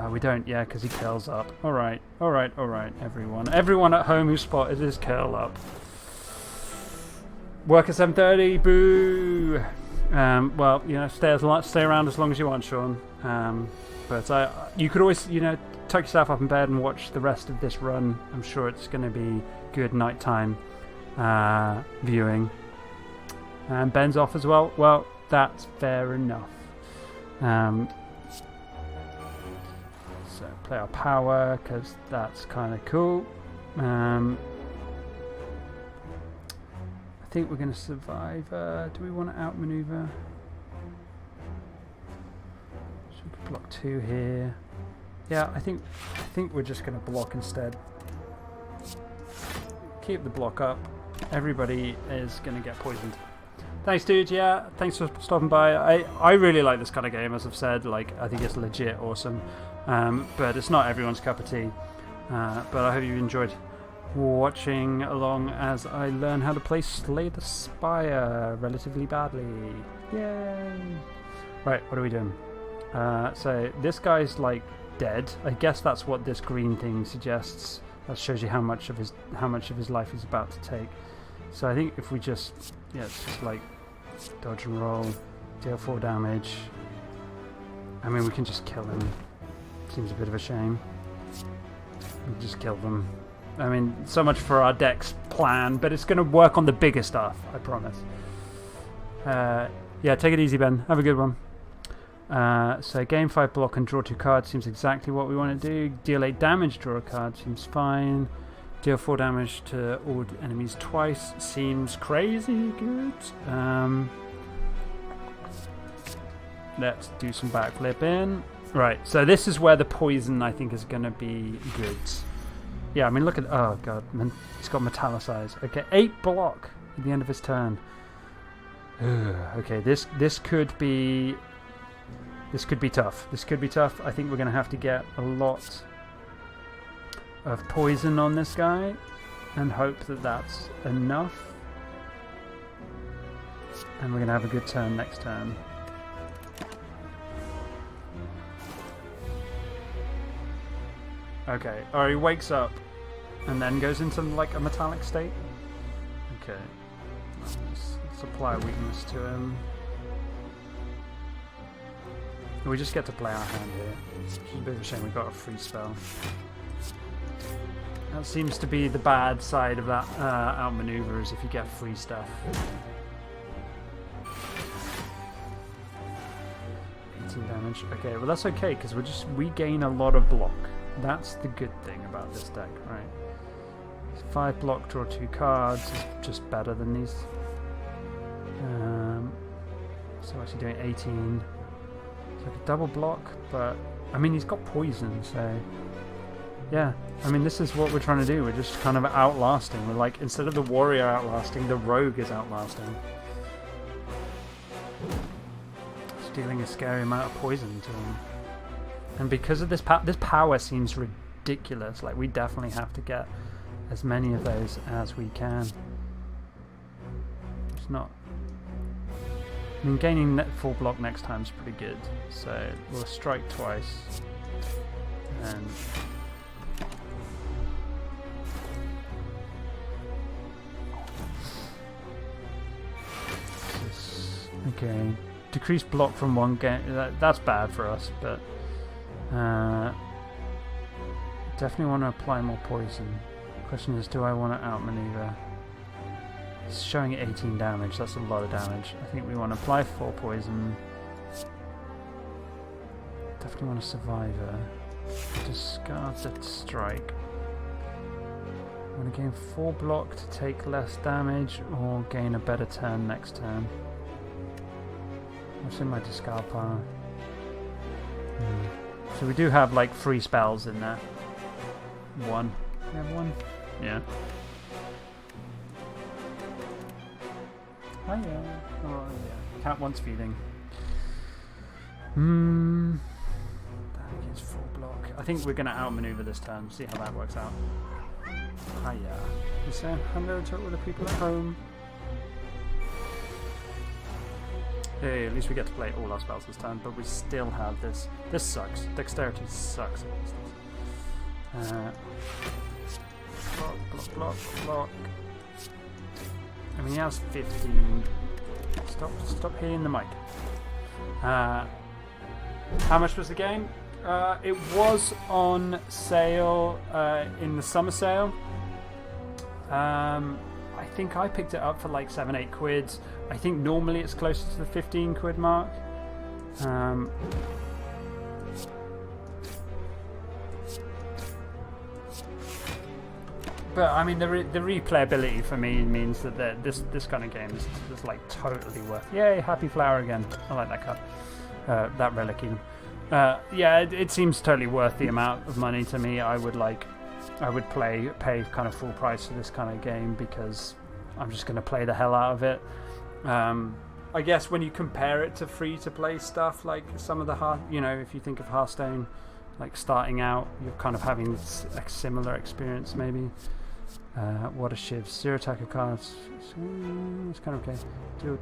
We don't, yeah, because he curls up. Alright, everyone. Everyone at home who spotted his curl up. Work at 7:30, boo! Well, stay around as long as you want, Sean. But you could always, tuck yourself up in bed and watch the rest of this run. I'm sure it's going to be good nighttime viewing. And Ben's off as well. Well, that's fair enough. So play our power, because that's kind of cool. I think we're going to survive. Do we want to outmaneuver? So we could block 2 here. Yeah, I think we're just going to block instead. Keep the block up. Everybody is going to get poisoned. Thanks, dude. Yeah, thanks for stopping by. I really like this kind of game, as I've said. Like, I think it's legit awesome. But it's not everyone's cup of tea. But I hope you enjoyed watching along as I learn how to play Slay the Spire relatively badly. Yay! Right, what are we doing? So this guy's like dead. I guess that's what this green thing suggests. That shows you how much of his life he's about to take. So I think if we just it's just like dodge and roll, deal 4 damage. I mean, we can just kill him. Seems a bit of a shame. We just kill them. I mean, so much for our deck's plan, but it's going to work on the bigger stuff, I promise. Yeah, take it easy, Ben. Have a good one. So game 5 block and draw 2 cards seems exactly what we want to do. Deal 8 damage, draw a card seems fine. Deal 4 damage to all enemies twice seems crazy good. Let's do some backflip in. Right, so this is where the poison I think is going to be good. Yeah, I mean, look at... Oh, God. He's got metallicize. Okay, 8 block at the end of his turn. Okay, this could be... This could be tough. This could be tough. I think we're going to have to get a lot of poison on this guy and hope that that's enough. And we're going to have a good turn next turn. Okay. Alright, he wakes up. and then goes into like a metallic state. Okay. Let's apply a weakness to him. We just get to play our hand here. It's a bit of a shame we got a free spell. That seems to be the bad side of that outmaneuver, is if you get free stuff. 18 damage. Okay, well that's okay because we gain a lot of block. That's the good thing about this deck, right? 5 block, draw 2 cards is just better than these. So actually doing 18. It's like a double block, but I mean he's got poison, so yeah. I mean this is what we're trying to do. We're just kind of outlasting. We're like, instead of the warrior outlasting, the rogue is outlasting. It's dealing a scary amount of poison to him. And because of this power seems ridiculous. Like we definitely have to get as many of those as we can. It's not. I mean, gaining full block next time is pretty good. So we'll strike twice. And okay, decrease block from 1 game. That's bad for us, but definitely want to apply more poison. Question is, do I want to outmaneuver? It's showing 18 damage. That's a lot of damage. I think we want to apply 4 poison. Definitely want a survivor. Discard the strike. I want to gain 4 block to take less damage, or gain a better turn next turn. What's in my discard pile? So we do have like 3 spells in there. 1. We have 1? Yeah. Oh yeah. Oh yeah. Cat wants feeding. That gives 4 block. I think we're going to outmaneuver this turn. See how that works out. Hiya. You say hello to all the people at home. Hey, at least we get to play all our spells this turn, but we still have this. This sucks. Dexterity sucks. Block, block, block, block. I mean, he has 15. Stop hitting the mic. How much was the game? It was on sale in the summer sale. I think I picked it up for like 7-8 quid. I think normally it's closer to the 15 quid mark. But I mean, the replayability for me means that this kind of game is like totally worth. Yay, happy flower again. I like that card. That relic even. Yeah, it seems totally worth the amount of money to me. I would pay kind of full price for this kind of game because I'm just going to play the hell out of it. I guess when you compare it to free-to-play stuff, like some of the if you think of Hearthstone, like starting out, you're kind of having a similar experience maybe. What a shiv. 0 attacker cards. It's kind of okay. Do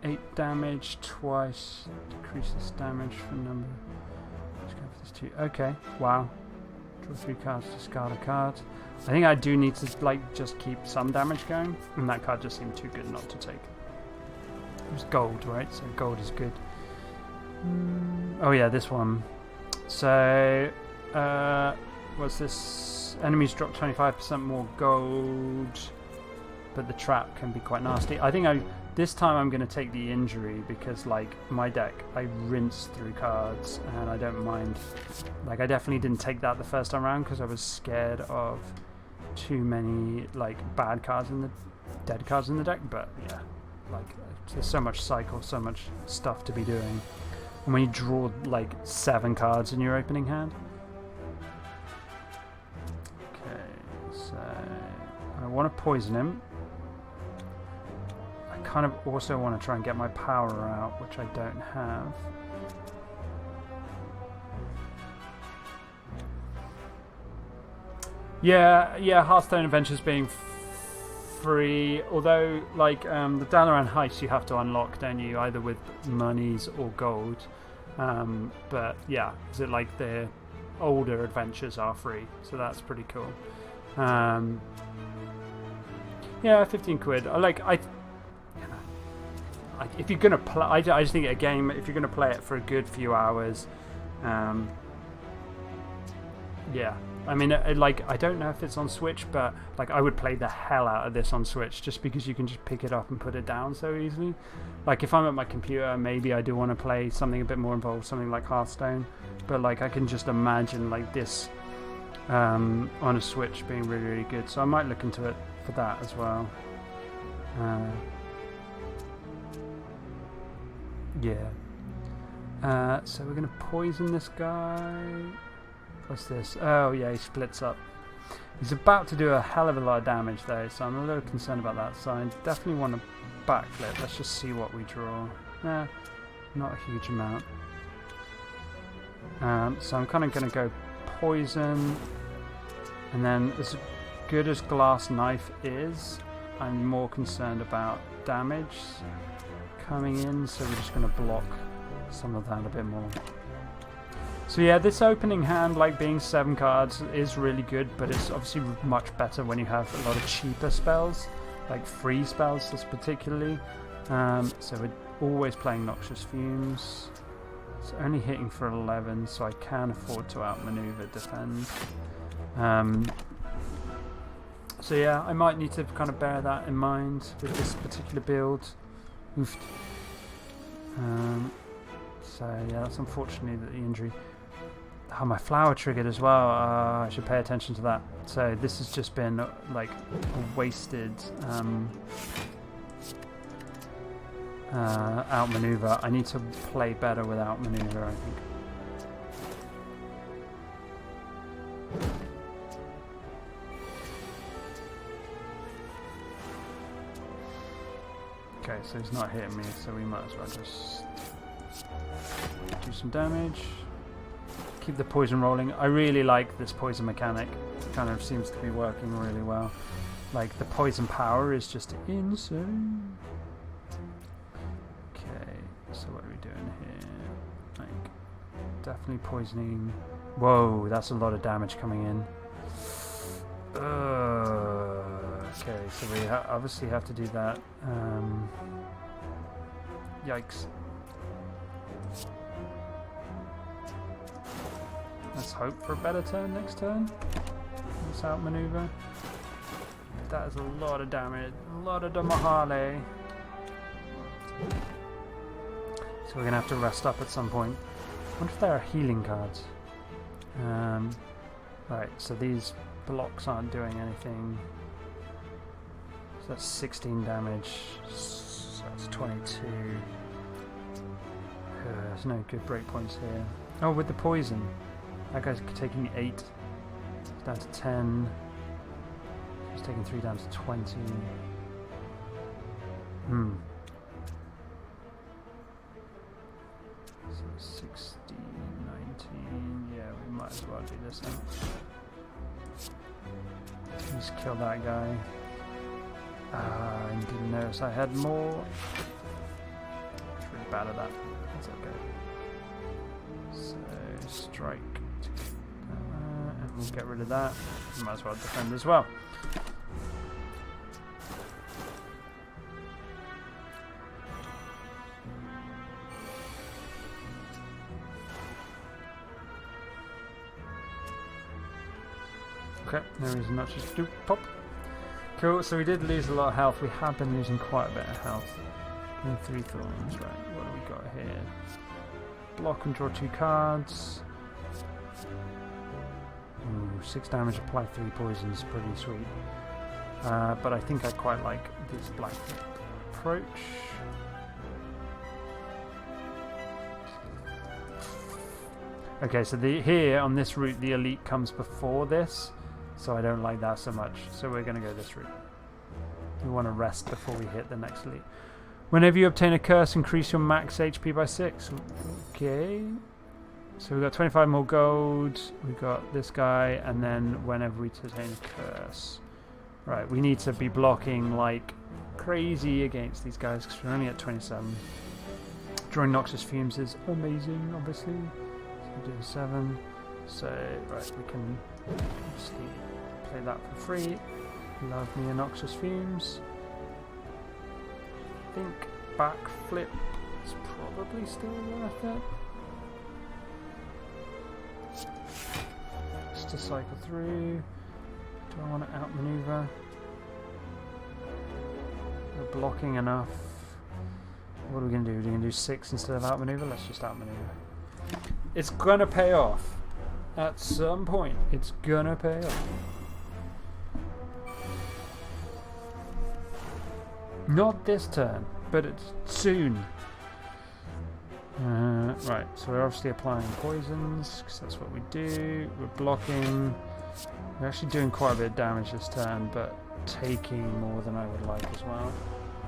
8 damage twice. Decreases damage for number. Let's go for this 2. Okay. Wow. Draw 3 cards. Discard a card. I think I do need to just keep some damage going, and that card just seemed too good not to take. It was gold, right? So gold is good. Oh yeah, this one. So, what's this? Enemies drop 25% more gold, but the trap can be quite nasty. I think this time I'm going to take the injury because, like, my deck, I rinse through cards and I don't mind. Like, I definitely didn't take that the first time around because I was scared of too many, like, bad cards in the dead cards in the deck. But yeah, like, there's so much cycle, so much stuff to be doing. And when you draw like 7 cards in your opening hand. Okay, so I want to poison him. I kind of also want to try and get my power out, which I don't have. Yeah, Hearthstone Adventures being free, although like the Dalaran Heist you have to unlock, don't you, either with monies or gold. But yeah, is it like the older adventures are free, so that's pretty cool. Yeah, 15 quid. If you're gonna play, I just think a game. If you're gonna play it for a good few hours, yeah. I mean, I don't know if it's on Switch, but like I would play the hell out of this on Switch just because you can just pick it up and put it down so easily. Like if I'm at my computer, maybe I do want to play something a bit more involved, something like Hearthstone. But like I can just imagine like this on a Switch being really, really good. So I might look into it for that as well. Yeah. So we're gonna poison this guy. What's this? Oh yeah, he splits up. He's about to do a hell of a lot of damage though, so I'm a little concerned about that. So I definitely want to backflip. Let's just see what we draw. Nah, not a huge amount. So I'm kind of going to go poison, and then as good as Glass Knife is, I'm more concerned about damage coming in, so we're just going to block some of that a bit more. So yeah, this opening hand, like being 7 cards, is really good, but it's obviously much better when you have a lot of cheaper spells, like free spells particularly. So we're always playing Noxious Fumes. It's only hitting for 11, so I can afford to outmaneuver defend. So yeah, I might need to kind of bear that in mind with this particular build. Oofed. So yeah, that's unfortunately the injury. Oh, my flower triggered as well. I should pay attention to that. So this has just been like a wasted outmaneuver. I need to play better with outmaneuver, I think. Okay, so he's not hitting me, so we might as well just do some damage. Keep the poison rolling. I really like this poison mechanic. It kind of seems to be working really well. Like the poison power is just insane. Okay, so what are we doing here? Like definitely poisoning. Whoa, that's a lot of damage coming in. Okay, so we obviously have to do that. Yikes. Let's hope for a better turn next turn. Let's outmaneuver. That is a lot of damage. A lot of damahale. So we're going to have to rest up at some point. I wonder if there are healing cards. Right, so these blocks aren't doing anything. So that's 16 damage. So that's 22. There's no good breakpoints here. Oh, with the poison. That guy's taking 8. It's down to 10. He's taking 3 down to 20. So 16, 19. Yeah, we might as well do this then. Just kill that guy. I didn't notice I had more. It's really bad at that. That's okay. So strike. And we'll get rid of that. We might as well defend as well. Okay, no reason not just do pop. Cool, so we did lose a lot of health. We have been losing quite a bit of health. And 3 thorns, right, what do we got here? Block and draw 2 cards. Ooh, 6 damage, apply 3 poisons, pretty sweet. But I think I quite like this black approach. Okay, so here on this route, the elite comes before this. So I don't like that so much. So we're going to go this route. We want to rest before we hit the next elite. Whenever you obtain a curse, increase your max HP by 6. Okay. So we've got 25 more gold. We've got this guy. And then whenever we obtain a curse. Right, we need to be blocking like crazy against these guys because we're only at 27. Drawing Noxious Fumes is amazing, obviously. So we're doing 7. So, right, we can obviously take that for free. Love me a Noxious Fumes. I think backflip is probably still worth it. Just to cycle through. Do I want to outmaneuver? We're blocking enough. What are we going to do? We're going to do 6 instead of outmaneuver? Let's just outmaneuver. It's going to pay off. At some point, it's going to pay off. Not this turn, but it's soon. Right, so we're obviously applying poisons, because that's what we do. We're blocking. We're actually doing quite a bit of damage this turn, but taking more than I would like as well.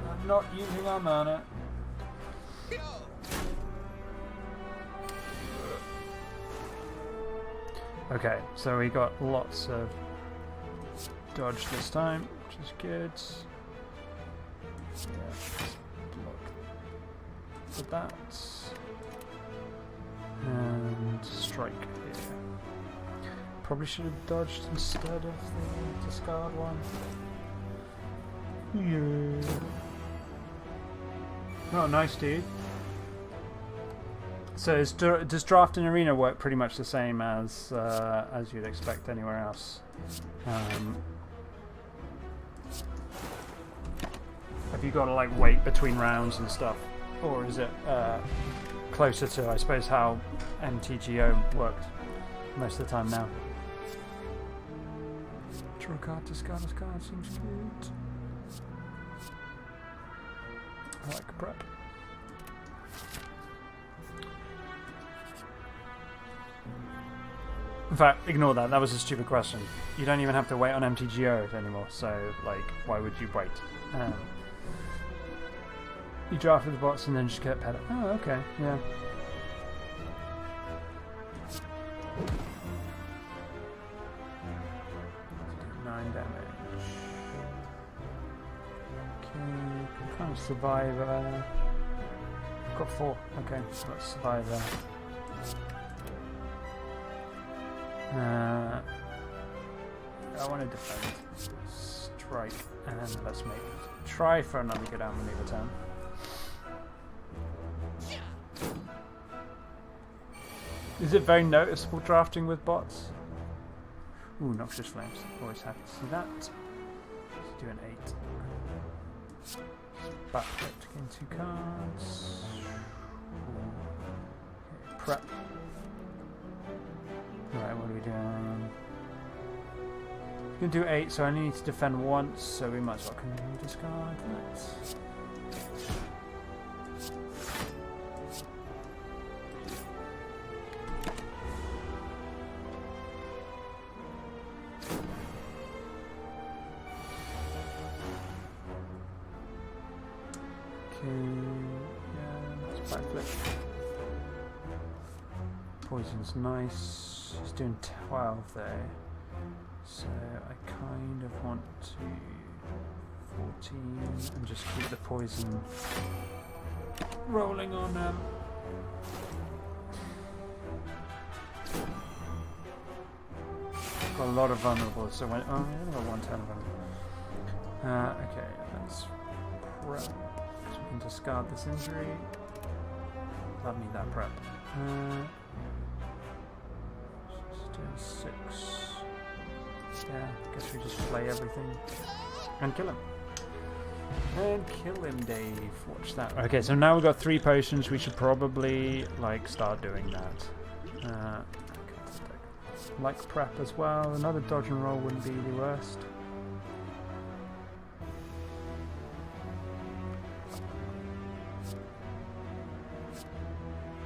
I'm not using our mana. Okay, so we got lots of dodge this time, which is good. Yeah, block for that. And strike here. Probably should have dodged instead of the discard one. Yeah. Oh, nice, dude. So does draft and arena work pretty much the same as you'd expect anywhere else? Have you got to like wait between rounds and stuff, or is it closer to, I suppose, how MTGO worked most of the time now? Draw a card, discard a card, seems good. I like prep. In fact, ignore that. That was a stupid question. You don't even have to wait on MTGO anymore, so, like, why would you wait? You draft with the bots and then just get pet. Oh, okay, yeah. Nine damage. Okay, kind of survive. I've got 4. Okay, so let's survive there. I want to defend, strike, and let's make try for another good outmaneuver turn. Is it very noticeable drafting with bots? Ooh, Noxious Flames. Always happy to see that. Let's do an 8. Backflip to gain 2 cards. Okay, prep. Right, what are we doing? We're going to do 8, so I only need to defend once, so we might as well continue to discard that. Okay, yeah, let's backflip. Poison's nice. He's doing 12 there. So I kind of want to 14 and just keep the poison rolling on got a lot of vulnerables, so when I've only got 1 turn vulnerable. Okay, let's prep. So we can discard this injury. Love me that prep. Just doing 6. Yeah, guess we just play everything and kill him. And kill him, Dave. Watch that. Okay, so now we've got 3 potions. We should probably like start doing that. Like prep as well. Another dodge and roll wouldn't be the worst.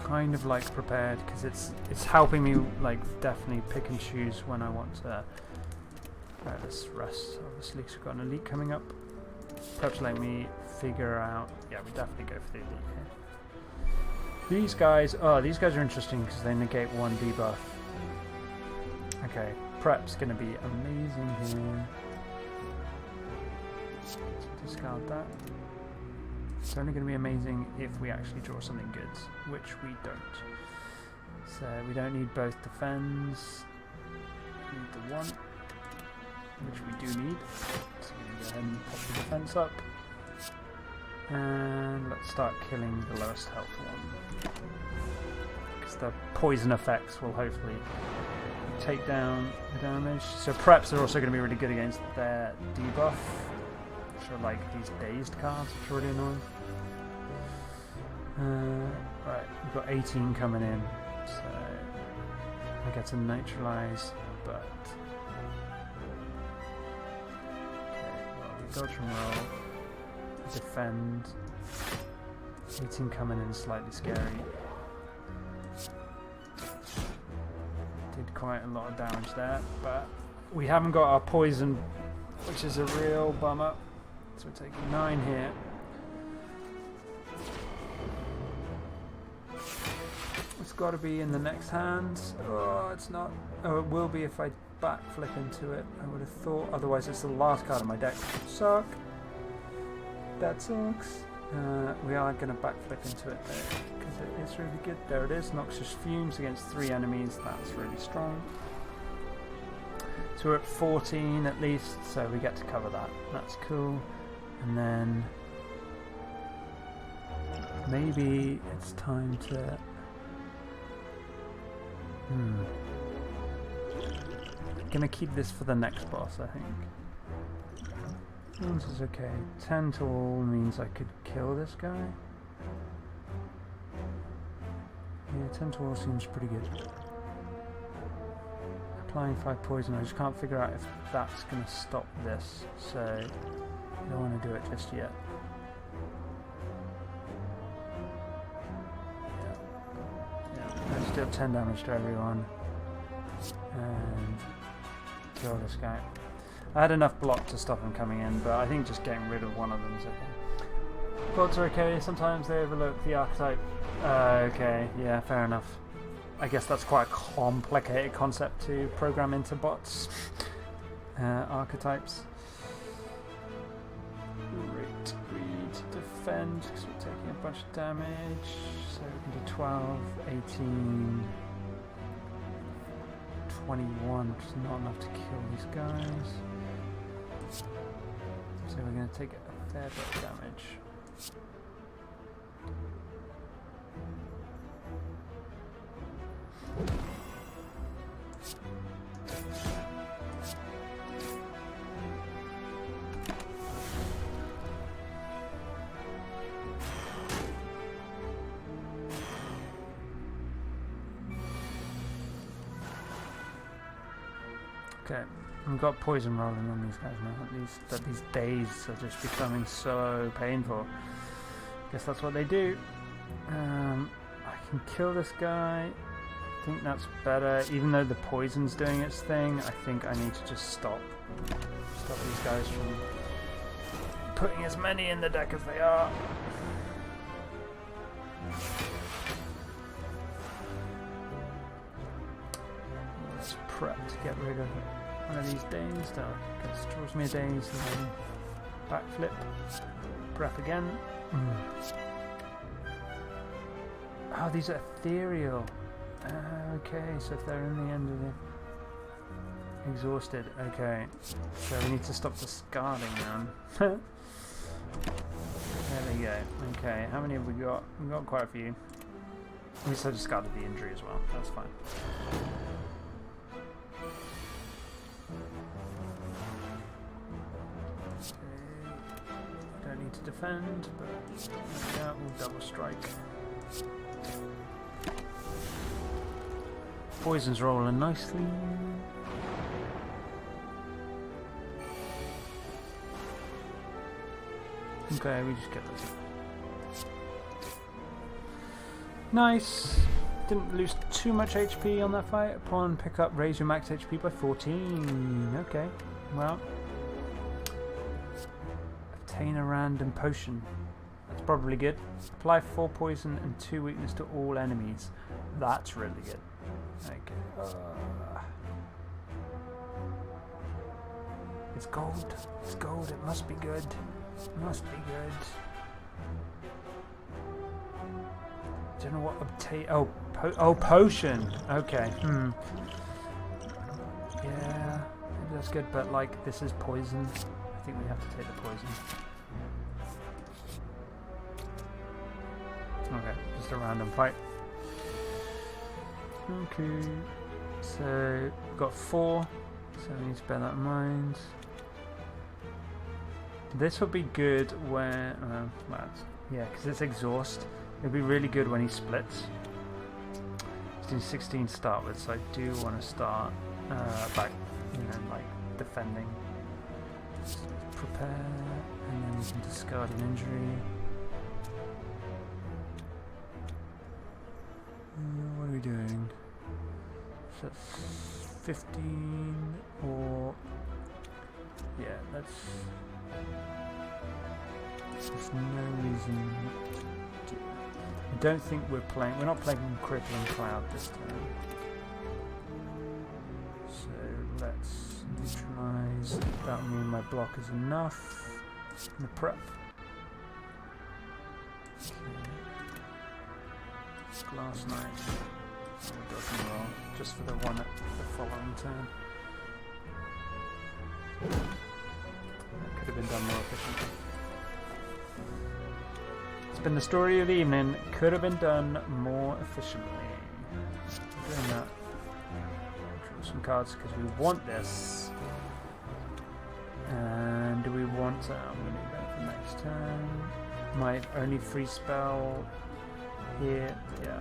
Kind of like prepared because it's helping me like definitely pick and choose when I want to. Right, let's rest. Obviously, because we've got an elite coming up. Perhaps let me figure out. Yeah, we definitely go for the elite here. These guys. Oh, these guys are interesting because they negate 1 debuff. Okay, prep's going to be amazing here. So discard that. It's only going to be amazing if we actually draw something good, which we don't. So we don't need both defends. We need the 1. which we do need. So we're going to go ahead and pop the defense up. And let's start killing the lowest health one. Because the poison effects will hopefully take down the damage. So preps are also going to be really good against their debuff, which are like these dazed cards, which are really annoying. Right, we've got 18 coming in, so I get to neutralize, but okay, well, we dodge and roll, defend. 18 coming in, slightly scary. Did quite a lot of damage there, but we haven't got our poison, which is a real bummer. So we're taking 9 here. It's got to be in the next hand. Oh, it's not. Oh, it will be if I backflip into it. I would have thought. Otherwise, it's the last card of my deck. Suck. That sucks. We are going to backflip into it though, because it is really good. There it is. Noxious Fumes against 3 enemies. That's really strong. So we're at 14 at least, so we get to cover that. That's cool. And then maybe it's time to... Gonna keep this for the next boss, I think. This is okay. 10 to all means I could kill this guy. Yeah, 10 to all seems pretty good. Applying 5 poison, I just can't figure out if that's gonna stop this, so I don't want to do it just yet. Let's deal 10 damage to everyone and kill this guy. I had enough block to stop him coming in, but I think just getting rid of one of them is okay. Bots are okay, sometimes they overlook the archetype. Okay, yeah, fair enough. I guess that's quite a complicated concept to program into bots. Archetypes. Great, read, defend, because we're taking a bunch of damage. So we can do 12, 18, 21, which is not enough to kill these guys. So we're going to take a fair bit of damage. Okay, we've got poison rolling on these guys now, at least that these days are just becoming so painful. Guess that's what they do. I can kill this guy. I think that's better, even though the poison's doing its thing. I think I need to just stop these guys from putting as many in the deck as they are. Let's prep to get rid of one of these days. That draws me a daze and then backflip. Prep again. Oh, these are ethereal. Okay, so if they're in the end of the exhausted, okay. So we need to stop discarding them. There we go. Okay, how many have we got? We've got quite a few. At least I discarded the injury as well. That's fine. Okay. Don't need to defend, but yeah, we'll double strike. Poison's rolling nicely. Okay, we just get this. Nice. Didn't lose too much HP on that fight. Upon pickup, raise your max HP by 14. Okay, well. Obtain a random potion. That's probably good. Apply 4 poison and 2 weakness to all enemies. That's really good. Okay. It's gold. It's gold. It must be good. It must be good. Don't know what obtain. Oh, potion. Okay. Yeah. that's good, but like this is poison. I think we have to take the poison. Okay, just a random fight. Okay, so we've got 4, so we need to bear that in mind. This will be good when, yeah, because it's exhaust. It'll be really good when he splits. He's doing 16 to start with, so I do want to start back, like defending. Just prepare, and then we can discard an injury. What are we doing? So that's 15 or yeah, that's. There's no reason to do. I don't think we're not playing Crippling Cloud this time. So let's neutralize. That'll mean my block is enough. In the prep. Okay. Glass Knight. Oh, doesn't roll. Just for the one at the following turn. That could have been done more efficiently. It's been the story of the evening. Could have been done more efficiently. Doing that. Draw some cards because we want this. And do we want to? I'm going to do that for next turn. Might only free spell here. Yeah,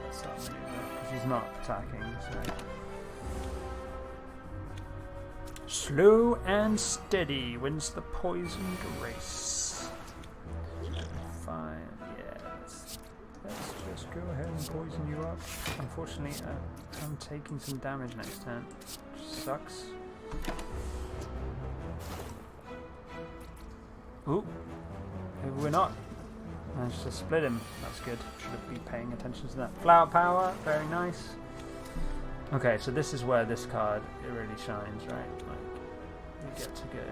that's not going to do that because he's not attacking. So. Slow and steady wins the poisoned race. Fine, yeah. Let's just go ahead and poison you up. Unfortunately, I'm taking some damage next turn, which sucks. Ooh, maybe we're not. Managed to split him. That's good. Should have been paying attention to that. Flower power, very nice. Okay, so this is where this card it really shines, right? Like you get to go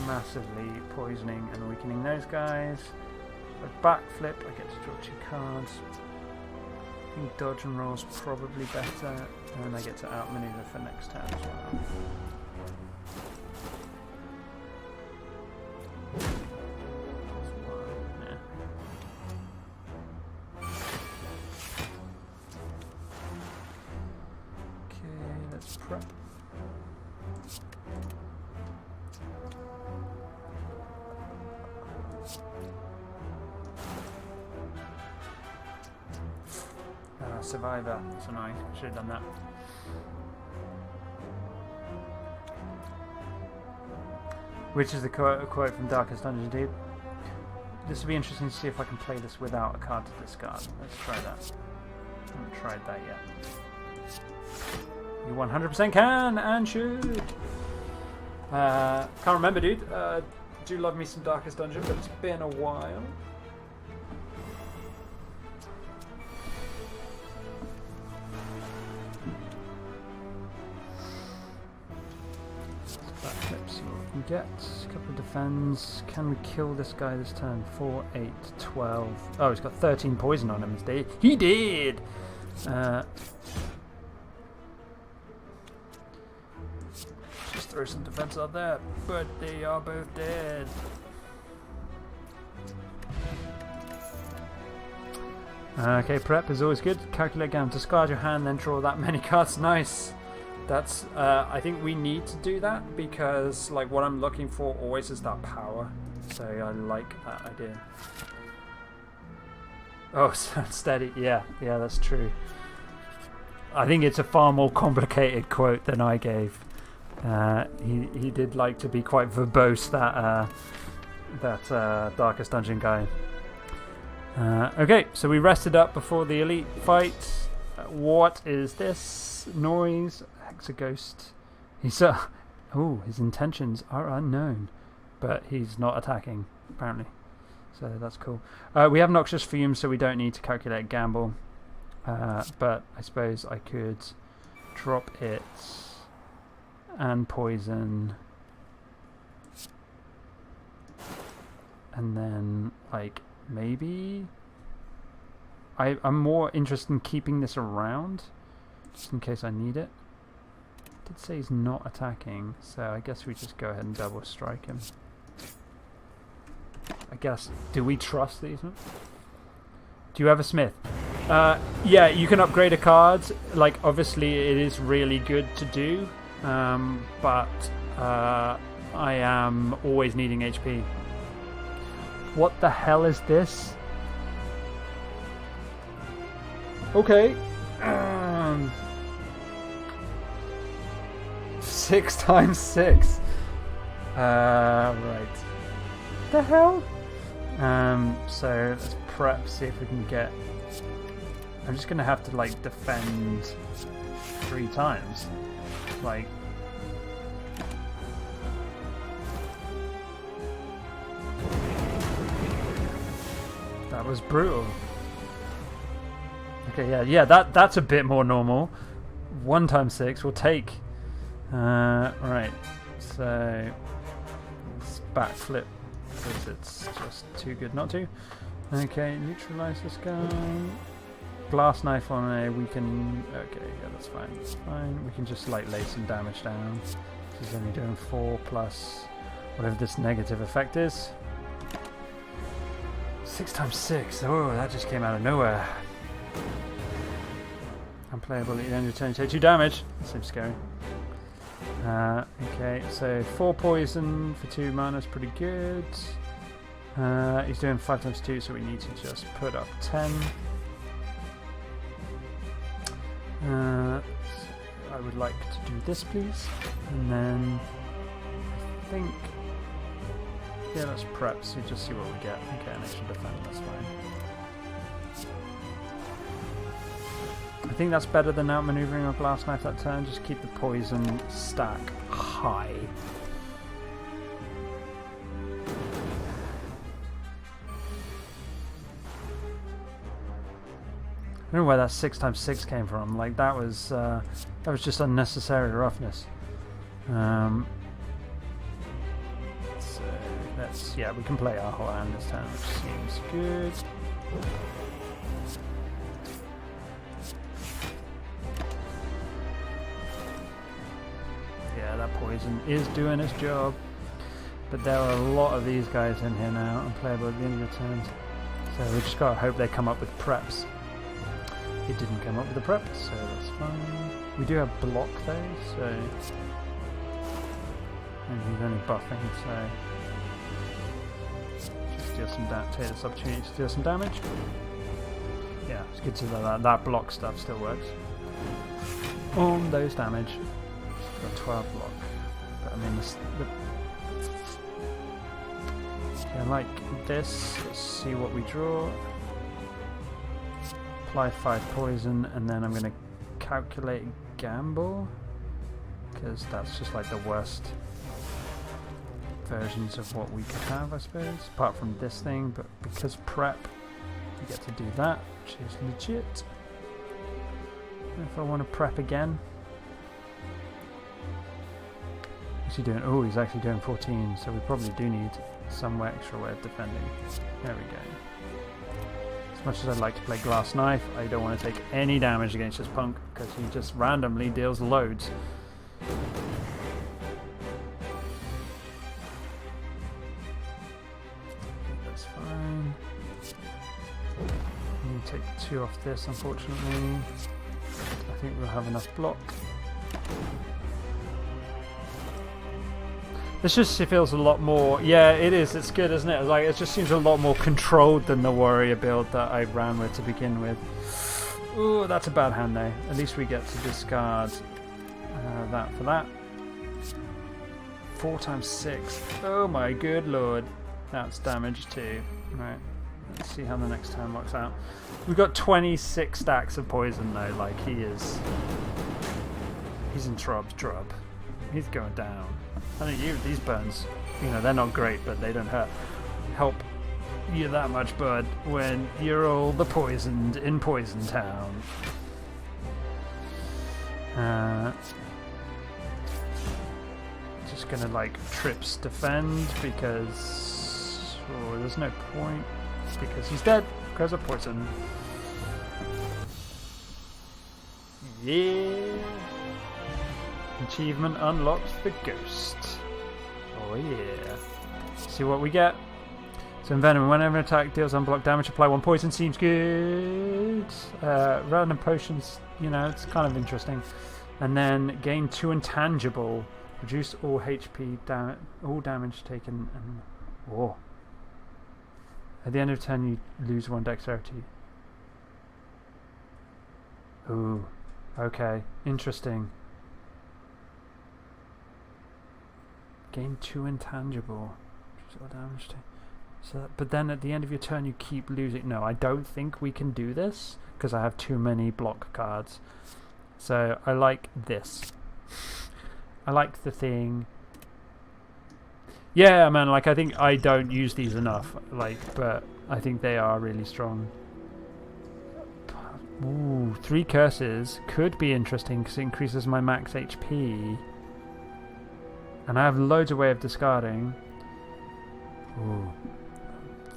massively poisoning and weakening those guys. A backflip, I get to draw 2 cards. I think dodge and roll is probably better, and then I get to outmaneuver for next turn as well. Prep. Survivor. That's annoying. Should have done that. Which is the quote from Darkest Dungeon, dude. This will be interesting to see if I can play this without a card to discard. Let's try that. I haven't tried that yet. You 100% can and should. Can't remember, dude. Do love me some Darkest Dungeon, but it's been a while. Backflip, see what we can get. A couple of defends. Can we kill this guy this turn? 4, 8, 12. Oh, he's got 13 poison on him instead. He did! Throw some defense out there, but they are both dead. Okay, prep is always good. Calculate game. Discard your hand, then draw that many cards. Nice. That's. I think we need to do that because, like, what I'm looking for always is that power. So I like that idea. Oh, so steady. Yeah, that's true. I think it's a far more complicated quote than I gave. He did like to be quite verbose, that Darkest Dungeon guy. Okay, so we rested up before the elite fight. What is this noise? Hexaghost. He's his intentions are unknown, but he's not attacking apparently. So that's cool. We have Noxious Fume, so we don't need to calculate gamble. But I suppose I could drop it. And poison, and then like maybe I'm more interested in keeping this around just in case I need it. Did say he's not attacking, so I guess we just go ahead and double strike him. I guess. Do we trust these? Do you have a smith? Yeah, you can upgrade a card. Like, obviously, it is really good to do, but I am always needing HP. What the hell is this? Okay. 6 times 6. Right. The hell? So let's prep, see if we can get... I'm just gonna have to like defend 3 times. Like... That was brutal. Okay, yeah, that's a bit more normal. 1 times 6 will take. Right, so let's backflip because it's just too good not to. Okay, neutralize this guy. Glass knife on a weaken. Okay, yeah, that's fine. That's fine. We can just like lay some damage down. This is only doing 4 plus whatever this negative effect is. 6 times 6. Oh, that just came out of nowhere. Unplayable at the end of turn, you take 2 damage. That seems scary. Okay, so 4 poison for 2 mana is pretty good. He's doing 5 times 2, so we need to just put up 10. I would like to do this, please. And then I think... Yeah, let's prep, so just see what we get. Okay, an extra defend, that's fine. I think that's better than outmaneuvering or glass knife that turn. Just keep the poison stack high. I don't know where that 6 times 6 came from. Like that was just unnecessary roughness. So let's we can play our whole hand this time, which seems good. That poison is doing its job, but there are a lot of these guys in here now, unplayable at the end of the turn. So we just gotta hope they come up with preps. It didn't come up with a prep, so that's fine. We do have block though, so and he's only buffing, so just deal some take this opportunity to deal some damage. Yeah, it's good to know that block stuff still works. On those damage. 12 block, but I mean okay, like this, let's see what we draw. Apply 5 poison, and then I'm going to calculate gamble, because that's just like the worst versions of what we could have, I suppose, apart from this thing, but because prep, you get to do that, which is legit. If I want to prep again, oh, he's actually doing 14, so we probably do need some extra way of defending. There we go. As much as I'd like to play glass knife, I don't want to take any damage against this punk because he just randomly deals loads. That's fine. I'm going to take 2 off this, unfortunately. I think we'll have enough block. This just feels a lot more... Yeah, it is. It's good, isn't it? Like, it just seems a lot more controlled than the warrior build that I ran with to begin with. Ooh, that's a bad hand, though. At least we get to discard that for that. 4 times 6. Oh my good lord. That's damage too. Right. Let's see how the next turn works out. We've got 26 stacks of poison, though. Like, he's in trouble. He's going down. I think these burns, they're not great, but they don't help you that much, bud, when you're all the poisoned in Poison Town. Just gonna like trips defend because there's no point because he's dead because of poison. Yeah. Achievement unlocks the ghost. Oh yeah. See what we get. So envenom. Whenever an attack deals unblocked damage, apply 1 poison. Seems good. Random potions, you know, it's kind of interesting. And then gain 2 intangible. Reduce all HP, all damage taken. And oh. At the end of turn, you lose 1 dexterity. Ooh. Okay. Interesting. Gain 2 intangible. Reduce all damage taken. So, but then at the end of your turn you keep losing. No, I don't think we can do this because I have too many block cards. So I like this. I like the thing. Yeah, man, like I think I don't use these enough. Like, but I think they are really strong. Ooh, 3 curses could be interesting because it increases my max HP. And I have loads of way of discarding. Ooh.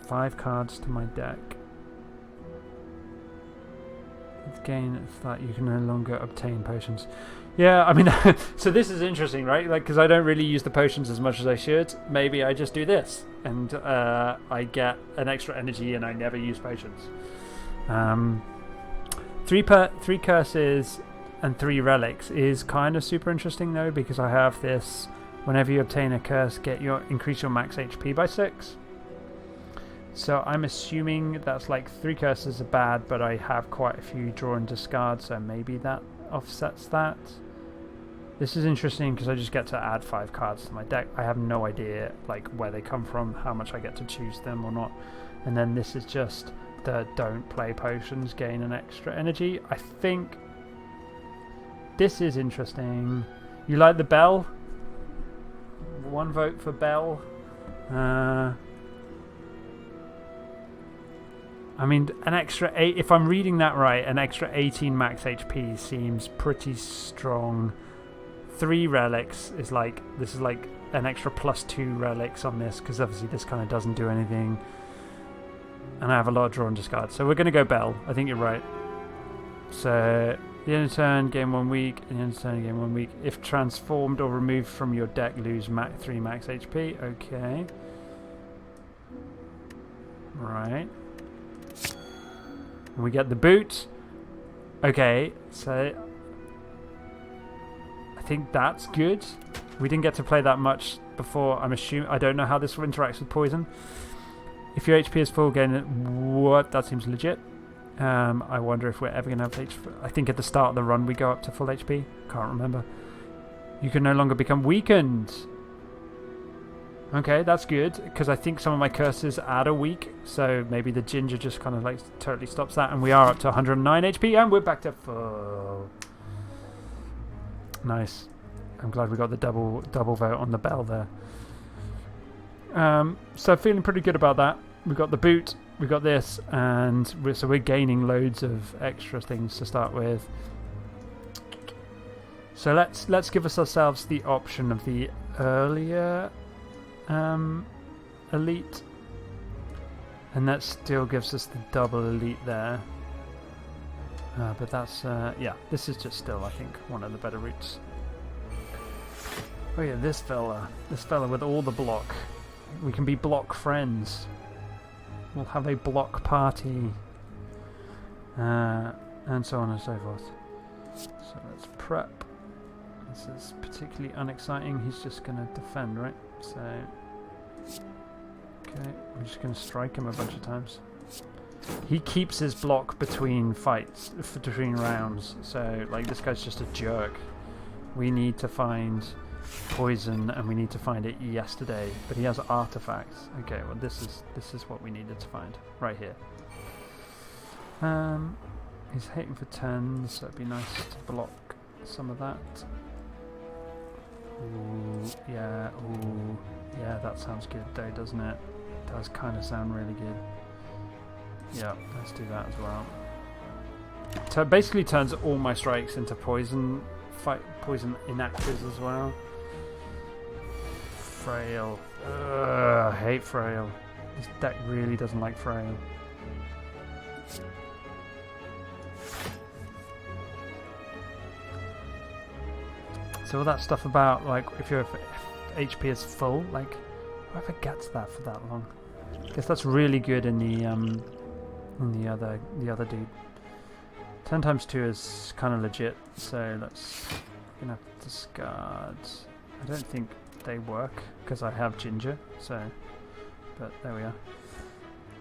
5 cards to my deck. Gain that you can no longer obtain potions. Yeah, I mean, so this is interesting, right? Like, because I don't really use the potions as much as I should. Maybe I just do this, and I get an extra energy, and I never use potions. 3 curses and 3 relics is kind of super interesting though, because I have this. Whenever you obtain a curse, increase your max HP by 6. So I'm assuming that's like 3 curses are bad, but I have quite a few draw and discard, so maybe that offsets that. This is interesting because I just get to add 5 cards to my deck. I have no idea like where they come from, how much I get to choose them or not. And then this is just the don't play potions, gain an extra energy. I think this is interesting. You like the bell? 1 vote for bell. I mean, an extra 8, if I'm reading that right, an extra 18 max HP seems pretty strong. 3 relics is like, this is like an extra +2 relics on this, because obviously this kind of doesn't do anything. And I have a lot of draw and discard. So we're going to go Bell. I think you're right. So, the end of turn, gain 1 week. At the end of turn, gain 1 week. If transformed or removed from your deck, lose 3 max HP. Okay. Right. And we get the boot. Okay, so I think that's good. We didn't get to play that much before. I'm assuming, I don't know how this interacts with poison. If your HP is full, gain what? That seems legit. I wonder if we're ever going to have HP. I think at the start of the run we go up to full HP. Can't remember. You can no longer become weakened. Okay, that's good, because I think some of my curses add a week, so maybe the ginger just kind of like totally stops that, and we are up to 109 HP, and we're back to full. Nice. I'm glad we got the double vote on the bell there. So feeling pretty good about that. We got the boot, we got this, and we're gaining loads of extra things to start with. So let's give ourselves the option of the earlier elite, and that still gives us the double elite there, but that's yeah, this is just still I think one of the better routes. Oh yeah, this fella with all the block. We can be block friends. We'll have a block party, and so on and so forth. So let's prep. This is particularly unexciting. He's just going to defend, right? So, okay, I'm just going to strike him a bunch of times. He keeps his block between fights, between rounds. So, like, this guy's just a jerk. We need to find poison, and we need to find it yesterday. But he has artifacts. Okay, well, this is what we needed to find right here. He's hitting for 10, so it'd be nice to block some of that. Ooh, yeah, that sounds good though, doesn't it? Does kind of sound really good. Yeah, let's do that as well. So it basically turns all my strikes into poison inactives as well. Frail. Ugh, I hate Frail. This deck really doesn't like Frail. So all that stuff about like if your HP is full, like whoever gets that for that long, I guess that's really good in the other dude. 10 times 2 is kind of legit, so let's gonna have to discard. I don't think they work because I have ginger, so but there we are.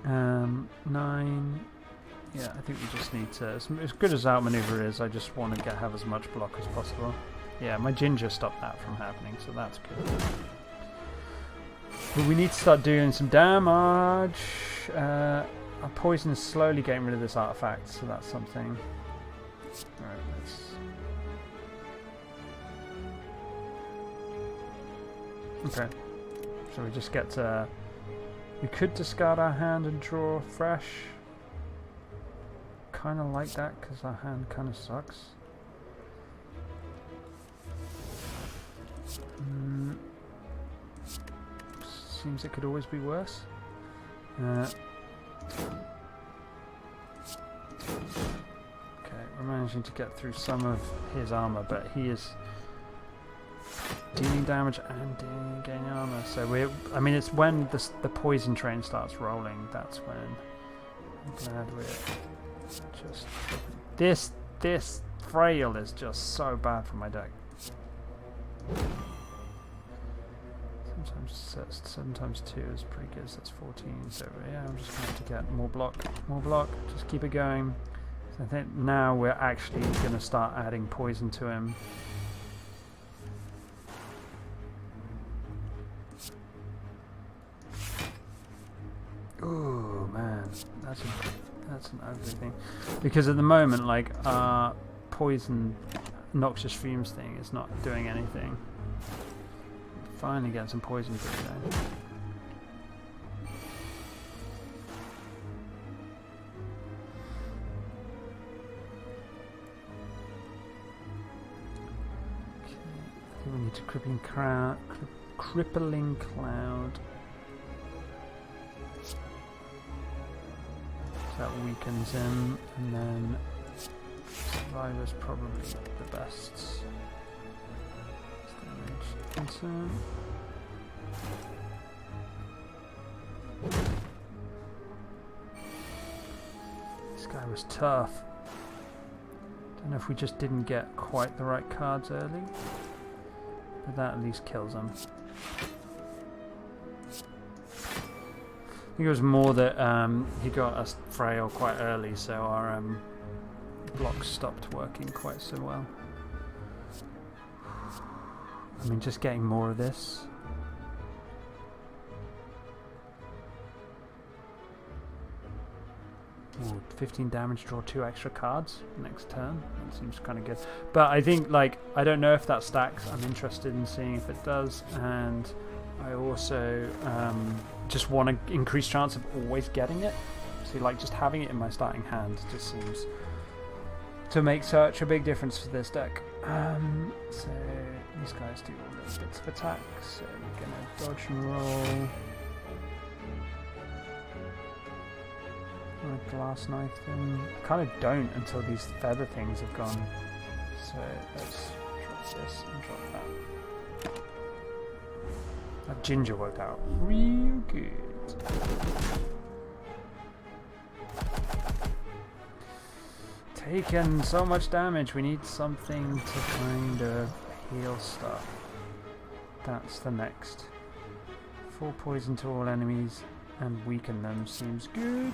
9. Yeah, I think we just need to. As good as outmaneuver is, I just want to have as much block as possible. Yeah, my ginger stopped that from happening, so that's good. But we need to start doing some damage. Our poison is slowly getting rid of this artifact, so that's something. Alright, let's... Okay. So we just get to... We could discard our hand and draw fresh. Kind of like that, because our hand kind of sucks. Seems it could always be worse. Okay, we're managing to get through some of his armor, but he is dealing damage and gaining armor. So I mean, it's when the poison train starts rolling. That's when I'm glad we're just this frail is just so bad for my deck. Sometimes 2 is pretty good, so that's 14. So yeah, I'm just going to have to get more block, just keep it going. So I think now we're actually going to start adding poison to him. Oh man, that's an ugly thing. Because at the moment, like our poison noxious fumes thing is not doing anything. Finally get some poison through there. Okay, I think we need to crippling cloud. That weakens him, and then Survivor's probably the best. This guy was tough. Don't know if we just didn't get quite the right cards early, but that at least kills him. I think it was more that he got us frail quite early, so our blocks stopped working quite so well. I mean, just getting more of this. Ooh, 15 damage, draw 2 extra cards next turn. That seems kind of good. But I think, like, I don't know if that stacks. I'm interested in seeing if it does. And I also just want an increased chance of always getting it. So, like, just having it in my starting hand just seems to make such a big difference for this deck. So these guys do all those bits of attack, so we're gonna dodge and roll. A glass knife thing. Kind of don't until these feather things have gone. So let's drop this and drop that. That ginger worked out real good. Taken so much damage, we need something to kind of heal stuff. That's the next. 4 poison to all enemies and weaken them seems good.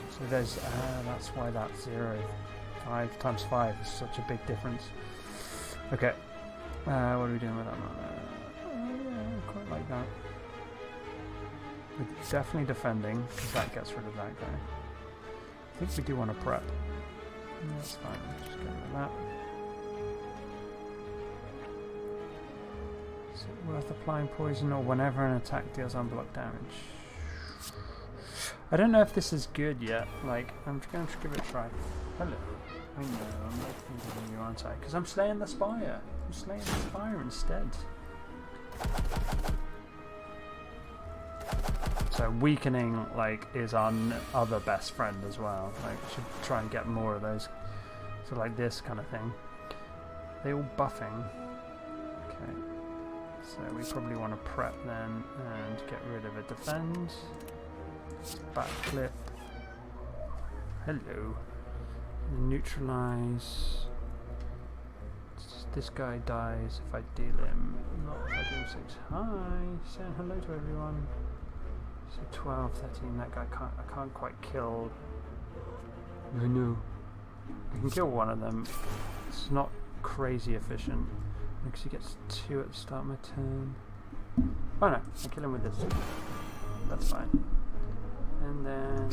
So there's, that's why that 0. 5 times 5 is such a big difference. Okay, what are we doing with that? Yeah, quite like that. We're definitely defending, because that gets rid of that guy. I think we do want to prep. That's fine, just get rid of that. Is it worth applying poison or whenever an attack deals unblocked damage? I don't know if this is good yet. Like, I'm just going to give it a try. Hello. I know, I'm not thinking you, aren't I? Because I'm slaying the Spire. I'm slaying the Spire instead. So weakening, like, is our other best friend as well. Like, should try and get more of those. So like this kind of thing. they all buffing? Okay. So we probably want to prep then and get rid of a defend. Backflip. Hello. Neutralize. This guy dies if I deal him. Not if I deal 6. Hi, saying hello to everyone. So 12, 13. That guy I can't quite kill. No. I can kill one of them. It's not crazy efficient because he gets 2 at the start of my turn. Oh no, I kill him with this. That's fine. And then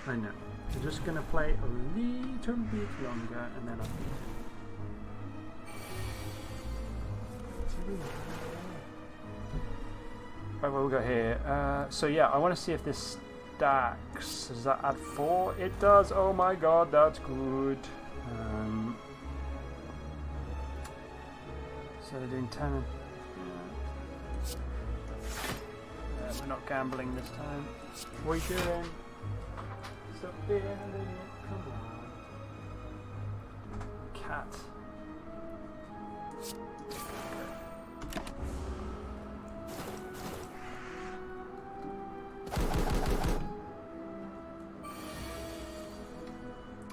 I know. I'm just gonna play a little bit longer and then I'll right, what we got here? So yeah, I want to see if this stacks. Does that add 4? It does. Oh my god, that's good. So they're doing 10. We're not gambling this time. What are you doing? Stop being an idiot. Come on. Cat.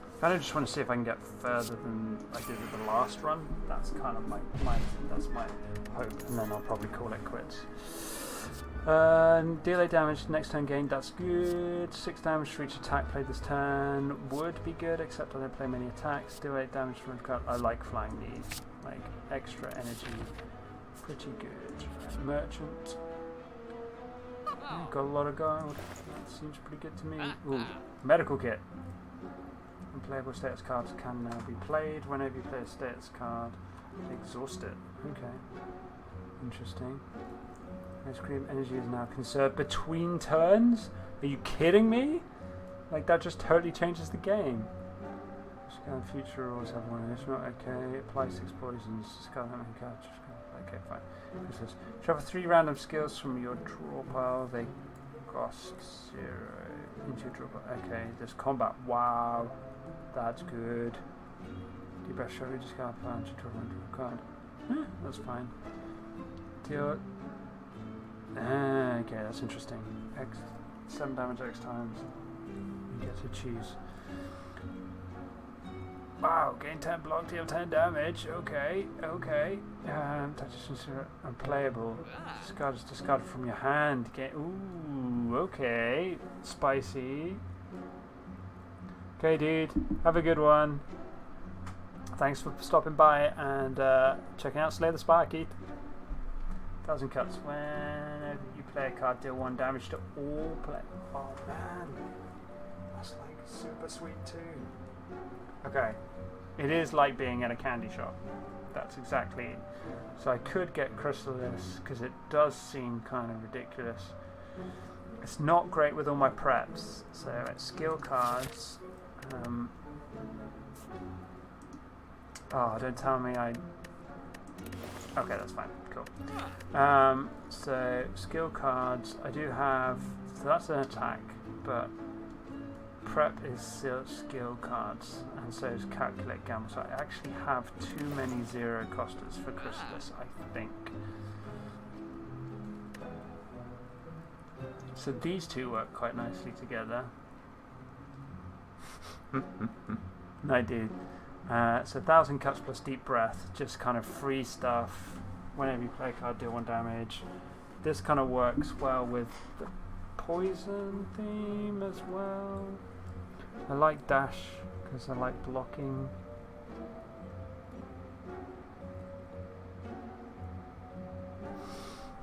I kind of just want to see if I can get further than I did with the last run. That's kind of my that's my hope, and then I'll probably call it quits. Deal 8 damage next turn gained. That's good. 6 damage for each attack played this turn would be good, except I don't play many attacks. Deal 8 damage from a card. I like flying these, like extra energy. Pretty good. Merchant. Got a lot of gold. That seems pretty good to me. Ooh, medical kit. Unplayable status cards can now be played. Whenever you play a status card, exhaust it. Okay. Interesting. Ice cream energy is now conserved between turns? Are you kidding me? Like, that just totally changes the game. Discard future rules have one additional. Okay. Apply 6 poisons. Discard that many cards. Okay, fine. This says, shuffle 3 random skills from your draw pile. They cost 0 into your draw pile. Okay, there's combat. Wow. That's good. Do your best shuffle, discard punch, draw a card. That's fine. Deal. Okay, that's interesting. 7 damage X times. You get to choose. Wow, gain 10 block, deal 10 damage. Okay. Touch is considered unplayable. Discard is discarded from your hand. Ooh, okay. Spicy. Okay, dude. Have a good one. Thanks for stopping by and checking out Slay the Spire, Keith. 1,000 cuts. Whenever you play a card, deal 1 damage to all play. Oh man, that's like super sweet too. Okay, it is like being at a candy shop. That's exactly. So I could get Chrysalis because it does seem kind of ridiculous. It's not great with all my preps. So it's skill cards. Oh, don't tell me I. Okay, that's fine. Cool. So skill cards, I do have. So that's an attack, but prep is skill cards, and so is calculate gamble. So I actually have too many 0 costers for Chrysalis, I think. So these two work quite nicely together. I do. So 1,000 cuts plus deep breath, just kind of free stuff. Whenever you play a card, deal 1 damage. This kind of works well with the poison theme as well. I like dash because I like blocking.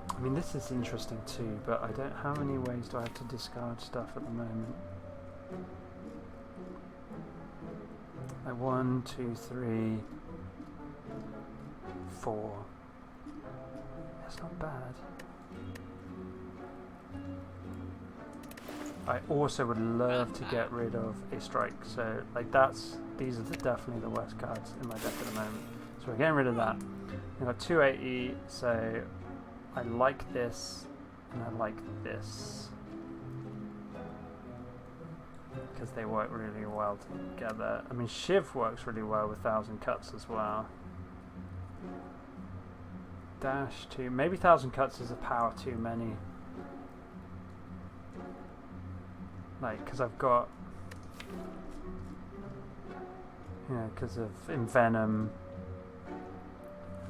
I mean, this is interesting too, but I don't. How many ways do I have to discard stuff at the moment? Like 1, 2, 3, 4. That's not bad. I also would love to get rid of a strike. So like these are definitely the worst cards in my deck at the moment. So we're getting rid of that. We've got 280. So I like this and I like this. because they work really well together. I mean, Shiv works really well with 1,000 cuts as well. Dash too. Maybe 1,000 cuts is a power too many. Like, because I've got, because of Envenom,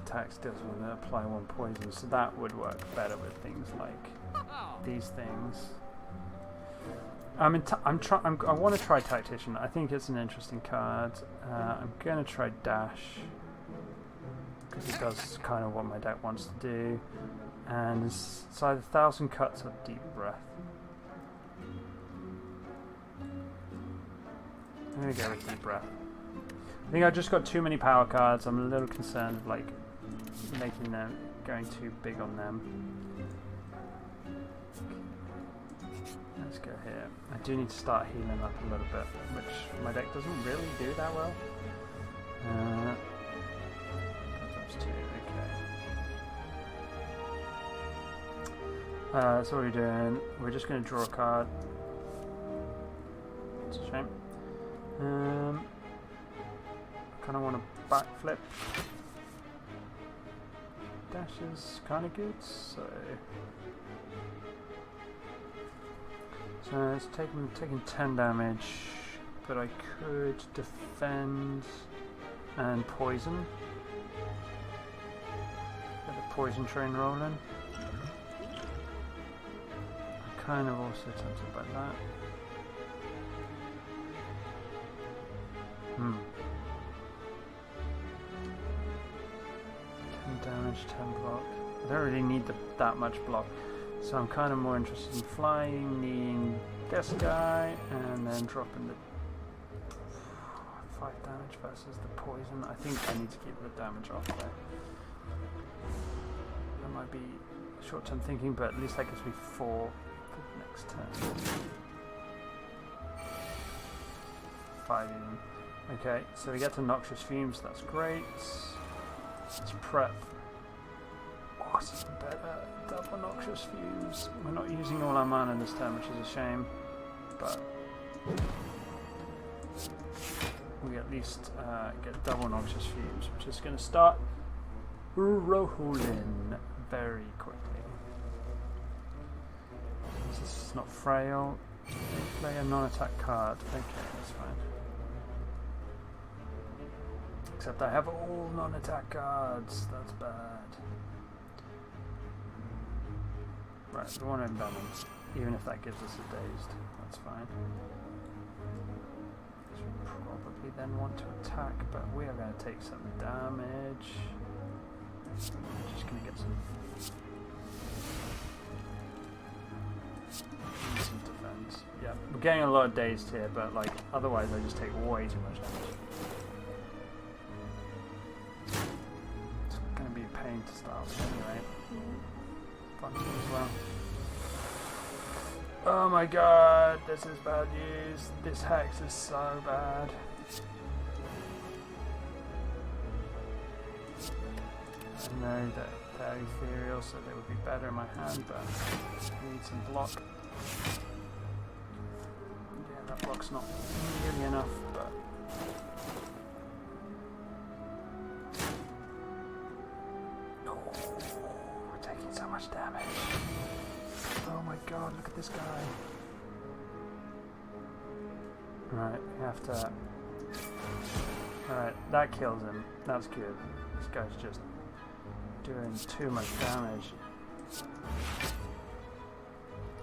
attacks does want to apply 1 poison, so that would work better with things like these things. I want to try Tactician. I think it's an interesting card. I'm going to try Dash because it does kind of what my deck wants to do, and it's either 1,000 cuts or Deep Breath. I'm going to go with Deep Breath. I think I've just got too many power cards. I'm a little concerned of like making them going too big on them. Let's go here. I do need to start healing up a little bit, which my deck doesn't really do that well. That's 2, okay. So what are we doing? We're just going to draw a card. It's a shame. Kind of want to backflip. Dash is kind of good, so it's taking 10 damage, but I could defend and poison. Get the poison train rolling. I'm kind of also tempted by that. 10 damage, 10 block. I don't really need that much block, so I'm kind of more interested in flying, needing this guy, and then dropping the 5 damage versus the poison. I think I need to keep the damage off there. That might be short-term thinking, but at least that gives me 4 for the next turn. 5 even. Okay, so we get to Noxious Fumes, that's great. Let's prep. What's better? Double Noxious Fumes. We're not using all our mana this turn, which is a shame, but we at least get double Noxious Fumes, which is going to start rolling very quickly. This is not frail. Play a non-attack card. Okay, that's fine. Except I have all non-attack cards. That's bad. Right, we want to imbalance, even if that gives us a dazed. That's fine. So we probably then want to attack, but we are going to take some damage. We're just going to get some defense. Yeah, we're getting a lot of dazed here, but like otherwise I just take way too much damage. Be a pain to start with anyway. Fun as well. Oh my god, this is bad news. This hex is so bad. I know that they're ethereal, so they would be better in my hand, but I need some block. Yeah, that block's not nearly enough, but so much damage. Oh my god, look at this guy. Right, we have to... Alright, that kills him. That's good. This guy's just doing too much damage.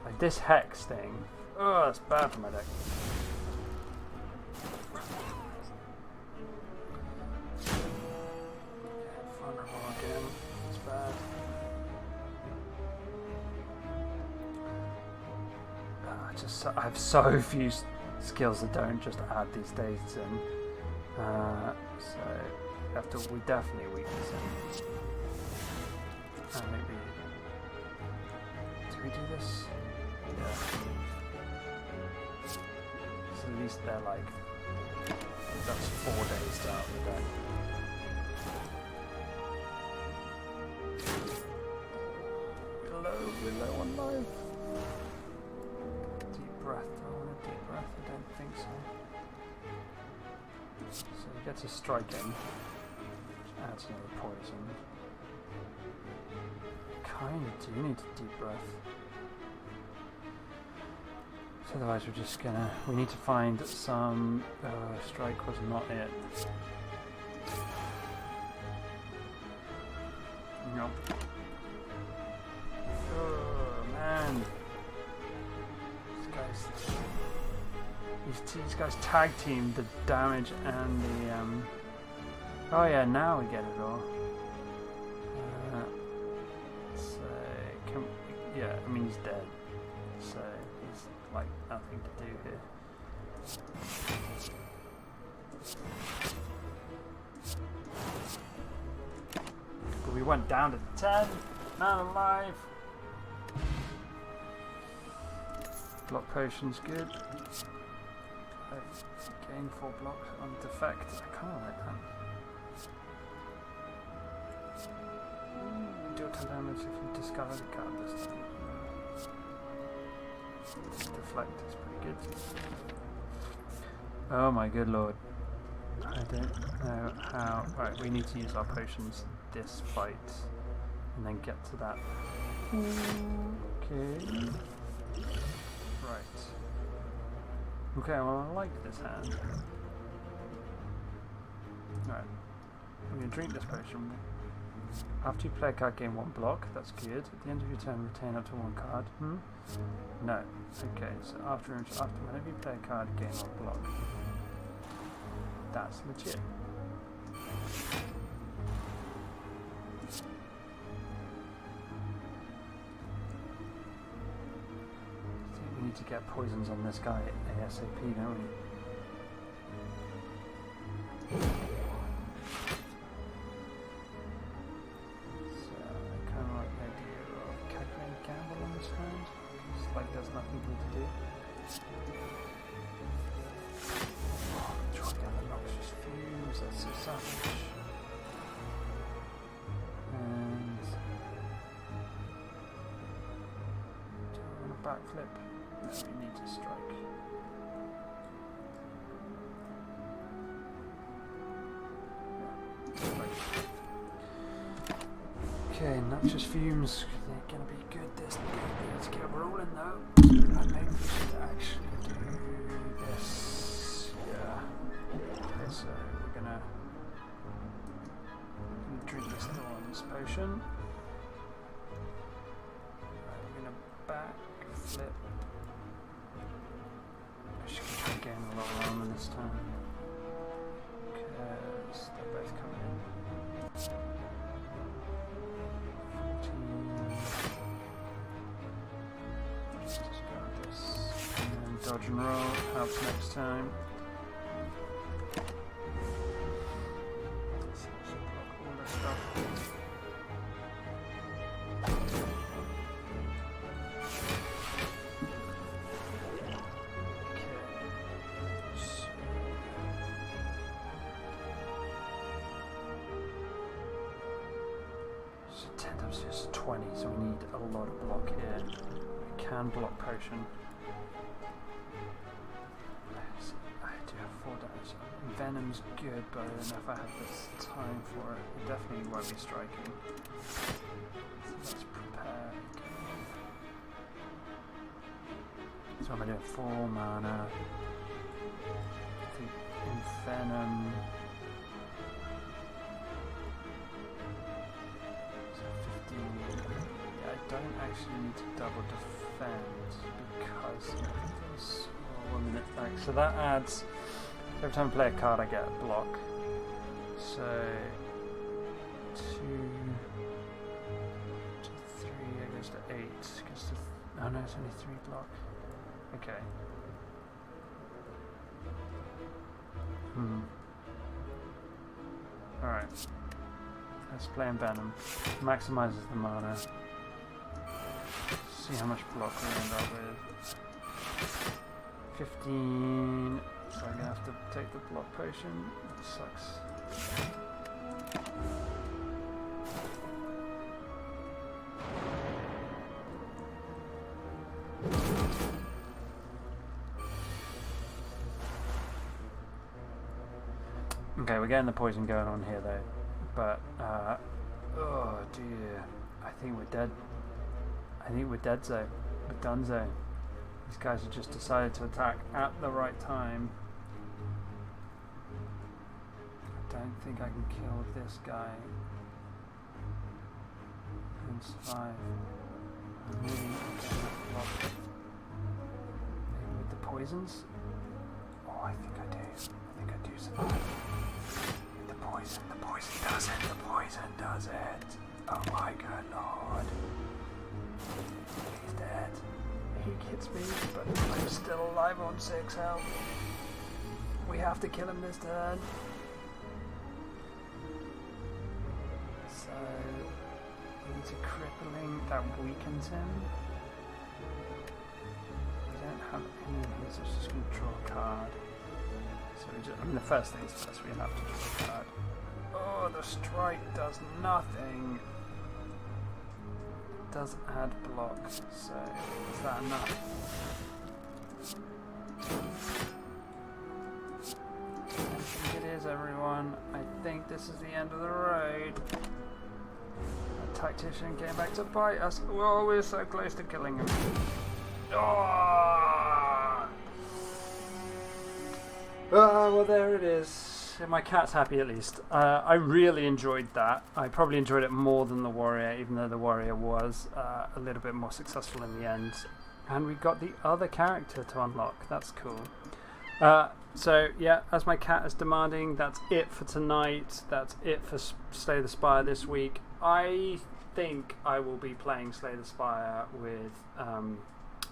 Like this hex thing. Oh, that's bad for my deck. Vulnerable again. It's bad. I have so few skills that don't just add these dates in. So we definitely weakness him. Maybe. Do we do this? Yeah. So at least they're like. That's 4 days down the deck. We're low on life. Deep breath. I want a deep breath. breath? I don't think so. So he gets a strike in, which adds another poison. Kinda do need a deep breath. So otherwise we're just gonna... We need to find some... strike was not it. Nope. Oh man. These guys tag teamed the damage and the oh yeah, now we get it all. So yeah, I mean he's dead. So he's like nothing to do here. But we went down to 10. Man alive. Block potion's good. Gain 4 blocks on defect. I kind of like that. Do 10 damage if you discard a card this time. Deflect is pretty good. Oh my good lord. I don't know how. Right, we need to use our potions this fight and then get to that. Okay. Right. Okay, well I like this hand. Alright. I'm going to drink this potion. After you play a card, gain 1 block. That's good. At the end of your turn, retain up to 1 card. No. Okay, so after whenever you play a card, gain 1 block. That's legit. We need to get poisons on this guy ASAP, don't we? So I kind of like the idea of calculating gamble on this hand. It's like there's nothing for me to do. Oh, try to get the noxious fumes, that's so savage. And do I want a backflip? No, we need to strike. Yeah. Okay, noxious fumes. They're gonna be good this game. Let's get rolling though. And maybe we should actually do this. Yeah. Okay, so we're gonna drink this Thorns potion. Right, we're gonna backflip. Again, a lot of armor this time because they're both coming in. 14. Let's discard this and dodge and roll. Helps next time. So block all this stuff. Just 20, so we need a lot of block here. We can block potion. I do have 4 damage. Venom's good, but I don't know if I have this time for it. It definitely won't be striking. So let's prepare. So I'm going to do 4 mana. I think in Venom. Don't actually need to double defend because of this. Oh, 1 minute back. So that adds, every time I play a card I get a block. So 2 to 3, it goes to 8, goes to oh no, it's only 3 block. Okay. Alright. Let's play in Venom. Maximizes the mana. See how much block we end up with. 15. So I'm gonna have to take the block potion. That sucks. Okay, we're getting the poison going on here though, but oh dear, I think we're dead. I think we're dead, Zo. We're done, Zo. These guys have just decided to attack at the right time. I don't think I can kill this guy and survive. I'm really maybe with the poisons? Oh, I think I do. I think I do survive. The poison does it. The poison does it. Oh my good lord. He's dead. He hits me, but I'm still alive on 6 health. We have to kill him this turn. So, he's a crippling that weakens him. We don't have any of his, so just going to draw a card. So the first things first, we have to draw a card. Oh, the strike does nothing. It does add block, so is that enough? I think it is, everyone. I think this is the end of the road. A tactician came back to bite us. Oh, we're so close to killing him. Oh! Well, there it is. My cat's happy at least. I really enjoyed that. I probably enjoyed it more than the warrior, even though the warrior was a little bit more successful in the end. And we got the other character to unlock. That's cool. So yeah, as my cat is demanding, that's it for tonight. That's it for Slay the Spire this week. I think I will be playing Slay the Spire with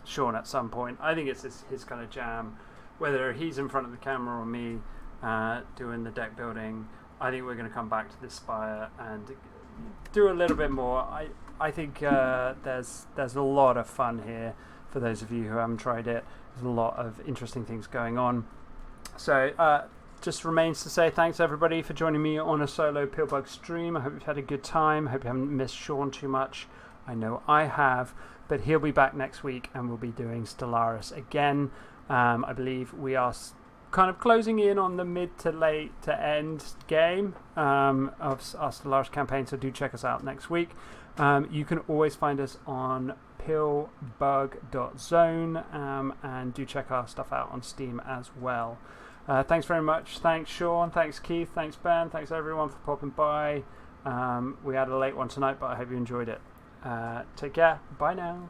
Sean at some point. I think it's his kind of jam. Whether he's in front of the camera or me doing the deck building, I think we're going to come back to this Spire and do a little bit more. I think there's a lot of fun here for those of you who haven't tried it. There's a lot of interesting things going on. So just remains to say thanks everybody for joining me on a solo Pillbug stream. I hope you've had a good time. I hope you haven't missed Sean too much. I know I have, but he'll be back next week and we'll be doing Stellaris again. I believe we are kind of closing in on the mid to late to end game of our Stellaris campaign, so do check us out next week. You can always find us on pillbug.zone and do check our stuff out on Steam as well. Thanks very much. Thanks Sean, thanks Keith, thanks Ben, thanks everyone for popping by. We had a late one tonight, but I hope you enjoyed it. Take care. Bye now.